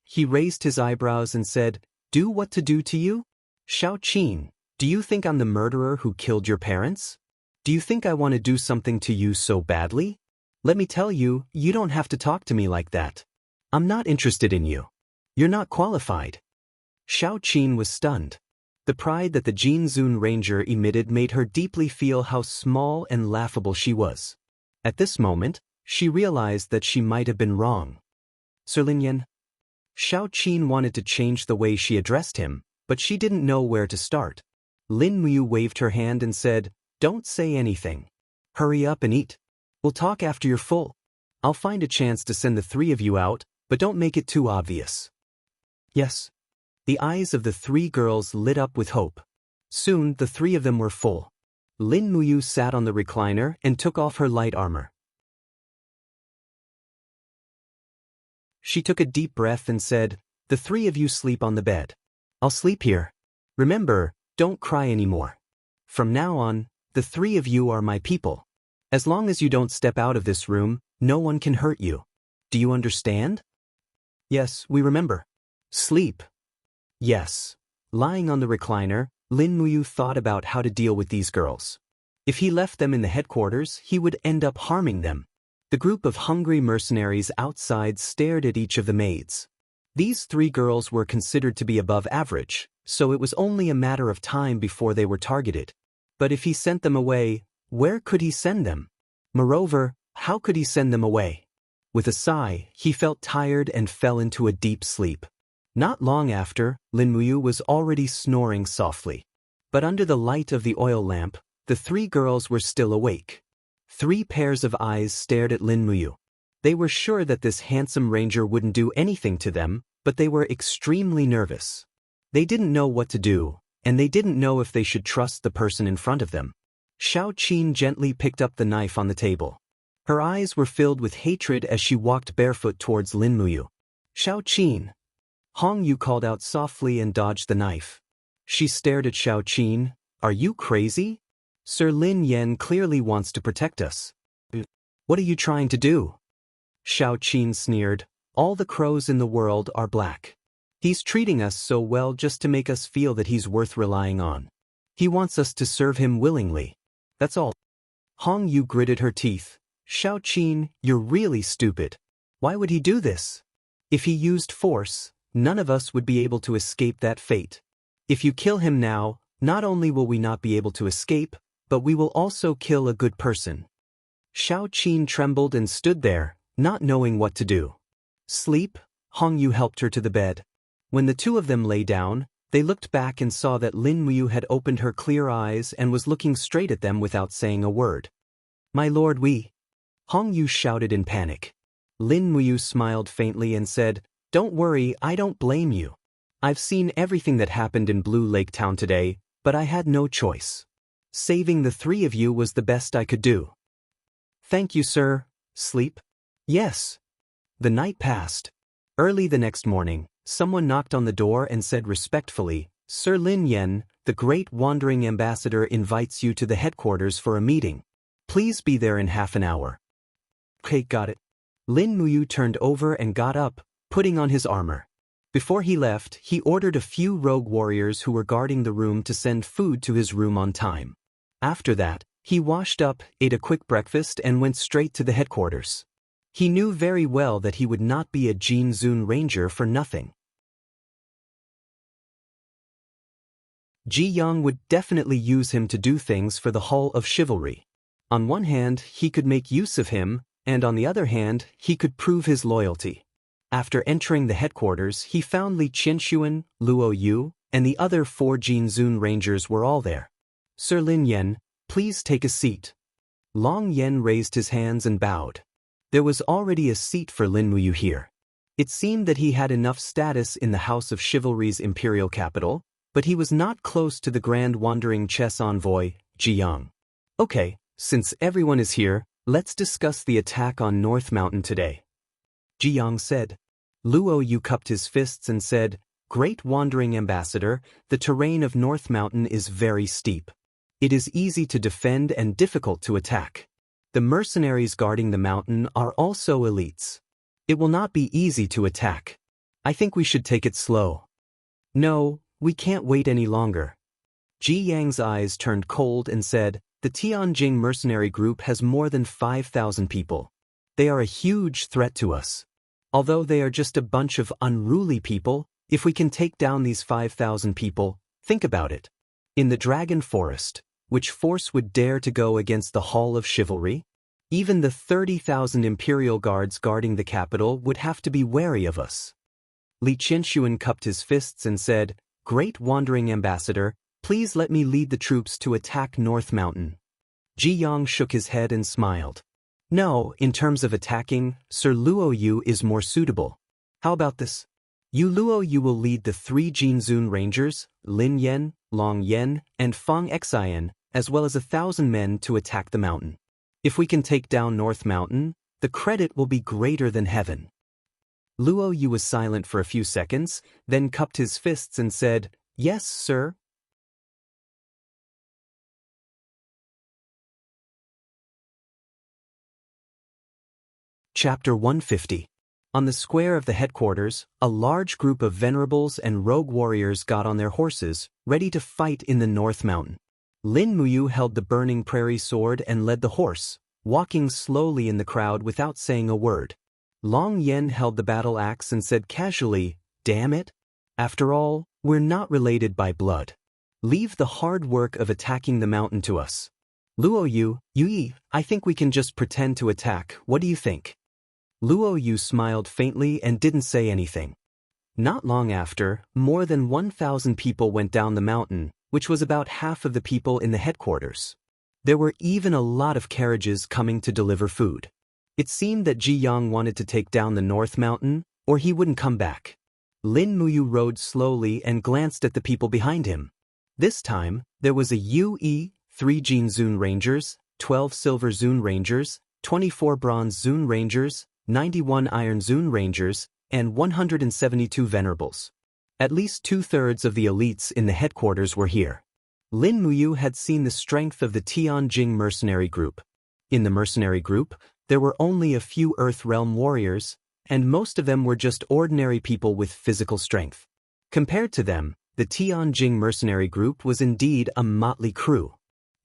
He raised his eyebrows and said, "Do what to do to you? Xiaoqin, do you think I'm the murderer who killed your parents? Do you think I want to do something to you so badly?" Let me tell you, you don't have to talk to me like that. I'm not interested in you. You're not qualified. Xiao Qin was stunned. The pride that the Jinzun Ranger emitted made her deeply feel how small and laughable she was. At this moment, she realized that she might have been wrong. Sir Lin Yan? Xiao Qin wanted to change the way she addressed him, but she didn't know where to start. Lin Muyu waved her hand and said, "Don't say anything. Hurry up and eat. We'll talk after you're full. I'll find a chance to send the three of you out, but don't make it too obvious." Yes. The eyes of the three girls lit up with hope. Soon, the three of them were full. Lin Muyu sat on the recliner and took off her light armor. She took a deep breath and said, "The three of you sleep on the bed. I'll sleep here. Remember, don't cry anymore. From now on, the three of you are my people. As long as you don't step out of this room, no one can hurt you. Do you understand?" "Yes, we remember." "Sleep." Yes. Lying on the recliner, Lin Muyu thought about how to deal with these girls. If he left them in the headquarters, he would end up harming them. The group of hungry mercenaries outside stared at each of the maids. These three girls were considered to be above average, so it was only a matter of time before they were targeted. But if he sent them away, where could he send them? Moreover, how could he send them away? With a sigh, he felt tired and fell into a deep sleep. Not long after, Lin Muyu was already snoring softly. But under the light of the oil lamp, the three girls were still awake. 3 pairs of eyes stared at Lin Muyu. They were sure that this handsome ranger wouldn't do anything to them, but they were extremely nervous. They didn't know what to do, and they didn't know if they should trust the person in front of them. Xiao Qin gently picked up the knife on the table. Her eyes were filled with hatred as she walked barefoot towards Lin Muyu. "Xiao Qin!" Hong Yu called out softly and dodged the knife. She stared at Xiao Qin. "Are you crazy? Sir Lin Yan clearly wants to protect us. What are you trying to do?" Xiao Qin sneered. "All the crows in the world are black. He's treating us so well just to make us feel that he's worth relying on. He wants us to serve him willingly. That's all." Hong Yu gritted her teeth. "Xiao Qin, you're really stupid. Why would he do this? If he used force, none of us would be able to escape that fate. If you kill him now, not only will we not be able to escape, but we will also kill a good person." Xiao Qin trembled and stood there, not knowing what to do. "Sleep?" Hong Yu helped her to the bed. When the two of them lay down, they looked back and saw that Lin Muyu had opened her clear eyes and was looking straight at them without saying a word. "My lord, we..." Hong Yu shouted in panic. Lin Muyu smiled faintly and said, "Don't worry, I don't blame you. I've seen everything that happened in Blue Lake Town today, but I had no choice. Saving the three of you was the best I could do." "Thank you, sir." "Sleep?" "Yes." The night passed. Early the next morning, someone knocked on the door and said respectfully, "Sir Lin Yan, the great wandering ambassador invites you to the headquarters for a meeting. Please be there in half an hour." "Okay, got it." Lin Muyu turned over and got up, putting on his armor. Before he left, he ordered a few rogue warriors who were guarding the room to send food to his room on time. After that, he washed up, ate a quick breakfast and went straight to the headquarters. He knew very well that he would not be a Jinzun Ranger for nothing. Ji Yang would definitely use him to do things for the Hall of Chivalry. On one hand, he could make use of him, and on the other hand, he could prove his loyalty. After entering the headquarters, he found Li Qianxuan, Luo Yu, and the other 4 Jinzun Rangers were all there. "Sir Lin Yan, please take a seat." Long Yen raised his hands and bowed. There was already a seat for Lin Muyu here. It seemed that he had enough status in the House of Chivalry's imperial capital, but he was not close to the Grand Wandering Chess Envoy, Ji Yang. "Okay, since everyone is here, let's discuss the attack on North Mountain today," Ji Yang said. Luo Yu cupped his fists and said, "Great Wandering Ambassador, the terrain of North Mountain is very steep. It is easy to defend and difficult to attack. The mercenaries guarding the mountain are also elites. It will not be easy to attack. I think we should take it slow." "No, we can't wait any longer." Ji Yang's eyes turned cold and said, "The Tianjing mercenary group has more than 5,000 people. They are a huge threat to us. Although they are just a bunch of unruly people, if we can take down these 5,000 people, think about it. In the Dragon Forest, which force would dare to go against the Hall of Chivalry? Even the 30,000 Imperial Guards guarding the capital would have to be wary of us. Li Qinshuan cupped his fists and said, "Great Wandering Ambassador, please let me lead the troops to attack North Mountain." Ji Yang shook his head and smiled. "No, in terms of attacking, Sir Luo Yu is more suitable. How about this? Luo Yu will lead the 3 Jinzun Rangers, Lin Yan, Long Yan, and Fang Xian, as well as 1,000 men to attack the mountain. If we can take down North Mountain, the credit will be greater than heaven." Luo Yu was silent for a few seconds, then cupped his fists and said, "Yes, sir." Chapter 150. On the square of the headquarters, a large group of venerables and rogue warriors got on their horses, ready to fight in the North Mountain. Lin Muyu held the burning prairie sword and led the horse, walking slowly in the crowd without saying a word. Long Yan held the battle axe and said casually, "Damn it. After all, we're not related by blood. Leave the hard work of attacking the mountain to us. Luo Yu, Yi, I think we can just pretend to attack, what do you think?" Luo Yu smiled faintly and didn't say anything. Not long after, more than 1,000 people went down the mountain, which was about half of the people in the headquarters. There were even a lot of carriages coming to deliver food. It seemed that Ji Yang wanted to take down the North Mountain, or he wouldn't come back. Lin Muyu rode slowly and glanced at the people behind him. This time, there was a UE, 3 Jinzun Rangers, 12 Silver Zun Rangers, 24 Bronze Zun Rangers, 91 Iron Zun Rangers, and 172 Venerables. At least 2/3 of the elites in the headquarters were here. Lin Muyu had seen the strength of the Tianjing mercenary group. In the mercenary group, there were only a few Earth Realm warriors, and most of them were just ordinary people with physical strength. Compared to them, the Tianjing mercenary group was indeed a motley crew.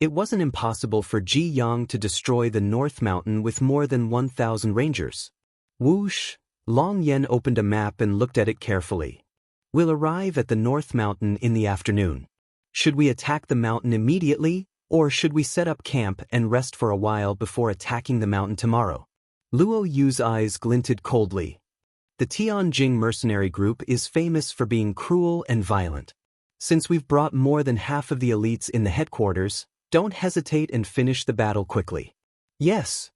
It wasn't impossible for Ji Yang to destroy the North Mountain with more than 1,000 rangers. Whoosh! Long Yan opened a map and looked at it carefully. "We'll arrive at the North Mountain in the afternoon. Should we attack the mountain immediately, or should we set up camp and rest for a while before attacking the mountain tomorrow?" Luo Yu's eyes glinted coldly. The Tianjing mercenary group is famous for being cruel and violent. Since we've brought more than half of the elites in the headquarters, don't hesitate and finish the battle quickly. "Yes."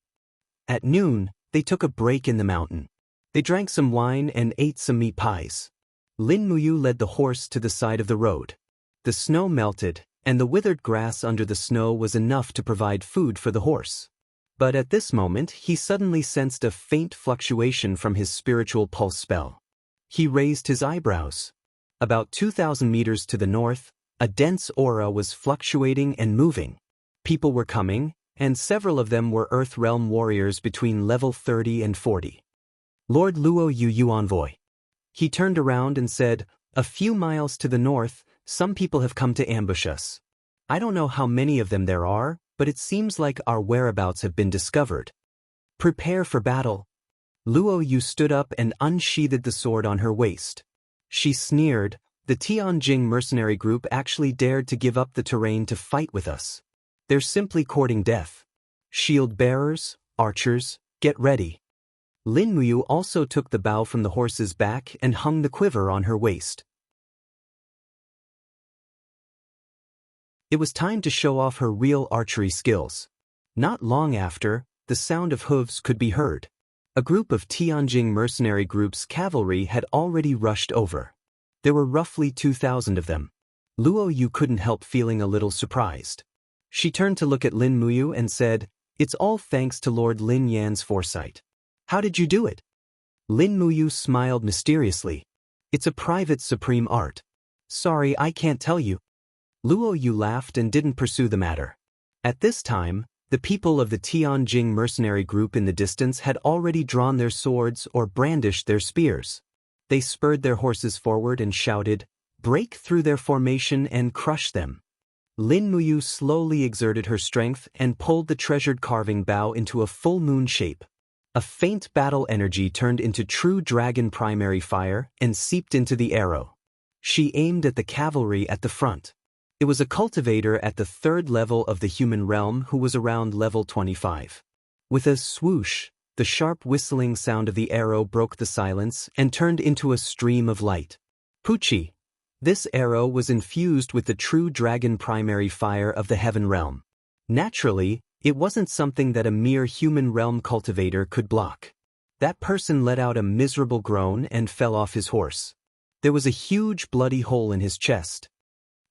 At noon, they took a break in the mountain. They drank some wine and ate some meat pies. Lin Muyu led the horse to the side of the road. The snow melted, and the withered grass under the snow was enough to provide food for the horse. But at this moment, he suddenly sensed a faint fluctuation from his spiritual pulse spell. He raised his eyebrows. About 2,000 meters to the north, a dense aura was fluctuating and moving. People were coming, and several of them were Earth Realm warriors between level 30 and 40. "Lord Luo Yu envoy." He turned around and said, "A few miles to the north, some people have come to ambush us. I don't know how many of them there are, but it seems like our whereabouts have been discovered. Prepare for battle." Luo Yu stood up and unsheathed the sword on her waist. She sneered, "The Tianjing mercenary group actually dared to give up the terrain to fight with us. They're simply courting death. Shield bearers, archers, get ready." Lin Muyu also took the bow from the horse's back and hung the quiver on her waist. It was time to show off her real archery skills. Not long after, the sound of hooves could be heard. A group of Tianjing mercenary group's cavalry had already rushed over. There were roughly 2,000 of them. Luo Yu couldn't help feeling a little surprised. She turned to look at Lin Muyu and said, "It's all thanks to Lord Lin Yan's foresight. How did you do it?" Lin Muyu smiled mysteriously. "It's a private supreme art. Sorry, I can't tell you." Luo Yu laughed and didn't pursue the matter. At this time, the people of the Tianjing mercenary group in the distance had already drawn their swords or brandished their spears. They spurred their horses forward and shouted, "Break through their formation and crush them." Lin Muyu slowly exerted her strength and pulled the treasured carving bow into a full moon shape. A faint battle energy turned into true dragon primary fire and seeped into the arrow. She aimed at the cavalry at the front. It was a cultivator at the 3rd level of the human realm who was around level 25. With a swoosh, the sharp whistling sound of the arrow broke the silence and turned into a stream of light. Pucci. This arrow was infused with the true dragon primary fire of the heaven realm. Naturally, it wasn't something that a mere human realm cultivator could block. That person let out a miserable groan and fell off his horse. There was a huge bloody hole in his chest.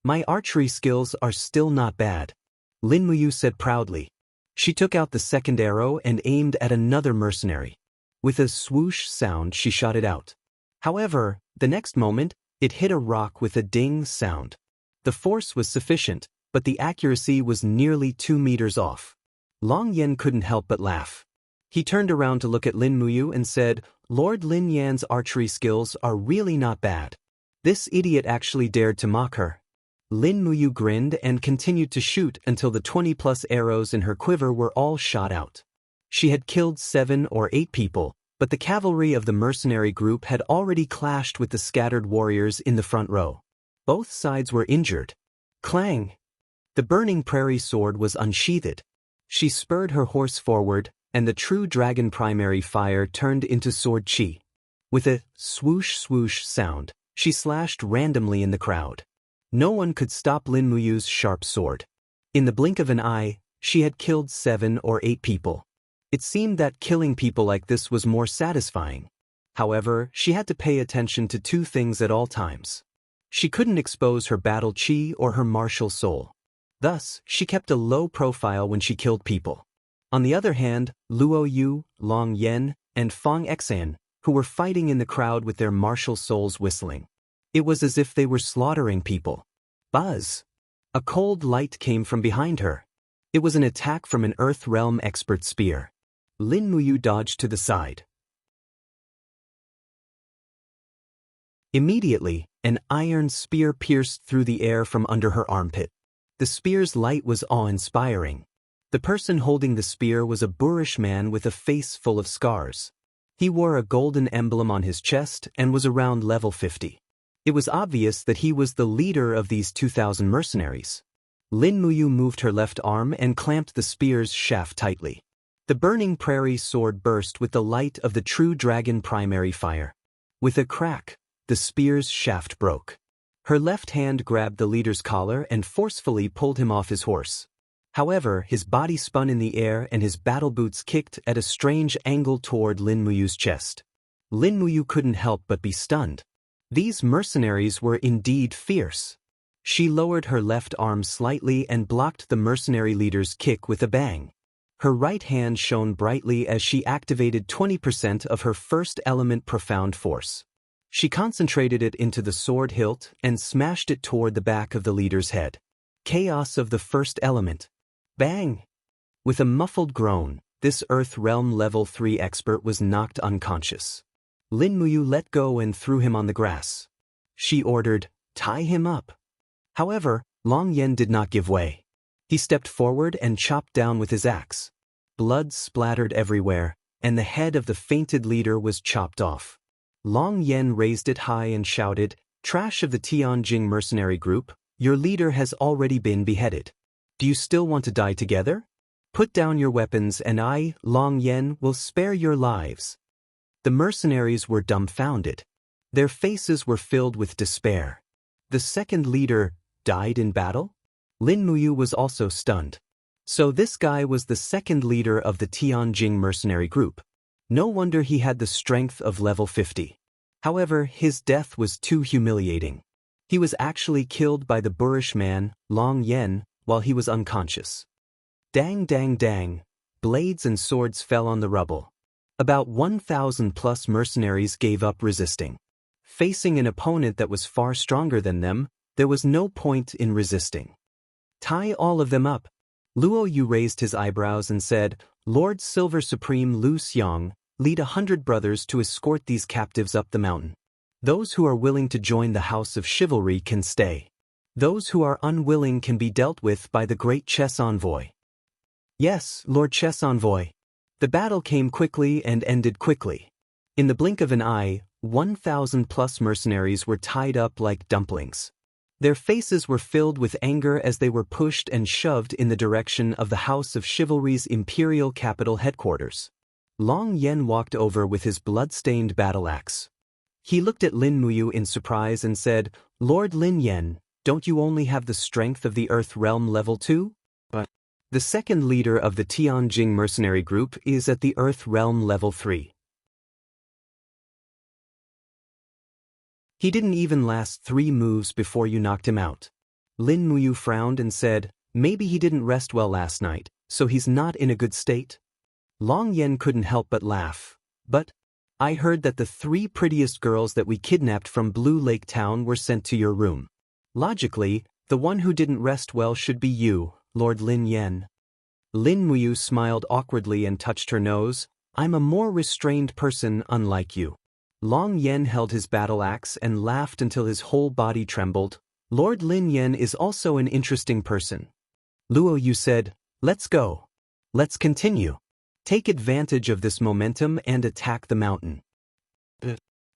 My archery skills are still not bad, Lin Muyu said proudly. She took out the 2nd arrow and aimed at another mercenary. With a swoosh sound, she shot it out. However, the next moment, it hit a rock with a ding sound. The force was sufficient, but the accuracy was nearly 2 meters off. Long Yan couldn't help but laugh. He turned around to look at Lin Muyu and said, Lord Lin Yan's archery skills are really not bad. This idiot actually dared to mock her. Lin Muyu grinned and continued to shoot until the 20+ arrows in her quiver were all shot out. She had killed 7 or 8 people, but the cavalry of the mercenary group had already clashed with the scattered warriors in the front row. Both sides were injured. Clang! The burning prairie sword was unsheathed. She spurred her horse forward, and the true dragon primary fire turned into sword chi. With a swoosh swoosh sound, she slashed randomly in the crowd. No one could stop Lin Muyu's sharp sword. In the blink of an eye, she had killed 7 or 8 people. It seemed that killing people like this was more satisfying. However, she had to pay attention to 2 things at all times. She couldn't expose her battle chi or her martial soul. Thus, she kept a low profile when she killed people. On the other hand, Luo Yu, Long Yan, and Fong Exan, who were fighting in the crowd with their martial souls whistling. It was as if they were slaughtering people. Buzz! A cold light came from behind her. It was an attack from an Earth Realm expert spear. Lin Muyu dodged to the side. Immediately, an iron spear pierced through the air from under her armpit. The spear's light was awe-inspiring. The person holding the spear was a boorish man with a face full of scars. He wore a golden emblem on his chest and was around level 50. It was obvious that he was the leader of these 2,000 mercenaries. Lin Muyu moved her left arm and clamped the spear's shaft tightly. The burning prairie sword burst with the light of the true dragon primary fire. With a crack, the spear's shaft broke. Her left hand grabbed the leader's collar and forcefully pulled him off his horse. However, his body spun in the air and his battle boots kicked at a strange angle toward Lin Muyu's chest. Lin Muyu couldn't help but be stunned. These mercenaries were indeed fierce. She lowered her left arm slightly and blocked the mercenary leader's kick with a bang. Her right hand shone brightly as she activated 20% of her first element profound force. She concentrated it into the sword hilt and smashed it toward the back of the leader's head. Chaos of the first element. Bang! With a muffled groan, this Earth Realm Level 3 expert was knocked unconscious. Lin Muyu let go and threw him on the grass. She ordered, "Tie him up." However, Long Yan did not give way. He stepped forward and chopped down with his axe. Blood splattered everywhere, and the head of the fainted leader was chopped off. Long Yan raised it high and shouted, "Trash of the Tianjing mercenary group, your leader has already been beheaded. Do you still want to die together? Put down your weapons and I, Long Yan, will spare your lives." The mercenaries were dumbfounded. Their faces were filled with despair. The second leader died in battle? Lin Muyu was also stunned. So this guy was the second leader of the Tianjing mercenary group. No wonder he had the strength of level 50. However, his death was too humiliating. He was actually killed by the boorish man, Long Yan, while he was unconscious. Dang dang dang, blades and swords fell on the rubble. About 1,000 plus mercenaries gave up resisting. Facing an opponent that was far stronger than them, there was no point in resisting. "Tie all of them up." Luo Yu raised his eyebrows and said, "Lord Silver Supreme Lu Xiang, lead 100 brothers to escort these captives up the mountain. Those who are willing to join the House of Chivalry can stay. Those who are unwilling can be dealt with by the great chess envoy." "Yes, Lord Chess Envoy." The battle came quickly and ended quickly. In the blink of an eye, 1,000+ mercenaries were tied up like dumplings. Their faces were filled with anger as they were pushed and shoved in the direction of the House of Chivalry's imperial capital headquarters. Long Yen walked over with his blood-stained battle axe. He looked at Lin Muyu in surprise and said, "Lord Lin Yen, don't you only have the strength of the Earth Realm level 2? But the second leader of the Tianjing mercenary group is at the Earth Realm level 3. He didn't even last 3 moves before you knocked him out." Lin Muyu frowned and said, "Maybe he didn't rest well last night, so he's not in a good state?" Long Yen couldn't help but laugh. "But I heard that the 3 prettiest girls that we kidnapped from Blue Lake Town were sent to your room. Logically, the one who didn't rest well should be you, Lord Lin Yen." Lin Muyu smiled awkwardly and touched her nose. "I'm a more restrained person unlike you." Long Yen held his battle axe and laughed until his whole body trembled. "Lord Lin Yen is also an interesting person." Luo Yu said, "Let's go. Let's continue. Take advantage of this momentum and attack the mountain."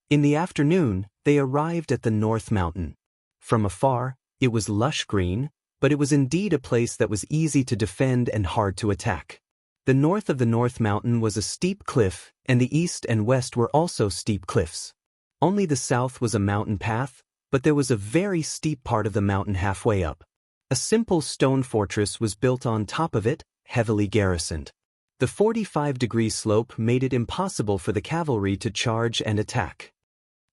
In the afternoon, they arrived at the North Mountain. From afar, it was lush green, but it was indeed a place that was easy to defend and hard to attack. The north of the North Mountain was a steep cliff, and the east and west were also steep cliffs. Only the south was a mountain path, but there was a very steep part of the mountain halfway up. A simple stone fortress was built on top of it, heavily garrisoned. The 45-degree slope made it impossible for the cavalry to charge and attack.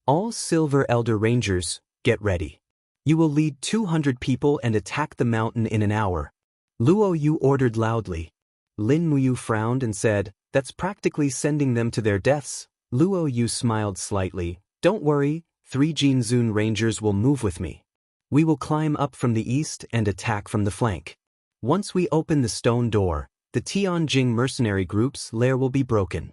"All Silver Elder Rangers, get ready. You will lead 200 people and attack the mountain in an hour," Luo Yu ordered loudly. Lin Muyu frowned and said, "That's practically sending them to their deaths." Luo Yu smiled slightly. "Don't worry, 3 Jinzun Rangers will move with me. We will climb up from the east and attack from the flank. Once we open the stone door, the Tianjing mercenary group's lair will be broken."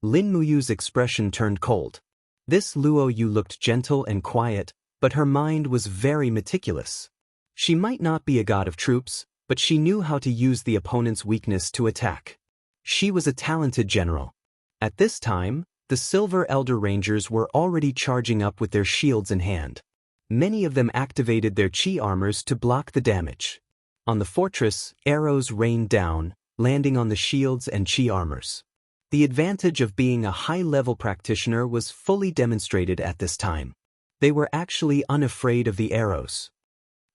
Lin Muyu's expression turned cold. This Luo Yu looked gentle and quiet, but her mind was very meticulous. She might not be a god of troops, but she knew how to use the opponent's weakness to attack. She was a talented general. At this time, the Silver Elder Rangers were already charging up with their shields in hand. Many of them activated their chi armors to block the damage. On the fortress, arrows rained down, landing on the shields and chi armors. The advantage of being a high-level practitioner was fully demonstrated at this time. They were actually unafraid of the arrows.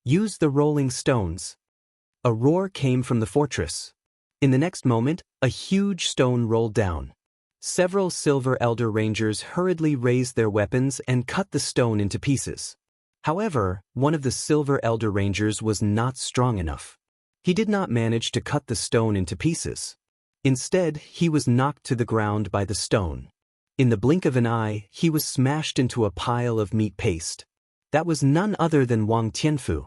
"Use the rolling stones." A roar came from the fortress. In the next moment, a huge stone rolled down. Several Silver Elder Rangers hurriedly raised their weapons and cut the stone into pieces. However, one of the Silver Elder Rangers was not strong enough. He did not manage to cut the stone into pieces. Instead, he was knocked to the ground by the stone. In the blink of an eye, he was smashed into a pile of meat paste. That was none other than Wang Tianfu.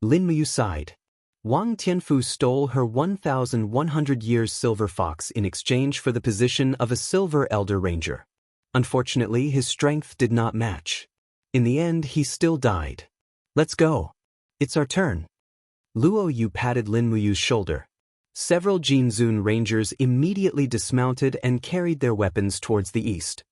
Lin Muyu sighed. Wang Tianfu stole her 1,100 years silver fox in exchange for the position of a Silver Elder Ranger. Unfortunately, his strength did not match. In the end, he still died. "Let's go. It's our turn." Luo Yu patted Lin Muyu's shoulder. Several Jinzun Rangers immediately dismounted and carried their weapons towards the east.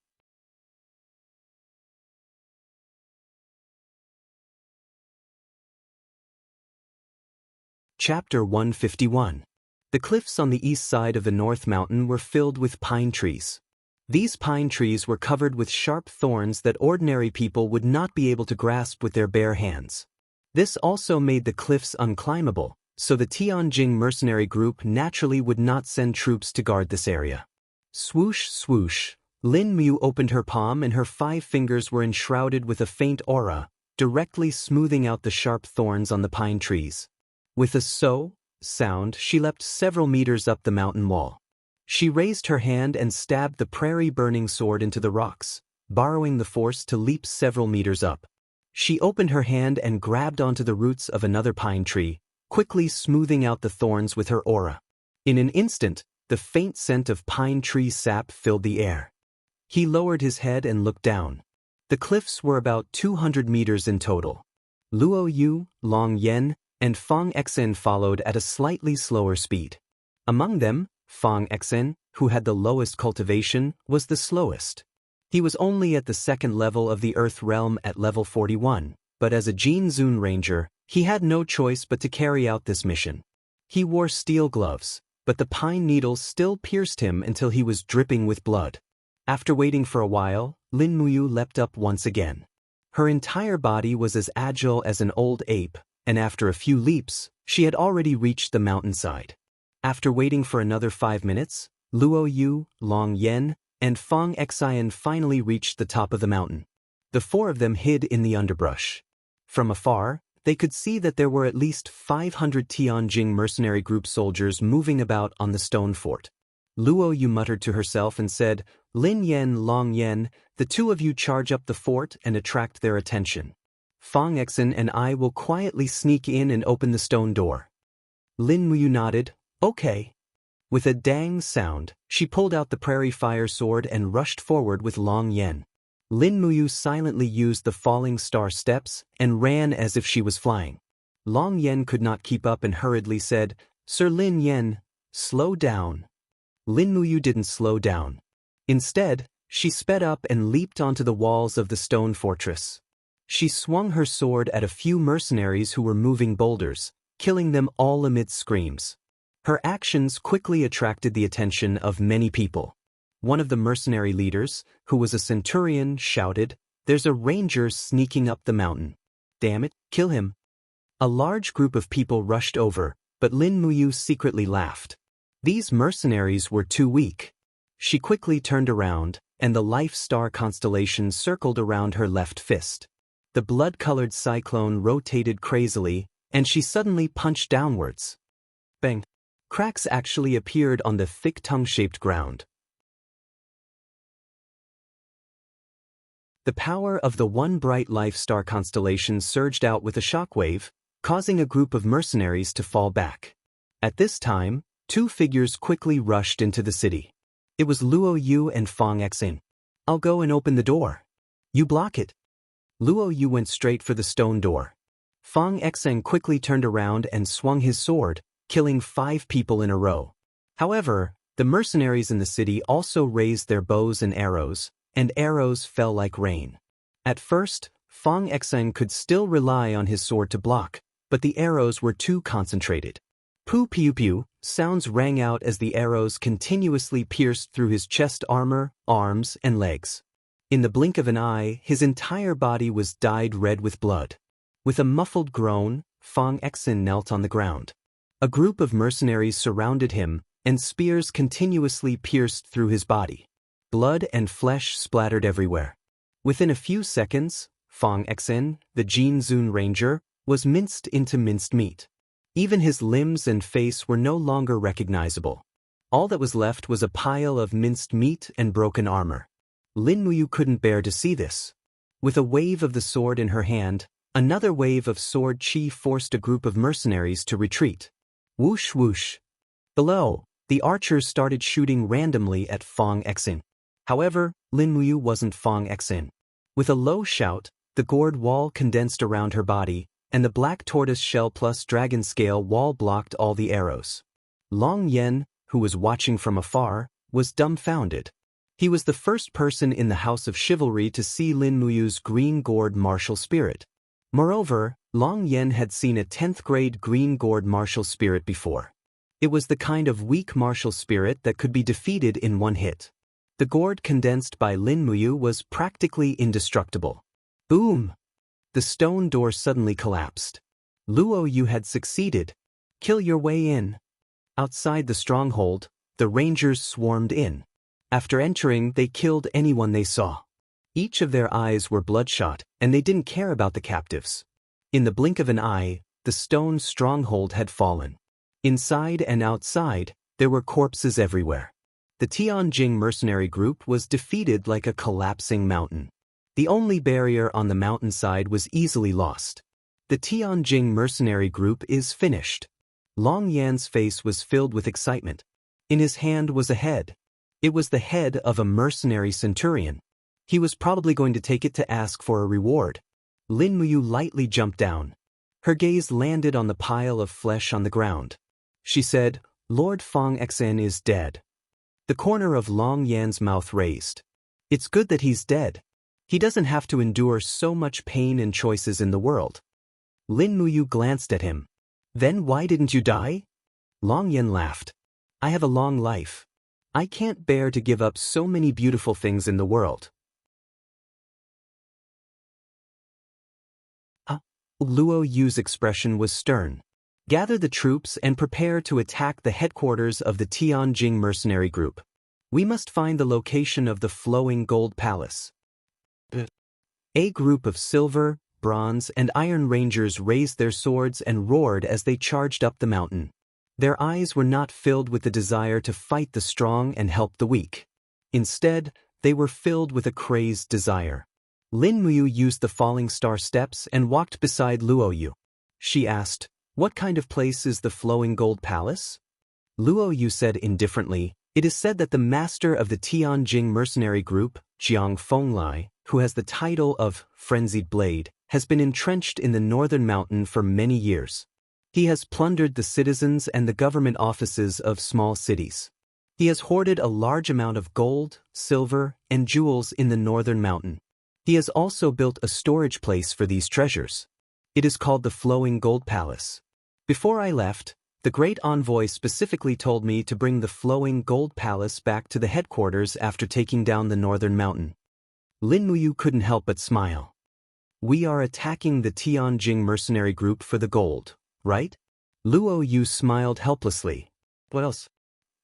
Chapter 151. The cliffs on the east side of the North Mountain were filled with pine trees. These pine trees were covered with sharp thorns that ordinary people would not be able to grasp with their bare hands. This also made the cliffs unclimbable, so the Tianjing mercenary group naturally would not send troops to guard this area. Swoosh, swoosh. Lin Muyu opened her palm and her 5 fingers were enshrouded with a faint aura, directly smoothing out the sharp thorns on the pine trees. With a "so" sound, she leapt several meters up the mountain wall. She raised her hand and stabbed the prairie-burning sword into the rocks, borrowing the force to leap several meters up. She opened her hand and grabbed onto the roots of another pine tree, quickly smoothing out the thorns with her aura. In an instant, the faint scent of pine tree sap filled the air. He lowered his head and looked down. The cliffs were about 200 meters in total. Luo Yu, Long Yen, and Fang Exen followed at a slightly slower speed. Among them, Fang Exen, who had the lowest cultivation, was the slowest. He was only at the second level of the Earth realm at level 41, but as a Jin Zun Ranger, he had no choice but to carry out this mission. He wore steel gloves, but the pine needles still pierced him until he was dripping with blood. After waiting for a while, Lin Muyu leapt up once again. Her entire body was as agile as an old ape, and after a few leaps, she had already reached the mountainside. After waiting for another 5 minutes, Luo Yu, Long Yen, and Fang Xian finally reached the top of the mountain. The four of them hid in the underbrush. From afar, they could see that there were at least 500 Tianjing mercenary group soldiers moving about on the stone fort. Luo Yu muttered to herself and said, "Lin Yen, Long Yen, the two of you charge up the fort and attract their attention. Fang Exen and I will quietly sneak in and open the stone door." Lin Muyu nodded, "Okay." With a dang sound, she pulled out the prairie fire sword and rushed forward with Long Yen. Lin Muyu silently used the falling star steps and ran as if she was flying. Long Yen could not keep up and hurriedly said, "Sir Lin Yen, slow down." Lin Muyu didn't slow down. Instead, she sped up and leaped onto the walls of the stone fortress. She swung her sword at a few mercenaries who were moving boulders, killing them all amid screams. Her actions quickly attracted the attention of many people. One of the mercenary leaders, who was a centurion, shouted, "There's a ranger sneaking up the mountain. Damn it, kill him." A large group of people rushed over, but Lin Muyu secretly laughed. These mercenaries were too weak. She quickly turned around, and the life star constellation circled around her left fist. The blood-colored cyclone rotated crazily, and she suddenly punched downwards. Bang! Cracks actually appeared on the thick tongue-shaped ground. The power of the one bright life star constellation surged out with a shockwave, causing a group of mercenaries to fall back. At this time, two figures quickly rushed into the city. It was Luo Yu and Fang Exen. "I'll go and open the door. You block it." Luo Yu went straight for the stone door. Fang Exen quickly turned around and swung his sword, killing 5 people in a row. However, the mercenaries in the city also raised their bows and arrows fell like rain. At first, Fang Exen could still rely on his sword to block, but the arrows were too concentrated. Poo pew pew, sounds rang out as the arrows continuously pierced through his chest armor, arms, and legs. In the blink of an eye, his entire body was dyed red with blood. With a muffled groan, Fang Exen knelt on the ground. A group of mercenaries surrounded him, and spears continuously pierced through his body. Blood and flesh splattered everywhere. Within a few seconds, Fang Exen, the Jin Zun Ranger, was minced into minced meat. Even his limbs and face were no longer recognizable. All that was left was a pile of minced meat and broken armor. Lin Muyu couldn't bear to see this. With a wave of the sword in her hand, another wave of sword chi forced a group of mercenaries to retreat. Whoosh whoosh. Below, the archers started shooting randomly at Fang Exen. However, Lin Muyu wasn't Fang Exen. With a low shout, the gourd wall condensed around her body, and the black tortoise shell plus dragon scale wall blocked all the arrows. Long Yen, who was watching from afar, was dumbfounded. He was the first person in the House of Chivalry to see Lin Muyu's green gourd martial spirit. Moreover, Long Yen had seen a 10th grade green gourd martial spirit before. It was the kind of weak martial spirit that could be defeated in one hit. The gourd condensed by Lin Muyu was practically indestructible. Boom! The stone door suddenly collapsed. Luo Yu had succeeded. Kill your way in. Outside the stronghold, the rangers swarmed in. After entering, they killed anyone they saw. Each of their eyes were bloodshot, and they didn't care about the captives. In the blink of an eye, the stone stronghold had fallen. Inside and outside, there were corpses everywhere. The Tianjing mercenary group was defeated like a collapsing mountain. The only barrier on the mountainside was easily lost. The Tianjing mercenary group is finished. Long Yan's face was filled with excitement. In his hand was a head. It was the head of a mercenary centurion. He was probably going to take it to ask for a reward. Lin Muyu lightly jumped down. Her gaze landed on the pile of flesh on the ground. She said, Lord Feng Xan is dead. The corner of Long Yan's mouth raised. It's good that he's dead. He doesn't have to endure so much pain and choices in the world. Lin Muyu glanced at him. Then why didn't you die? Long Yan laughed. I have a long life. I can't bear to give up so many beautiful things in the world. Luo Yu's expression was stern. Gather the troops and prepare to attack the headquarters of the Tianjing mercenary group. We must find the location of the flowing gold palace. A group of silver, bronze, and iron rangers raised their swords and roared as they charged up the mountain. Their eyes were not filled with the desire to fight the strong and help the weak. Instead, they were filled with a crazed desire. Lin Muyu used the falling star steps and walked beside Luo Yu. She asked, "What kind of place is the flowing gold palace?" Luo Yu said indifferently, "It is said that the master of the Tianjing mercenary group, Jiang Fenglai, who has the title of Frenzied Blade, has been entrenched in the northern mountain for many years. He has plundered the citizens and the government offices of small cities. He has hoarded a large amount of gold, silver, and jewels in the northern mountain. He has also built a storage place for these treasures. It is called the Flowing Gold Palace. Before I left, the great envoy specifically told me to bring the Flowing Gold Palace back to the headquarters after taking down the northern mountain." Lin Muyu couldn't help but smile. "We are attacking the Tianjing mercenary group for the gold, right?" Luo Yu smiled helplessly. "What else?"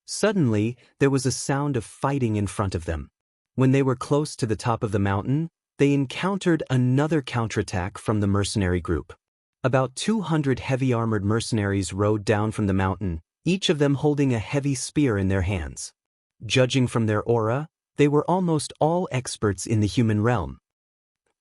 Suddenly, there was a sound of fighting in front of them. When they were close to the top of the mountain, they encountered another counterattack from the mercenary group. About 200 heavy-armored mercenaries rode down from the mountain, each of them holding a heavy spear in their hands. Judging from their aura, they were almost all experts in the human realm.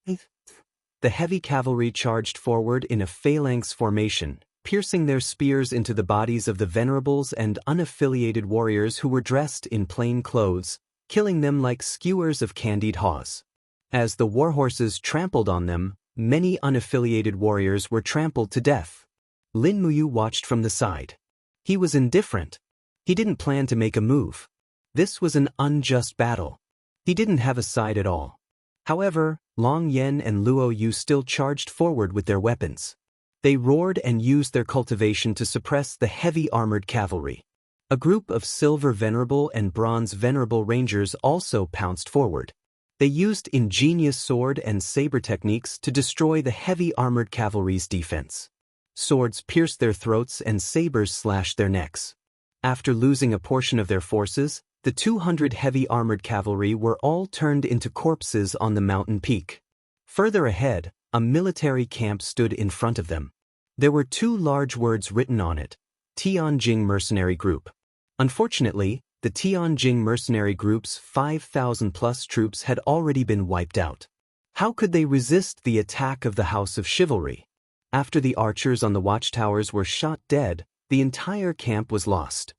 The heavy cavalry charged forward in a phalanx formation, piercing their spears into the bodies of the venerables and unaffiliated warriors who were dressed in plain clothes, killing them like skewers of candied haws. As the warhorses trampled on them, many unaffiliated warriors were trampled to death. Lin Muyu watched from the side. He was indifferent. He didn't plan to make a move. This was an unjust battle. He didn't have a side at all. However, Long Yan and Luo Yu still charged forward with their weapons. They roared and used their cultivation to suppress the heavy armored cavalry. A group of silver venerable and bronze venerable rangers also pounced forward. They used ingenious sword and saber techniques to destroy the heavy armored cavalry's defense. Swords pierced their throats and sabers slashed their necks. After losing a portion of their forces, the 200 heavy armored cavalry were all turned into corpses on the mountain peak. Further ahead, a military camp stood in front of them. There were 2 large words written on it: Tianjing Mercenary Group. Unfortunately, the Tianjing mercenary group's 5,000-plus troops had already been wiped out. How could they resist the attack of the House of Chivalry? After the archers on the watchtowers were shot dead, the entire camp was lost.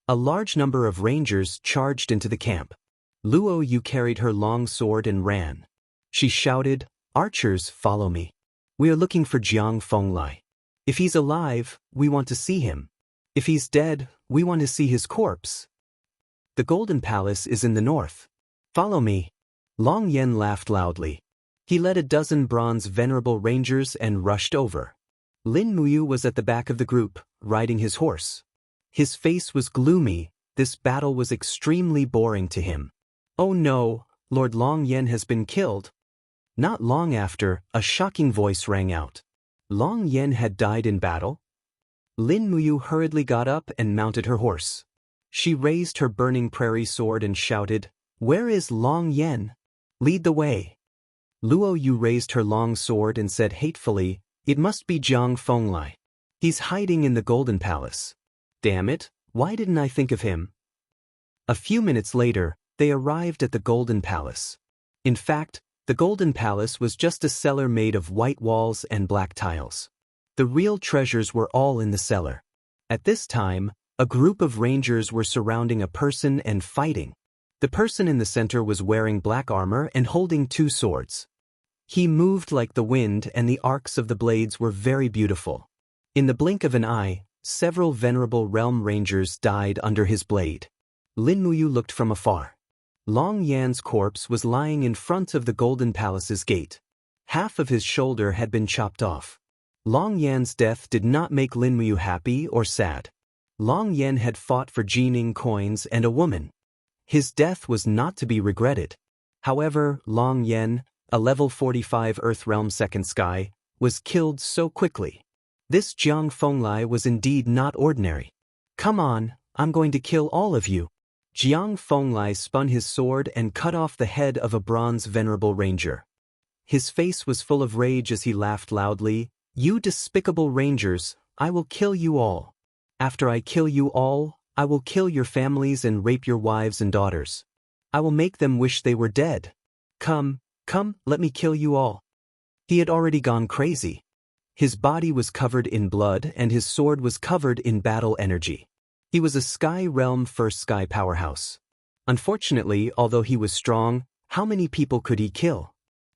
A large number of rangers charged into the camp. Luo Yu carried her long sword and ran. She shouted, "Archers, follow me. We are looking for Jiang Fenglai. If he's alive, we want to see him. If he's dead, we want to see his corpse. The Golden Palace is in the north. Follow me." Long Yan laughed loudly. He led a dozen bronze venerable rangers and rushed over. Lin Muyu was at the back of the group, riding his horse. His face was gloomy. This battle was extremely boring to him. "Oh no, Lord Long Yan has been killed." Not long after, a shocking voice rang out. Long Yan had died in battle? Lin Muyu hurriedly got up and mounted her horse. She raised her burning prairie sword and shouted, "Where is Long Yan? Lead the way." Luo Yu raised her long sword and said hatefully, "It must be Jiang Fenglai. He's hiding in the Golden Palace. Damn it, why didn't I think of him?" A few minutes later, they arrived at the Golden Palace. In fact, the Golden Palace was just a cellar made of white walls and black tiles. The real treasures were all in the cellar. At this time, a group of rangers were surrounding a person and fighting. The person in the center was wearing black armor and holding 2 swords. He moved like the wind and the arcs of the blades were very beautiful. In the blink of an eye, several venerable realm rangers died under his blade. Lin Muyu looked from afar. Long Yan's corpse was lying in front of the Golden Palace's gate. Half of his shoulder had been chopped off. Long Yan's death did not make Lin Muyu happy or sad. Long Yan had fought for Jining coins and a woman. His death was not to be regretted. However, Long Yan, a level 45 Earth Realm Second Sky, was killed so quickly. This Jiang Fenglai was indeed not ordinary. Come on, I'm going to kill all of you. Jiang Fenglai spun his sword and cut off the head of a bronze venerable ranger. His face was full of rage as he laughed loudly. You despicable rangers, I will kill you all. After I kill you all, I will kill your families and rape your wives and daughters. I will make them wish they were dead. Come, let me kill you all. He had already gone crazy. His body was covered in blood and his sword was covered in battle energy. He was a Sky Realm First Sky powerhouse. Unfortunately, although he was strong, how many people could he kill?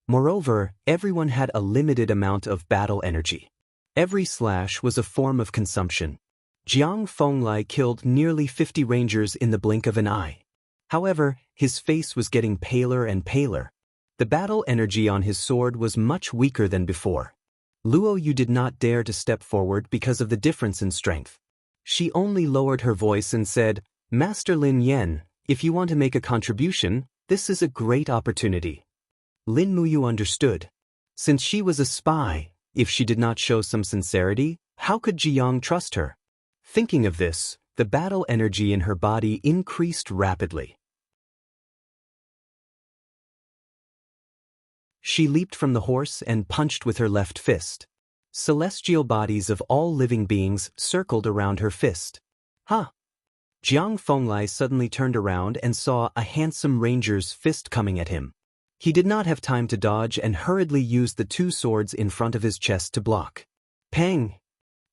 Moreover, everyone had a limited amount of battle energy. Every slash was a form of consumption. Jiang Fenglai killed nearly 50 rangers in the blink of an eye. However, his face was getting paler and paler. The battle energy on his sword was much weaker than before. Luo Yu did not dare to step forward because of the difference in strength. She only lowered her voice and said, Master Lin Yan, if you want to make a contribution, this is a great opportunity. Lin Muyu understood. Since she was a spy, if she did not show some sincerity, how could Jiang trust her? Thinking of this, the battle energy in her body increased rapidly. She leaped from the horse and punched with her left fist. Celestial bodies of all living beings circled around her fist. Ha! Jiang Fenglai suddenly turned around and saw a handsome ranger's fist coming at him. He did not have time to dodge and hurriedly used the two swords in front of his chest to block. Pang!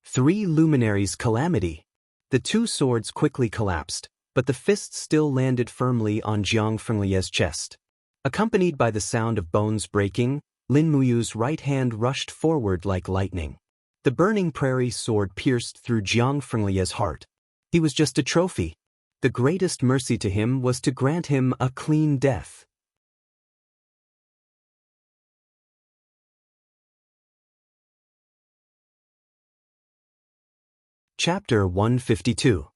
3 luminaries calamity. The two swords quickly collapsed, but the fist still landed firmly on Jiang Fenglai's chest. Accompanied by the sound of bones breaking, Lin Muyu's right hand rushed forward like lightning. The burning prairie sword pierced through Jiang Fenglai's heart. He was just a trophy. The greatest mercy to him was to grant him a clean death. Chapter 152.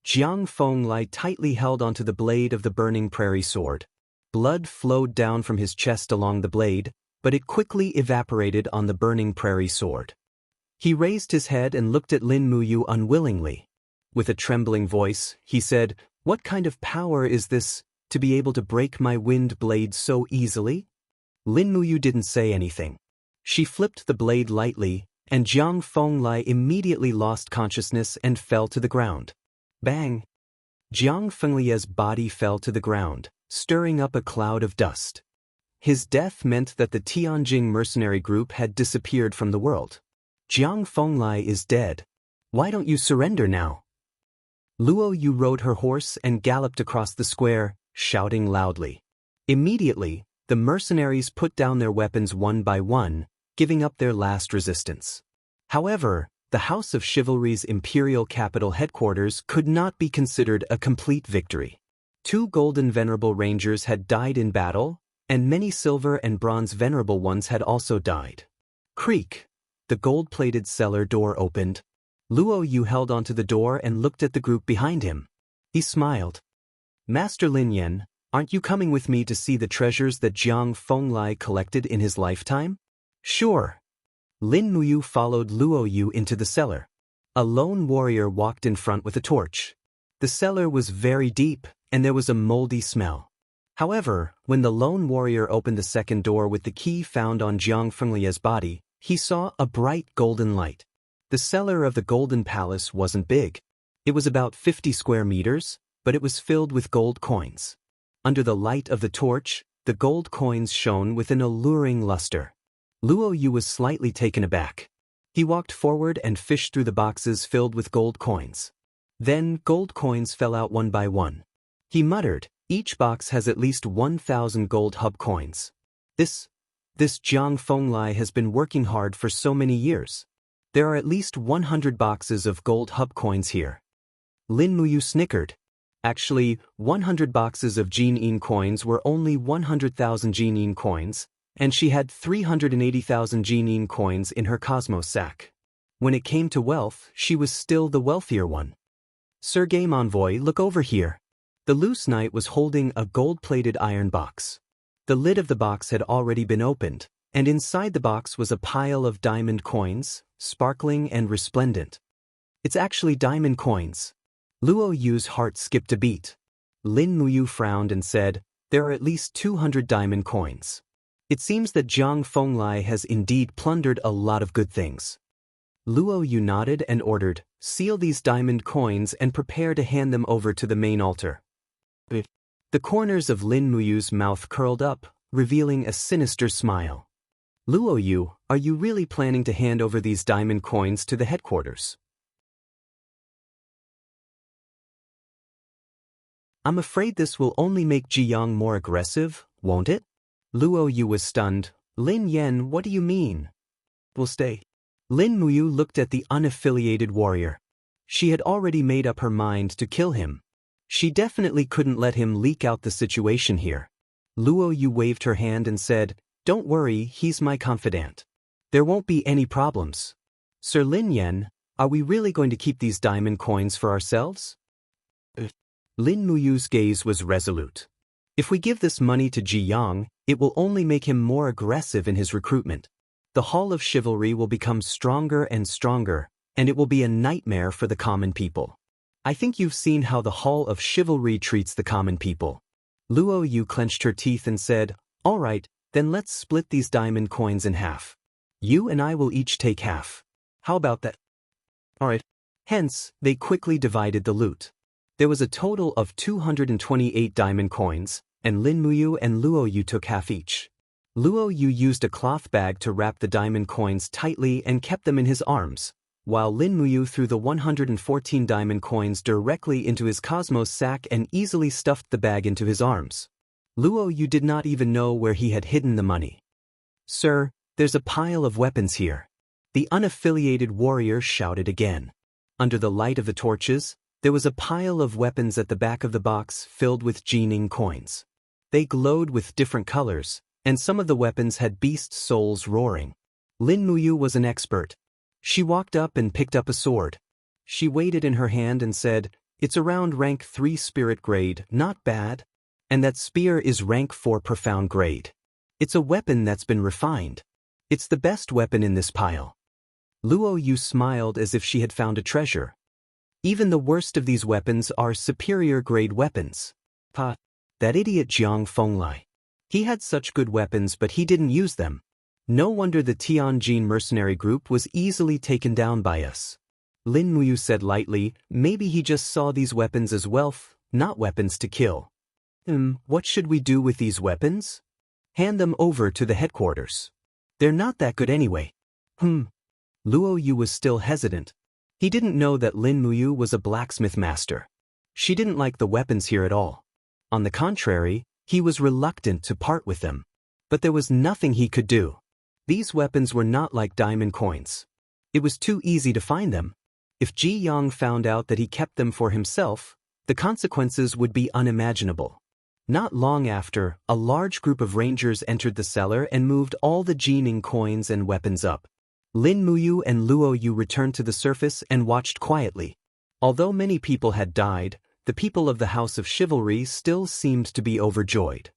Jiang Fenglai tightly held onto the blade of the burning prairie sword. Blood flowed down from his chest along the blade, but it quickly evaporated on the burning prairie sword. He raised his head and looked at Lin Muyu unwillingly. With a trembling voice, he said, What kind of power is this, to be able to break my wind blade so easily? Lin Muyu didn't say anything. She flipped the blade lightly, and Jiang Fenglai immediately lost consciousness and fell to the ground. Bang! Jiang Fenglai's body fell to the ground, stirring up a cloud of dust. His death meant that the Tianjing mercenary group had disappeared from the world. Jiang Fenglai is dead. Why don't you surrender now? Luo Yu rode her horse and galloped across the square, shouting loudly. Immediately, the mercenaries put down their weapons one by one, giving up their last resistance. However, the House of Chivalry's imperial capital headquarters could not be considered a complete victory. 2 golden venerable rangers had died in battle, and many silver and bronze venerable ones had also died. Creak! The gold-plated cellar door opened. Luo Yu held onto the door and looked at the group behind him. He smiled. Master Lin Yan, aren't you coming with me to see the treasures that Jiang Fenglai collected in his lifetime? Sure. Lin Muyu followed Luo Yu into the cellar. A lone warrior walked in front with a torch. The cellar was very deep, and there was a moldy smell. However, when the lone warrior opened the second door with the key found on Jiang Fenglai's body, he saw a bright golden light. The cellar of the Golden Palace wasn't big. It was about 50 square meters, but it was filled with gold coins. Under the light of the torch, the gold coins shone with an alluring luster. Luo Yu was slightly taken aback. He walked forward and fished through the boxes filled with gold coins. Then gold coins fell out one by one. He muttered, Each box has at least 1,000 gold hub coins. This Jiang Fenglai has been working hard for so many years. There are at least 100 boxes of gold hub coins here. Lin Muyu snickered. Actually, 100 boxes of Jin-in coins were only 100,000 Jin-in coins, and she had 380,000 Jin-in coins in her Cosmos sack. When it came to wealth, she was still the wealthier one. Sir Game Envoy, look over here. The loose knight was holding a gold-plated iron box. The lid of the box had already been opened, and inside the box was a pile of diamond coins, sparkling and resplendent. It's actually diamond coins. Luo Yu's heart skipped a beat. Lin Muyu frowned and said, there are at least 200 diamond coins. It seems that Jiang Fenglai has indeed plundered a lot of good things. Luo Yu nodded and ordered, seal these diamond coins and prepare to hand them over to the main altar. The corners of Lin Muyu's mouth curled up, revealing a sinister smile. Luo Yu, are you really planning to hand over these diamond coins to the headquarters? I'm afraid this will only make Jiang more aggressive, won't it? Luo Yu was stunned. Lin Yan, what do you mean? We'll stay. Lin Muyu looked at the unaffiliated warrior. She had already made up her mind to kill him. She definitely couldn't let him leak out the situation here. Luo Yu waved her hand and said, don't worry, he's my confidant. There won't be any problems. Sir Lin Yan, are we really going to keep these diamond coins for ourselves? Lin Muyu's gaze was resolute. If we give this money to Ji Yang, it will only make him more aggressive in his recruitment. The Hall of Chivalry will become stronger and stronger, and it will be a nightmare for the common people. I think you've seen how the Hall of Chivalry treats the common people. Luo Yu clenched her teeth and said, all right, then let's split these diamond coins in half. You and I will each take half. How about that? All right. Hence, they quickly divided the loot. There was a total of 228 diamond coins, and Lin Muyu and Luo Yu took half each. Luo Yu used a cloth bag to wrap the diamond coins tightly and kept them in his arms, while Lin Muyu threw the 114 diamond coins directly into his Cosmos sack and easily stuffed the bag into his arms. Luo Yu did not even know where he had hidden the money. Sir, there's a pile of weapons here. The unaffiliated warrior shouted again. Under the light of the torches, there was a pile of weapons at the back of the box filled with Jin-in coins. They glowed with different colors, and some of the weapons had beast souls roaring. Lin Muyu was an expert. She walked up and picked up a sword. She weighed it in her hand and said, it's around rank 3 spirit grade, not bad. And that spear is rank 4 profound grade. It's a weapon that's been refined. It's the best weapon in this pile. Luo Yu smiled as if she had found a treasure. Even the worst of these weapons are superior grade weapons. That idiot Jiang Fenglai. He had such good weapons but he didn't use them. No wonder the Tianjin mercenary group was easily taken down by us. Lin Muyu said lightly, maybe he just saw these weapons as wealth, not weapons to kill. What should we do with these weapons? Hand them over to the headquarters. They're not that good anyway. Luo Yu was still hesitant. He didn't know that Lin Muyu was a blacksmith master. She didn't like the weapons here at all. On the contrary, he was reluctant to part with them. But there was nothing he could do. These weapons were not like diamond coins. It was too easy to find them. If Ji Yang found out that he kept them for himself, the consequences would be unimaginable. Not long after, a large group of rangers entered the cellar and moved all the Jin-in coins and weapons up. Lin Muyu and Luo Yu returned to the surface and watched quietly. Although many people had died, the people of the House of Chivalry still seemed to be overjoyed.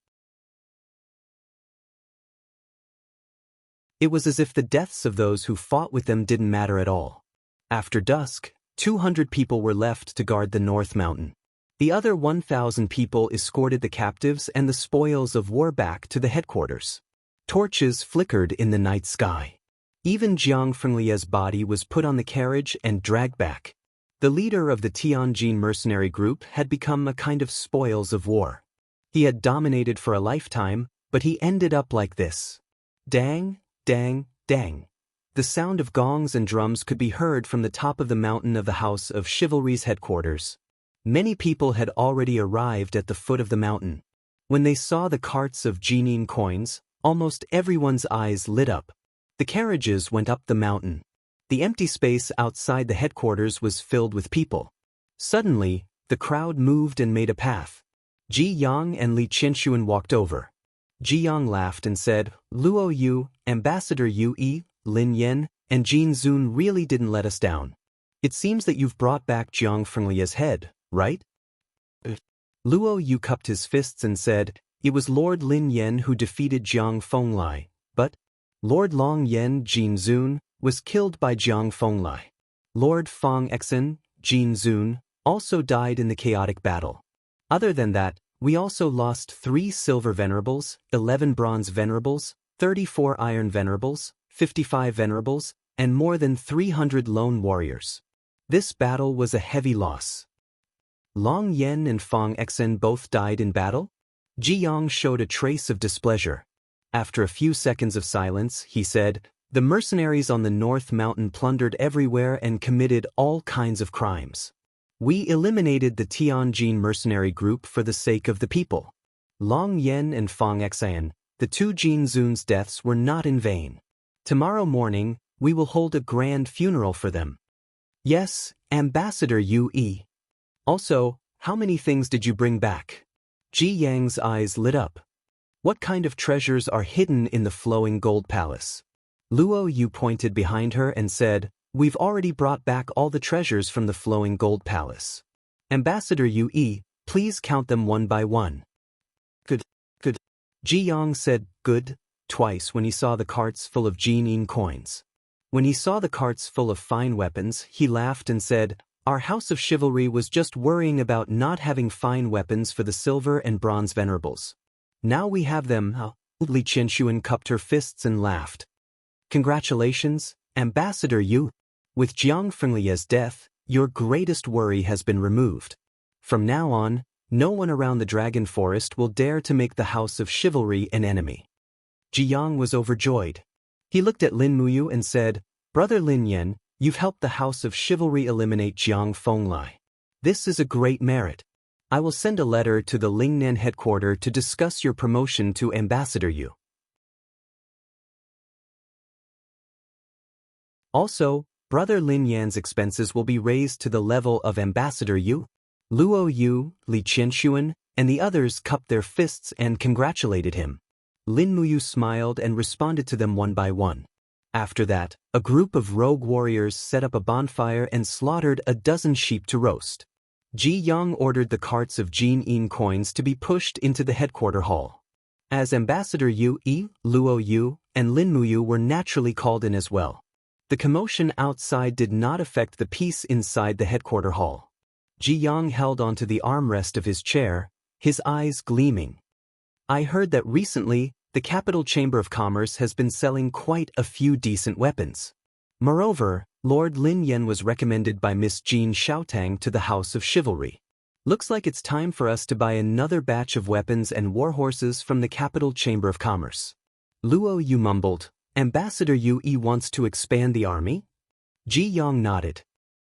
It was as if the deaths of those who fought with them didn't matter at all. After dusk, 200 people were left to guard the North Mountain. The other 1,000 people escorted the captives and the spoils of war back to the headquarters. Torches flickered in the night sky. Even Jiang Fenglia's body was put on the carriage and dragged back. The leader of the Tianjin mercenary group had become a kind of spoils of war. He had dominated for a lifetime, but he ended up like this. Dang, dang, dang. The sound of gongs and drums could be heard from the top of the mountain of the House of Chivalry's headquarters. Many people had already arrived at the foot of the mountain. When they saw the carts of Jin-in coins, almost everyone's eyes lit up. The carriages went up the mountain. The empty space outside the headquarters was filled with people. Suddenly, the crowd moved and made a path. Ji Yang and Li Qianxuan walked over. Ji Yang laughed and said, "Luo Yu, Ambassador Yu Yi, Lin Yan, and Jin Zun really didn't let us down. It seems that you've brought back Jiang Fenglia's head, right?" Luo Yu cupped his fists and said, "It was Lord Lin Yan who defeated Jiang Fenglai, but Lord Long Yan Jin Zun was killed by Jiang Fenglai. Lord Fang Exen, Jin Zun, also died in the chaotic battle. Other than that, we also lost 3 silver venerables, 11 bronze venerables, 34 iron venerables, 55 venerables, and more than 300 lone warriors. This battle was a heavy loss." Long Yan and Fang Exen both died in battle? Ji Yang showed a trace of displeasure. After a few seconds of silence, he said, "The mercenaries on the North Mountain plundered everywhere and committed all kinds of crimes. We eliminated the Tianjin mercenary group for the sake of the people. Long Yan and Fang Exan, the 2 Jin Zun's deaths were not in vain. Tomorrow morning, we will hold a grand funeral for them." "Yes, Ambassador Yu Yi. Also, how many things did you bring back?" Ji Yang's eyes lit up. "What kind of treasures are hidden in the flowing gold palace?" Luo Yu pointed behind her and said, "We've already brought back all the treasures from the flowing gold palace. Ambassador Yu Yi, please count them one by one." Good. Ji Yang said "good" twice when he saw the carts full of Jin coins. When he saw the carts full of fine weapons, he laughed and said, "Our House of Chivalry was just worrying about not having fine weapons for the silver and bronze venerables. Now we have them." Li Qianxuan cupped her fists and laughed. "Congratulations, Ambassador Yu. With Jiang Fenglia's death, your greatest worry has been removed. From now on, no one around the Dragon Forest will dare to make the House of Chivalry an enemy." Ji Yang was overjoyed. He looked at Lin Muyu and said, "Brother Lin Yan, you've helped the House of Chivalry eliminate Jiang Fenglai. This is a great merit. I will send a letter to the Lingnan headquarters to discuss your promotion to Ambassador Yu. Also, Brother Lin Yan's expenses will be raised to the level of Ambassador Yu." Luo Yu, Li Qianxuan, and the others cupped their fists and congratulated him. Lin Muyu smiled and responded to them one by one. After that, a group of rogue warriors set up a bonfire and slaughtered a dozen sheep to roast. Ji Yang ordered the carts of Jin coins to be pushed into the headquarter hall. As Ambassador Yu Yi, Luo Yu, and Lin Muyu were naturally called in as well. The commotion outside did not affect the peace inside the headquarter hall. Ji Yang held onto the armrest of his chair, his eyes gleaming. "I heard that recently, the Capital Chamber of Commerce has been selling quite a few decent weapons. Moreover, Lord Lin Yan was recommended by Miss Jean Xiaotang to the House of Chivalry. Looks like it's time for us to buy another batch of weapons and warhorses from the Capital Chamber of Commerce." Luo Yu mumbled, "Ambassador Yu Yi wants to expand the army?" Ji Yang nodded.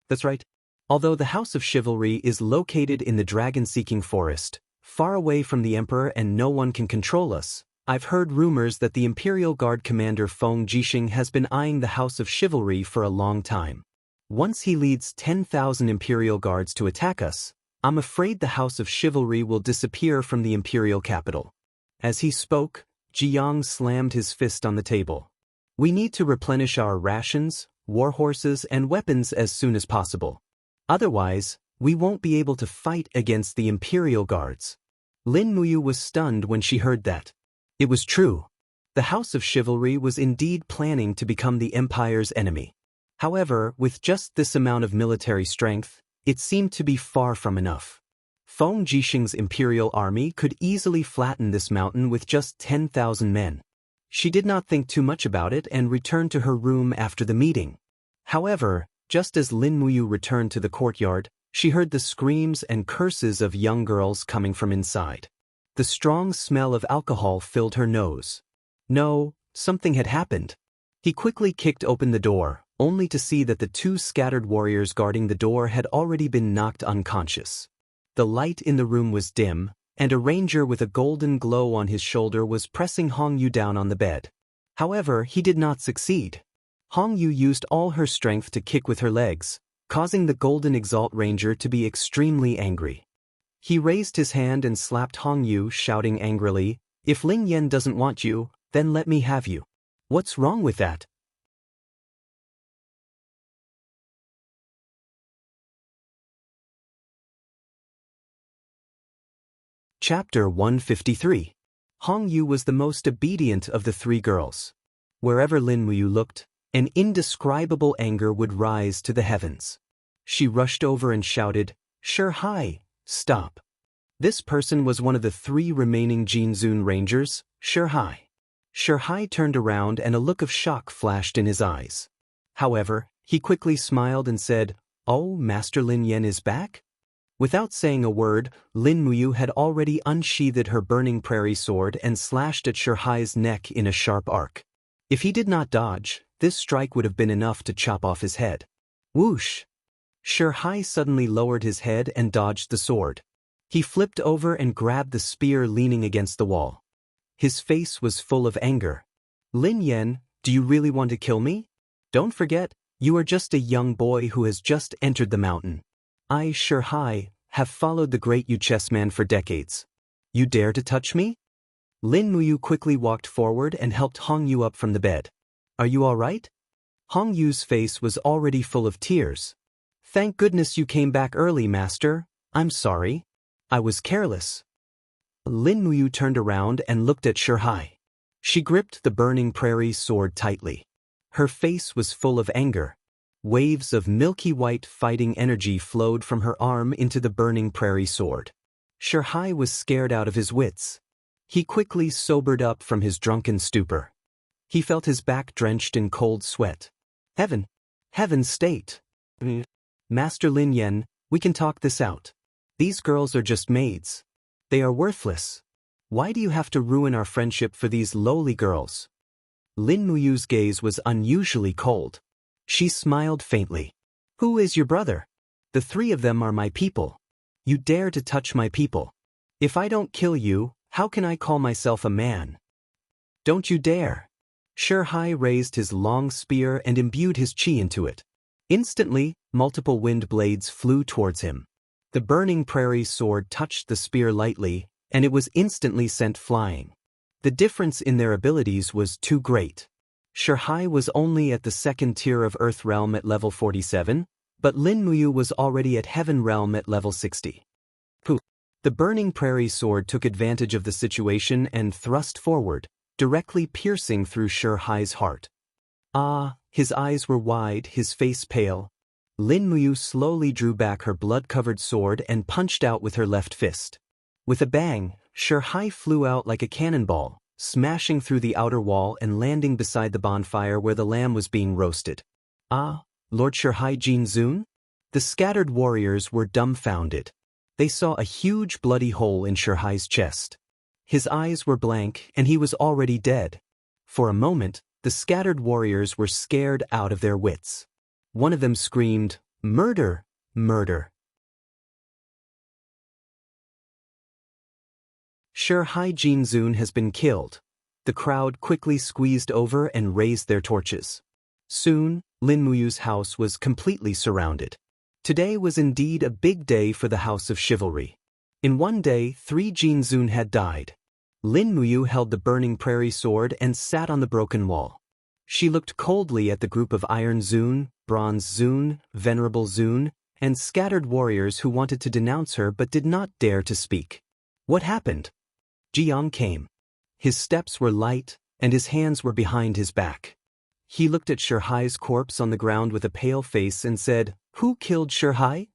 "That's right. Although the House of Chivalry is located in the dragon-seeking forest, far away from the Emperor and no one can control us, I've heard rumors that the Imperial Guard Commander Feng Jixing has been eyeing the House of Chivalry for a long time. Once he leads 10,000 Imperial Guards to attack us, I'm afraid the House of Chivalry will disappear from the Imperial capital." As he spoke, Ji Yang slammed his fist on the table. "We need to replenish our rations, warhorses, and weapons as soon as possible. Otherwise, we won't be able to fight against the Imperial Guards." Lin Muyu was stunned when she heard that. It was true. The House of Chivalry was indeed planning to become the Empire's enemy. However, with just this amount of military strength, it seemed to be far from enough. Feng Jixing's Imperial army could easily flatten this mountain with just 10,000 men. She did not think too much about it and returned to her room after the meeting. However, just as Lin Muyu returned to the courtyard, she heard the screams and curses of young girls coming from inside. The strong smell of alcohol filled her nose. No, something had happened. He quickly kicked open the door, only to see that the 2 scattered warriors guarding the door had already been knocked unconscious. The light in the room was dim, and a ranger with a golden glow on his shoulder was pressing Hong Yu down on the bed. However, he did not succeed. Hong Yu used all her strength to kick with her legs, causing the Golden Exalt Ranger to be extremely angry. He raised his hand and slapped Hong Yu, shouting angrily, "If Ling Yan doesn't want you, then let me have you. What's wrong with that?" Chapter 153. Hong Yu was the most obedient of the three girls. Wherever Lin Muyu looked, an indescribable anger would rise to the heavens. She rushed over and shouted, "Shihai, stop." This person was one of the three remaining Jinzun Rangers, Shihai. Shihai turned around and a look of shock flashed in his eyes. However, he quickly smiled and said, "Oh, Master Lin Yan is back?" Without saying a word, Lin Muyu had already unsheathed her burning prairie sword and slashed at Shihai's neck in a sharp arc. If he did not dodge, this strike would have been enough to chop off his head. Whoosh! Shihai suddenly lowered his head and dodged the sword. He flipped over and grabbed the spear leaning against the wall. His face was full of anger. "Lin Yan, do you really want to kill me? Don't forget, you are just a young boy who has just entered the mountain. I, Shihai, have followed the great Yu chessman for decades. You dare to touch me?" Lin Muyu quickly walked forward and helped Hong Yu up from the bed. "Are you all right?" Hong Yu's face was already full of tears. "Thank goodness you came back early, Master. I'm sorry. I was careless." Lin Muyu turned around and looked at Shihai. She gripped the burning prairie sword tightly. Her face was full of anger. Waves of milky white fighting energy flowed from her arm into the burning prairie sword. Shihai was scared out of his wits. He quickly sobered up from his drunken stupor. He felt his back drenched in cold sweat. Heaven state. "Master Lin Yan, we can talk this out. These girls are just maids. They are worthless. Why do you have to ruin our friendship for these lowly girls?" Lin Muyu's gaze was unusually cold. She smiled faintly. "Who is your brother? The three of them are my people. You dare to touch my people. If I don't kill you, how can I call myself a man? Don't you dare." Shihai raised his long spear and imbued his chi into it. Instantly, multiple wind blades flew towards him. The burning prairie sword touched the spear lightly, and it was instantly sent flying. The difference in their abilities was too great. Shihai was only at the second tier of Earth Realm at level 47, but Lin Muyu was already at Heaven Realm at level 60. Pooh! The burning prairie sword took advantage of the situation and thrust forward, directly piercing through Shihai's heart. His eyes were wide, his face pale. Lin Muyu slowly drew back her blood-covered sword and punched out with her left fist. With a bang, Shihai flew out like a cannonball, smashing through the outer wall and landing beside the bonfire where the lamb was being roasted. Lord Shihai Jinzun? The scattered warriors were dumbfounded. They saw a huge bloody hole in Shihai's chest. His eyes were blank and he was already dead. For a moment, the scattered warriors were scared out of their wits. One of them screamed, "Murder! Murder!" Shihai Jinzun has been killed. The crowd quickly squeezed over and raised their torches. Soon, Lin Muyu's house was completely surrounded. Today was indeed a big day for the House of Chivalry. In one day, 3 Jinzun had died. Lin Muyu held the burning prairie sword and sat on the broken wall. She looked coldly at the group of Iron Zun, Bronze Zun, Venerable Zun, and scattered warriors who wanted to denounce her but did not dare to speak. What happened? Jiang came. His steps were light, and his hands were behind his back. He looked at Shihai's corpse on the ground with a pale face and said, "Who killed Shihai?"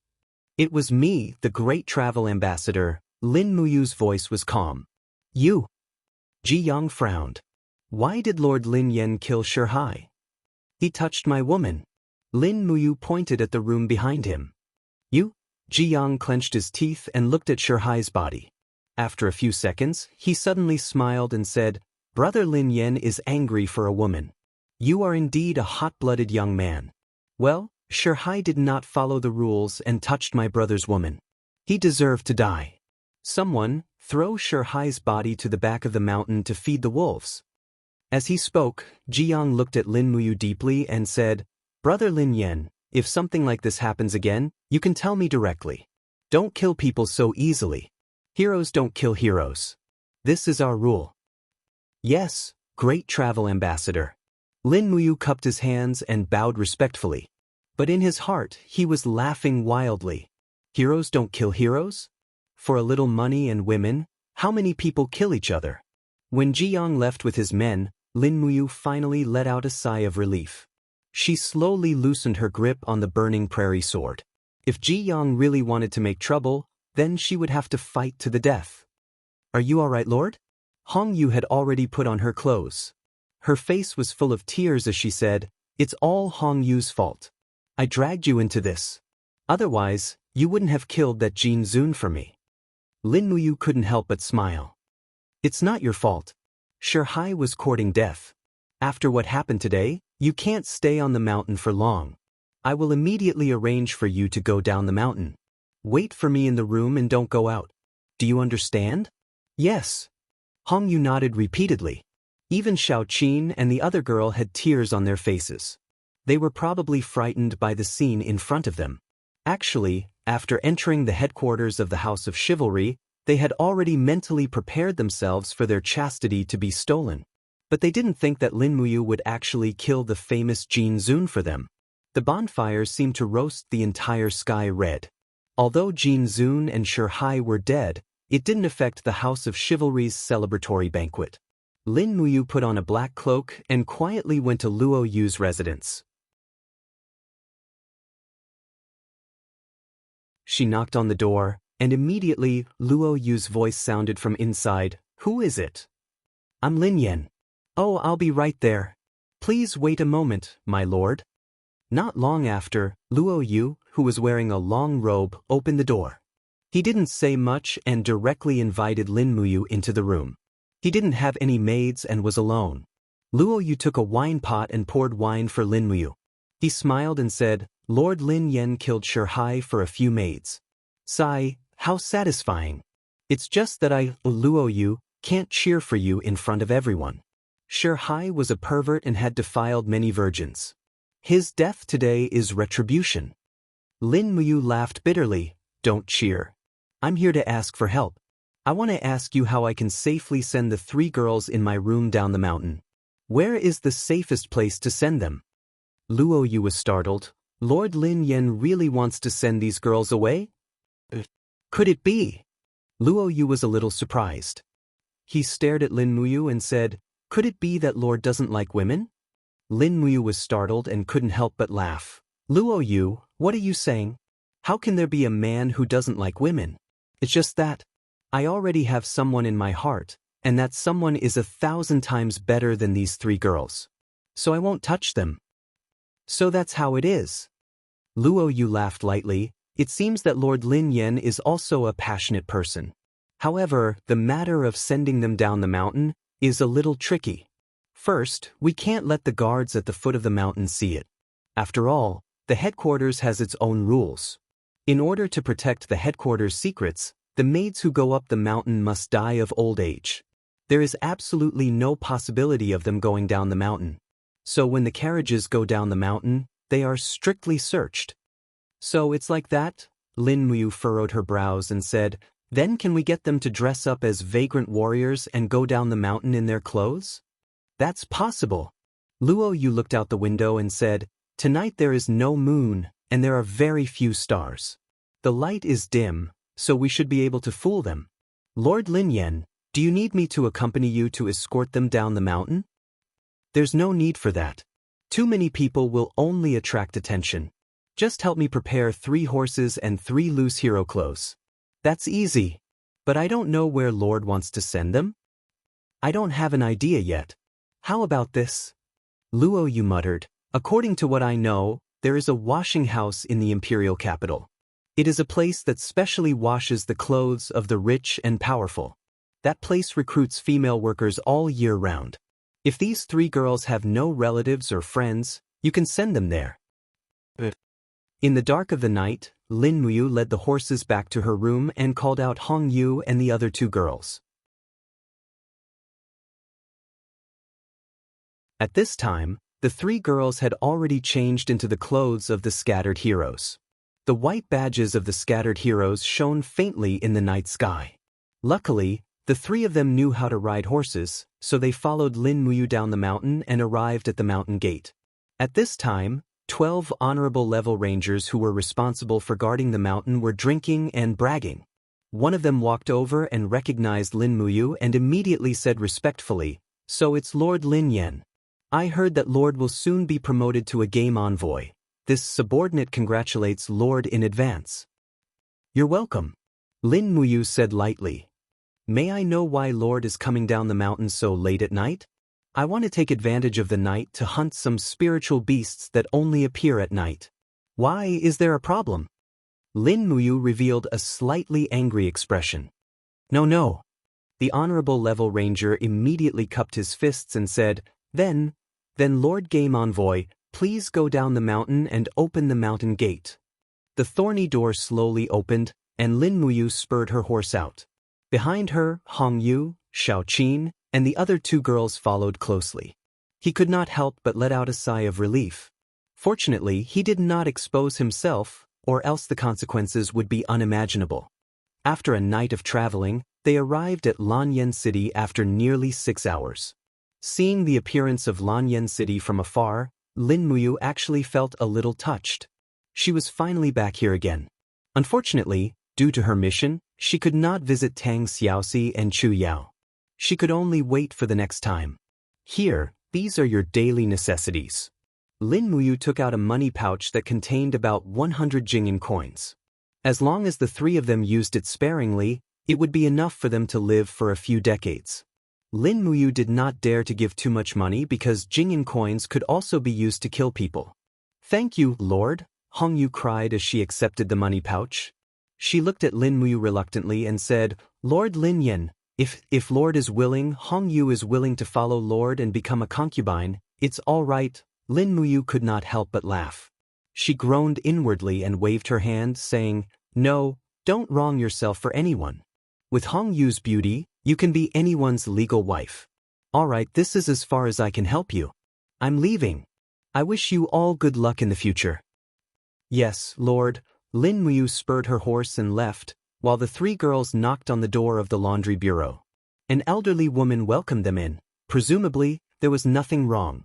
"It was me, the great travel ambassador." Lin Muyu's voice was calm. "You?" Jiang frowned. "Why did Lord Lin Yan kill Shihai?" "He touched my woman." Lin Muyu pointed at the room behind him. "You?" Jiang clenched his teeth and looked at Shihai's body. After a few seconds, he suddenly smiled and said, "Brother Lin Yan is angry for a woman. You are indeed a hot-blooded young man. Well, Shihai did not follow the rules and touched my brother's woman. He deserved to die. Someone, throw Shihai's body to the back of the mountain to feed the wolves." As he spoke, Jiang looked at Lin Muyu deeply and said, "Brother Lin Yen, if something like this happens again, you can tell me directly. Don't kill people so easily. Heroes don't kill heroes. This is our rule." "Yes, great travel ambassador." Lin Muyu cupped his hands and bowed respectfully. But in his heart, he was laughing wildly. Heroes don't kill heroes? For a little money and women, how many people kill each other? When Jiang left with his men, Lin Muyu finally let out a sigh of relief. She slowly loosened her grip on the burning prairie sword. If Jiang really wanted to make trouble, then she would have to fight to the death. "Are you all right, Lord?" Hong Yu had already put on her clothes. Her face was full of tears as she said, "It's all Hong Yu's fault. I dragged you into this. Otherwise, you wouldn't have killed that Jin Zun for me." Lin Muyu couldn't help but smile. "It's not your fault. Hai was courting death. After what happened today, you can't stay on the mountain for long. I will immediately arrange for you to go down the mountain. Wait for me in the room and don't go out. Do you understand?" "Yes." Hong Yu nodded repeatedly. Even Xiao Qin and the other girl had tears on their faces. They were probably frightened by the scene in front of them. Actually, after entering the headquarters of the House of Chivalry, they had already mentally prepared themselves for their chastity to be stolen. But they didn't think that Lin Muyu would actually kill the famous Jin Zun for them. The bonfires seemed to roast the entire sky red. Although Jin Zun and Hai were dead, it didn't affect the House of Chivalry's celebratory banquet. Lin Muyu put on a black cloak and quietly went to Luo Yu's residence. She knocked on the door, and immediately Luo Yu's voice sounded from inside. "Who is it?" "I'm Lin Yen." "Oh, I'll be right there. Please wait a moment, my lord." Not long after, Luo Yu, who was wearing a long robe, opened the door. He didn't say much and directly invited Lin Muyu into the room. He didn't have any maids and was alone. Luo Yu took a wine pot and poured wine for Lin Muyu. He smiled and said, "Lord Lin Yen killed Hai for a few maids." "Sigh, how satisfying. It's just that I, Luo Yu, can't cheer for you in front of everyone. Hai was a pervert and had defiled many virgins. His death today is retribution." Lin Muyu laughed bitterly. "Don't cheer. I'm here to ask for help. I want to ask you how I can safely send the 3 girls in my room down the mountain. Where is the safest place to send them?" Luo Yu was startled. "Lord Lin Yen really wants to send these girls away? Could it be?" Luo Yu was a little surprised. He stared at Lin Muyu and said, "Could it be that Lord doesn't like women?" Lin Muyu was startled and couldn't help but laugh. "Luo Yu, what are you saying? How can there be a man who doesn't like women? It's just that I already have someone in my heart, and that someone is 1,000 times better than these 3 girls. So I won't touch them." "So that's how it is." Luo Yu laughed lightly. "It seems that Lord Lin Yen is also a passionate person. However, the matter of sending them down the mountain is a little tricky. First, we can't let the guards at the foot of the mountain see it. After all, the headquarters has its own rules. In order to protect the headquarters' secrets, the maids who go up the mountain must die of old age. There is absolutely no possibility of them going down the mountain. So when the carriages go down the mountain, they are strictly searched." "So it's like that?" Lin Muyu furrowed her brows and said, "Then can we get them to dress up as vagrant warriors and go down the mountain in their clothes?" "That's possible." Luo Yu looked out the window and said, "Tonight there is no moon, and there are very few stars. The light is dim, so we should be able to fool them. Lord Lin Yen, do you need me to accompany you to escort them down the mountain?" "There's no need for that. Too many people will only attract attention. Just help me prepare 3 horses and 3 loose hero clothes." "That's easy. But I don't know where Lord wants to send them. I don't have an idea yet. How about this?" Luo Yu muttered, "According to what I know, there is a washing house in the imperial capital. It is a place that specially washes the clothes of the rich and powerful. That place recruits female workers all year round. If these 3 girls have no relatives or friends, you can send them there." In the dark of the night, Lin Muyu led the horses back to her room and called out Hong Yu and the other 2 girls. At this time, the three girls had already changed into the clothes of the scattered heroes. The white badges of the scattered heroes shone faintly in the night sky. Luckily, the three of them knew how to ride horses, so they followed Lin Muyu down the mountain and arrived at the mountain gate. At this time, 12 honorable level rangers who were responsible for guarding the mountain were drinking and bragging. One of them walked over and recognized Lin Muyu and immediately said respectfully, "So it's Lord Lin Yan. I heard that Lord will soon be promoted to a game envoy. This subordinate congratulates Lord in advance." "You're welcome," Lin Muyu said lightly. "May I know why Lord is coming down the mountain so late at night? I want to take advantage of the night to hunt some spiritual beasts that only appear at night. Why is there a problem?" Lin Muyu revealed a slightly angry expression. No. The honorable level ranger immediately cupped his fists and said, Then Lord Game Envoy, please go down the mountain and open the mountain gate." The thorny door slowly opened, and Lin Muyu spurred her horse out. Behind her, Hong Yu, Xiao Qin, and the other two girls followed closely. He could not help but let out a sigh of relief. Fortunately, he did not expose himself, or else the consequences would be unimaginable. After a night of traveling, they arrived at Lanyan City after nearly 6 hours. Seeing the appearance of Lanyan City from afar, Lin Muyu actually felt a little touched. She was finally back here again. Unfortunately, due to her mission, she could not visit Tang Xiaoxi and Chu Yao. She could only wait for the next time. "Here, these are your daily necessities." Lin Muyu took out a money pouch that contained about 100 Jingyan coins. As long as the three of them used it sparingly, it would be enough for them to live for a few decades. Lin Muyu did not dare to give too much money because Jingyan coins could also be used to kill people. "Thank you, Lord," Hong Yu cried as she accepted the money pouch. She looked at Lin Muyu reluctantly and said, "Lord Lin Yan, if Lord is willing, Hong Yu is willing to follow Lord and become a concubine, it's all right." Lin Muyu could not help but laugh. She groaned inwardly and waved her hand, saying, "No, don't wrong yourself for anyone. With Hong Yu's beauty, you can be anyone's legal wife. All right, this is as far as I can help you. I'm leaving. I wish you all good luck in the future." "Yes, Lord." Lin Muyu spurred her horse and left, while the three girls knocked on the door of the laundry bureau. An elderly woman welcomed them in. Presumably, there was nothing wrong.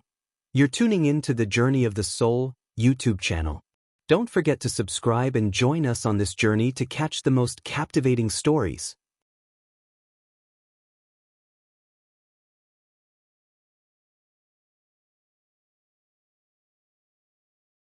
You're tuning in to the Journey of the Soul YouTube channel. Don't forget to subscribe and join us on this journey to catch the most captivating stories.